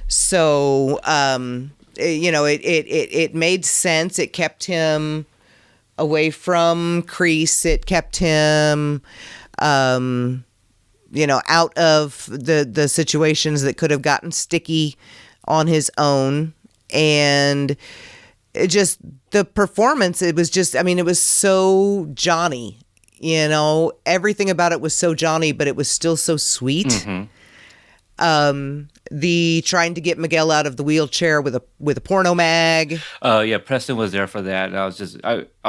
So, it made sense. It kept him away from Kreese. It kept him out of the situations that could have gotten sticky on his own. And it just, the performance, it was so Johnny, everything about it was so Johnny, but it was still so sweet. Mm-hmm. The trying to get Miguel out of the wheelchair with a porno mag. Yeah, Preston was there for that. And I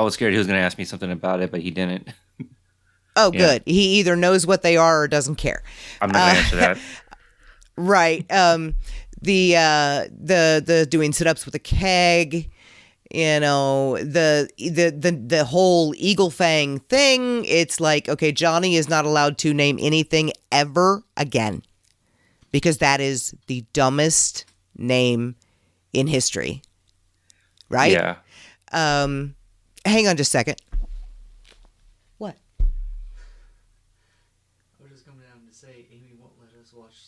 was scared he was going to ask me something about it, but he didn't. Oh, yeah. Good. He either knows what they are or doesn't care. I'm not going to answer that. Right. The doing sit-ups with a keg, the whole Eagle Fang thing. It's like, okay, Johnny is not allowed to name anything ever again because that is the dumbest name in history. Right? Yeah. Hang on just a second.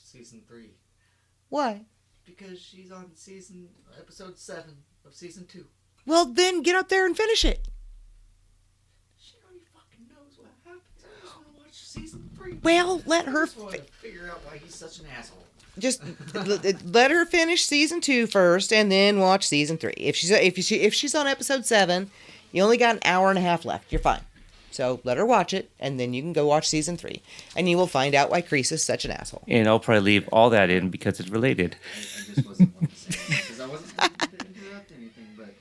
Season 3. Why? Because she's on episode 7 of season 2. Well, then get up there and finish it. She already fucking knows what happens. I just want to watch season 3. Well, let her figure out why he's such an asshole. Just let her finish season 2 first, and then watch season 3. If she's on episode 7, you only got an hour and a half left. You're fine. So let her watch it, and then you can go watch season 3, and you will find out why Kreese is such an asshole. And I'll probably leave all that in because it's related. I just wasn't wanting to say it because I wasn't going to interrupt anything, but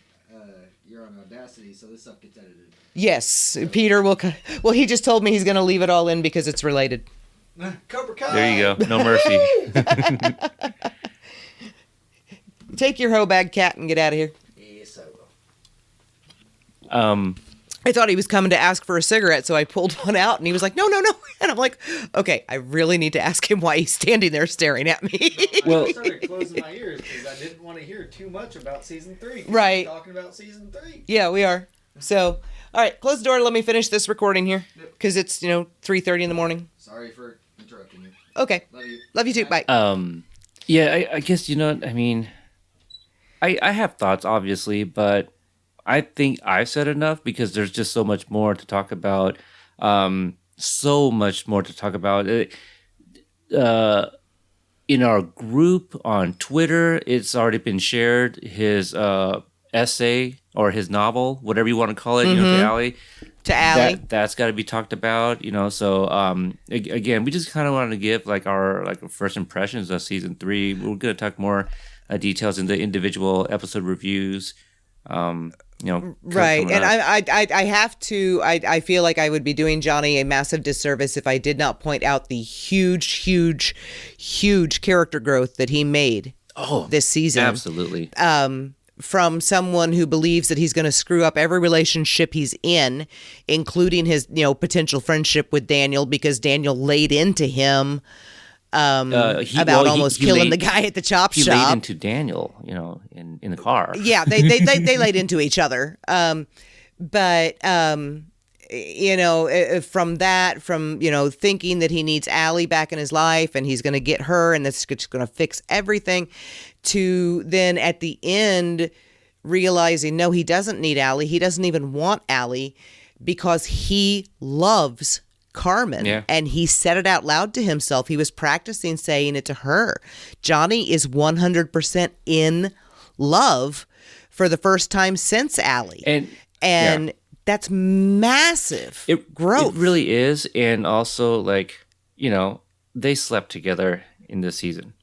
you're on Audacity, so this stuff gets edited. Yes, Peter will. Well, he just told me he's going to leave it all in because it's related. Cobra Kai. There you go. No mercy. Take your hoe bag, cat, and get out of here. Yes, I will. I thought he was coming to ask for a cigarette, so I pulled one out, and he was like, no. And I'm like, okay, I really need to ask him why he's standing there staring at me. I started closing my ears because I didn't want to hear too much about season 3. Right. We're talking about season 3. Yeah, we are. So, all right, close the door. Let me finish this recording here because it's, 3:30 in the morning. Sorry for interrupting you. Okay. Love you too. Bye. Yeah, I guess, I have thoughts, obviously, but I think I've said enough because there's just so much more to talk about. In our group on Twitter, it's already been shared. His essay or his novel, whatever you want to call it, to Allie. To Allie. That's got to be talked about, So again, we just kind of wanted to give our first impressions of season 3. We're going to talk more details in the individual episode reviews. Right, and I have to. I feel like I would be doing Johnny a massive disservice if I did not point out the huge character growth that he made this season. Absolutely. From someone who believes that he's going to screw up every relationship he's in, including his potential friendship with Daniel, because Daniel laid into him. Almost killing the guy at the chop shop. He laid into Daniel, in the car. Yeah, they laid into each other. But from thinking that he needs Allie back in his life and he's going to get her and that's just going to fix everything, to then at the end realizing no, he doesn't need Allie. He doesn't even want Allie because he loves Carmen. Yeah. And he said it out loud to himself. He was practicing saying it to her. Johnny is 100% in love for the first time since Allie. And that's massive growth. It really is. And also, they slept together in this season.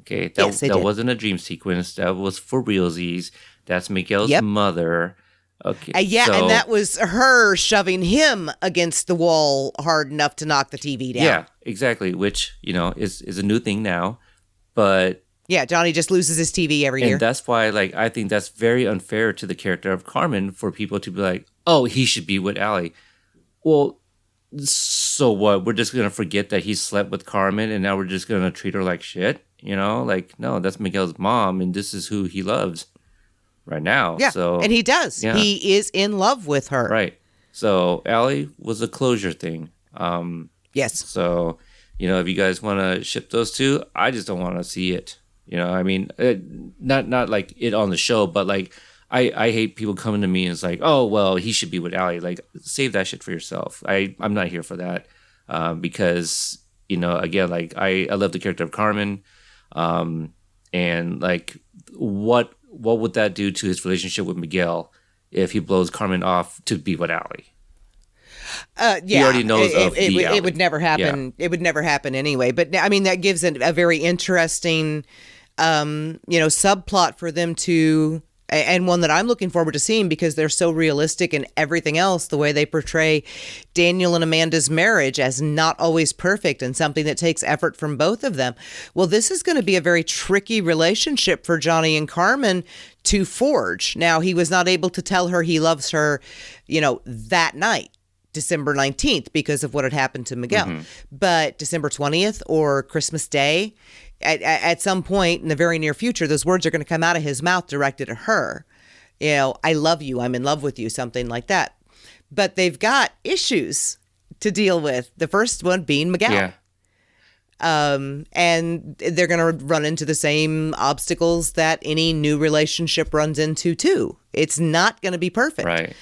Okay, that wasn't a dream sequence. That was for realsies. That's Miguel's mother. Okay, and that was her shoving him against the wall hard enough to knock the TV down. Yeah, exactly. Which is a new thing now, but yeah, Johnny just loses his TV every year, and that's why I think that's very unfair to the character of Carmen for people to be like, oh, he should be with Allie. Well, so what? We're just gonna forget that he slept with Carmen, and now we're just gonna treat her like shit. No, that's Miguel's mom, and this is who he loves right now. Yeah, so, and he does. Yeah. He is in love with her. Right. So Allie was a closure thing. Yes. So, if you guys want to ship those two, I just don't want to see it. Not like it on the show, but I hate people coming to me and it's like, oh, well, he should be with Allie. Save that shit for yourself. I'm not here for that. Because, again, I love the character of Carmen. And what would that do to his relationship with Miguel if he blows Carmen off to be with Allie? He already knows it would never happen. Yeah. It would never happen anyway. But I mean, that gives a very interesting, subplot for them to, and one that I'm looking forward to seeing because they're so realistic and everything else, the way they portray Daniel and Amanda's marriage as not always perfect and something that takes effort from both of them. Well, this is going to be a very tricky relationship for Johnny and Carmen to forge. Now, he was not able to tell her he loves her, that night, December 19th, because of what had happened to Miguel. Mm-hmm. But December 20th or Christmas Day, at some point in the very near future, those words are going to come out of his mouth directed at her. I love you. I'm in love with you. Something like that. But they've got issues to deal with. The first one being Miguel. Yeah. And they're going to run into the same obstacles that any new relationship runs into too. It's not going to be perfect. Right.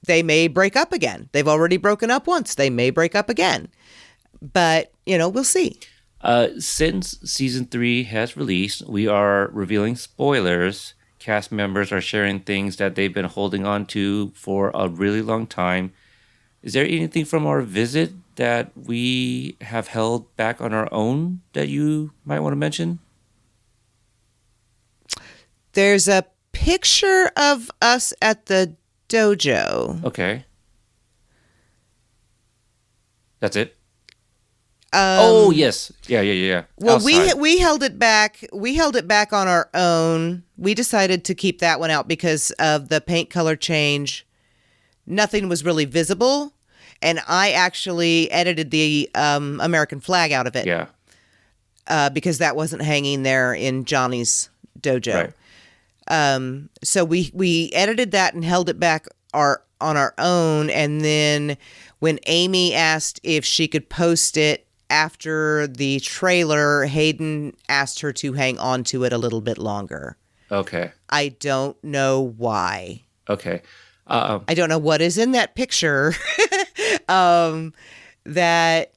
They may break up again. They've already broken up once. They may break up again. But, we'll see. Since season 3 has released, we are revealing spoilers. Cast members are sharing things that they've been holding on to for a really long time. Is there anything from our visit that we have held back on our own that you might want to mention? There's a picture of us at the dojo. Okay. That's it? Oh yes, yeah. Well, we held it back. We held it back on our own. We decided to keep that one out because of the paint color change. Nothing was really visible, and I actually edited the American flag out of it. Yeah. Because that wasn't hanging there in Johnny's dojo. Right. So we edited that and held it back on our own, and then when Amy asked if she could post it after the trailer, Hayden asked her to hang on to it a little bit longer. Okay. I don't know why. Okay. I don't know what is in that picture. So that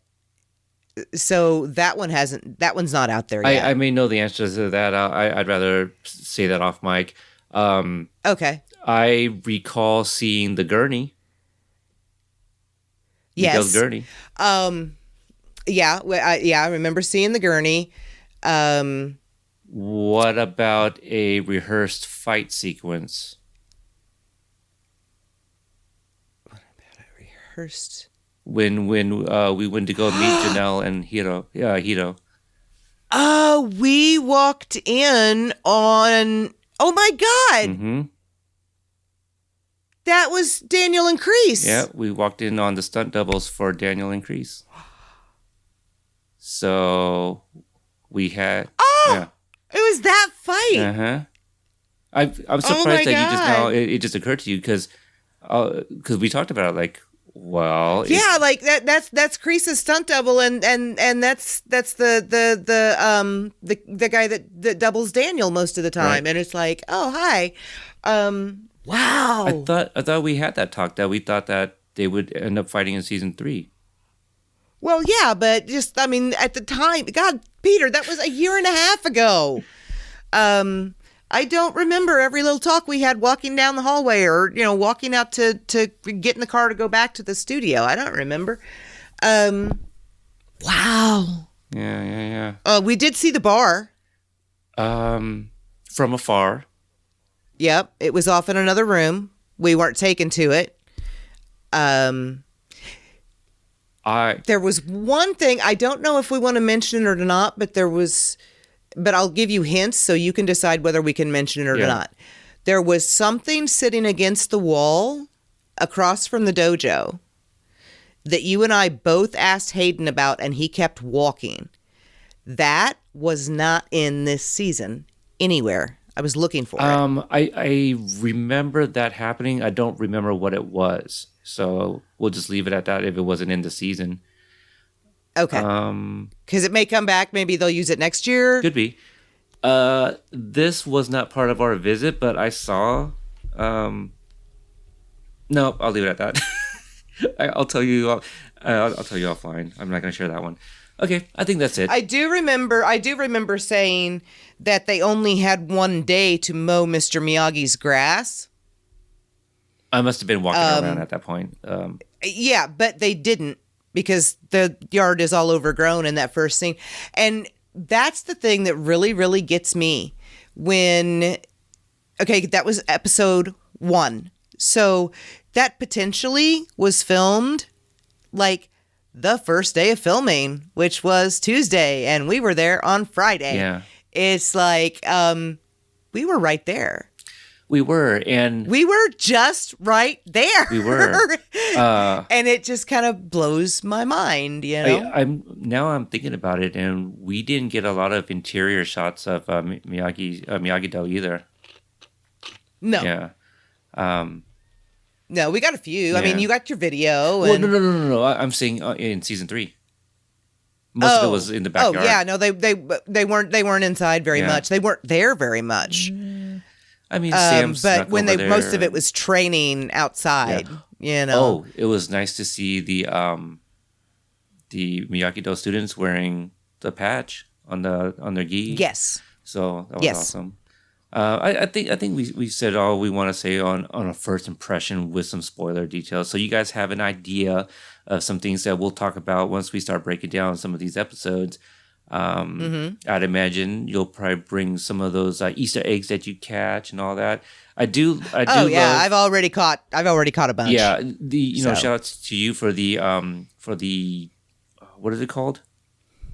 one's not out there yet. I may know the answer to that. I'd rather say that off mic. Okay. I recall seeing the gurney. Yes. Miguel's gurney. Yeah, I remember seeing the gurney. What about a rehearsed fight sequence? What about a rehearsed? When we went to go meet Janelle and Hiro. Yeah, Hiro. We walked in on... Oh, my God! Mm-hmm. That was Daniel and Kreese. Yeah, we walked in on the stunt doubles for Daniel and Kreese. So we had... Oh! Yeah. It was that fight. Uh-huh. I'm my surprised that you just now God. it just occurred to you because we talked about it like, well, Yeah, like that's Kreese's stunt double, and that's the guy that doubles Daniel most of the time, Right. and it's like, oh hi, wow. I thought we had that talk that we thought that they would end up fighting in season 3. Well, yeah, but just I mean, at the time, God, Peter, that was a year and a half ago. I don't remember every little talk we had walking down the hallway, or walking out to get in the car to go back to the studio. I don't remember. Wow. Yeah. We did see the bar. From afar. Yep, it was off in another room. We weren't taken to it. There was one thing, I don't know if we want to mention it or not, but I'll give you hints so you can decide whether we can mention it or not. There was something sitting against the wall across from the dojo that you and I both asked Hayden about, and he kept walking. That was not in this season anywhere. I was looking for it. I remember that happening. I don't remember what it was. So we'll just leave it at that if it wasn't in the season. Okay. Because it may come back. Maybe they'll use it next year. Could be. This was not part of our visit, but I saw. No, I'll leave it at that. I'll tell you. I'll tell you offline. I'm not going to share that one. Okay, I think that's it. I do remember saying that they only had one day to mow Mr. Miyagi's grass. I must have been walking around at that point. Yeah, but they didn't, because the yard is all overgrown in that first scene. And that's the thing that really, really gets me that was episode 1. So that potentially was filmed like the first day of filming, which was Tuesday, and we were there on Friday. Yeah. It's like, we were right there. We were, and we were just right there. We were, and it just kind of blows my mind, I'm thinking about it, and we didn't get a lot of interior shots of Miyagi-Do either. No. Yeah. No, we got a few. Yeah. I mean, you got your video. Well, no. I'm saying in season 3. Most of it was in the backyard. Oh yeah, no, they weren't inside very much. They weren't there very much. I mean, Sam but when there. most of it was training outside, Oh, it was nice to see the Miyagi-Do students wearing the patch on their gi. Yes. So that was awesome. I think we said all we want to say on a first impression with some spoiler details, so you guys have an idea of some things that we'll talk about once we start breaking down some of these episodes. I'd imagine you'll probably bring some of those Easter eggs that you catch and all that. I do. I've already caught a bunch. Yeah, shouts to you for the what is it called?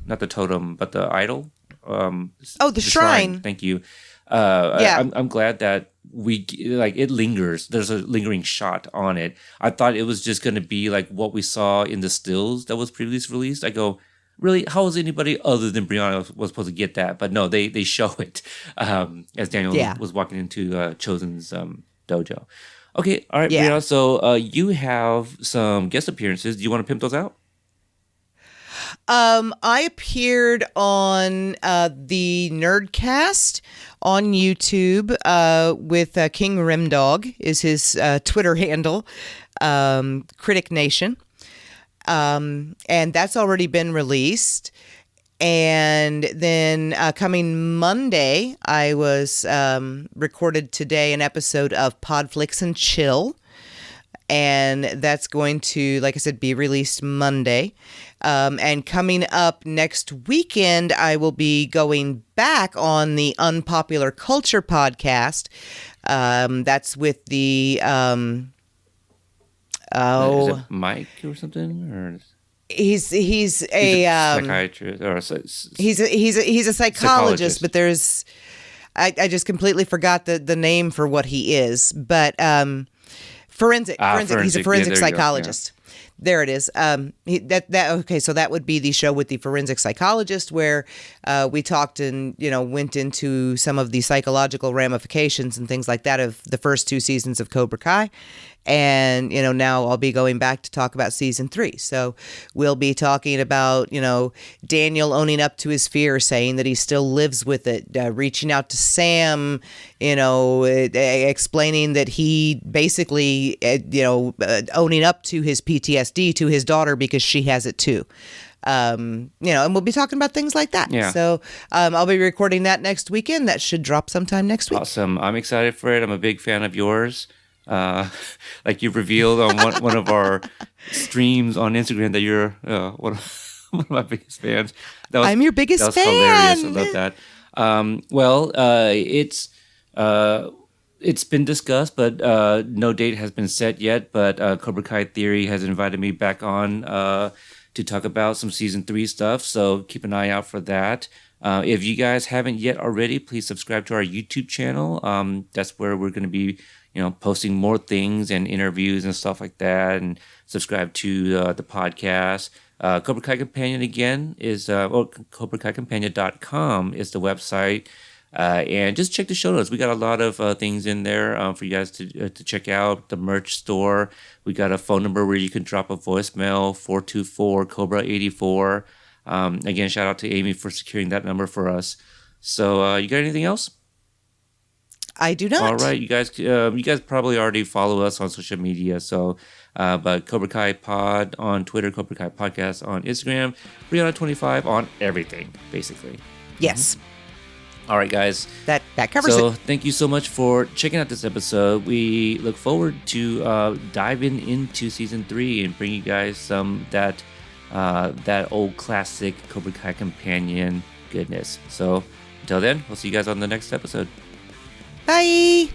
Not the totem, but the idol. The shrine. Thank you. Yeah. I'm glad that it lingers. There's a lingering shot on it. I thought it was just going to be like what we saw in the stills that was previously released. I go, really? How was anybody other than Brianna was supposed to get that? But no, they show it as Daniel was walking into Chosen's dojo. Okay, all right, Brianna. So you have some guest appearances. Do you want to pimp those out? I appeared on the Nerdcast on YouTube with King Rimdog is his Twitter handle, Critic Nation. And that's already been released. And then coming Monday, I was recorded today an episode of Podflix and Chill. And that's going to, like I said, be released Monday. And coming up next weekend, I will be going back on the Unpopular Culture podcast. That's with the... Is it Mike or something? Or he's a psychiatrist or he's a psychologist, but there's I just completely forgot the name for what he is, but forensic. He's a forensic psychologist. There it is. Okay. So that would be the show with the forensic psychologist, where we talked and went into some of the psychological ramifications and things like that of the first 2 seasons of Cobra Kai. And now I'll be going back to talk about season 3. So we'll be talking about Daniel owning up to his fear, saying that he still lives with it, reaching out to Sam, explaining that he basically owning up to his PTSD to his daughter because she has it too. And we'll be talking about things like that. Yeah. So I'll be recording that next weekend. That should drop sometime next week. Awesome. I'm excited for it. I'm a big fan of yours. Like you revealed on one of our streams on Instagram that you're one of my biggest fans. I'm your biggest fan. Hilarious. I love that. It's been discussed, but no date has been set yet. But Cobra Kai Theory has invited me back on to talk about some season 3 stuff. So keep an eye out for that. If you guys haven't yet already, please subscribe to our YouTube channel. That's where we're going to be posting more things and interviews and stuff like that, and subscribe to the podcast. Cobra Kai Kompanion again is, CobraKaiCompanion.com is the website. And just check the show notes. We got a lot of things in there for you guys to check out. The merch store. We got a phone number where you can drop a voicemail, 424-COBRA-84. Again, shout out to Amy for securing that number for us. So you got anything else? I do not. All right, you guys probably already follow us on social media. So, but Cobra Kai Pod on Twitter, Cobra Kai Podcast on Instagram, Brianna25 on everything, basically. Yes. All right, guys. That covers it. So, thank you so much for checking out this episode. We look forward to diving into season 3 and bring you guys some that old classic Cobra Kai Kompanion goodness. So, until then, we'll see you guys on the next episode. Bye.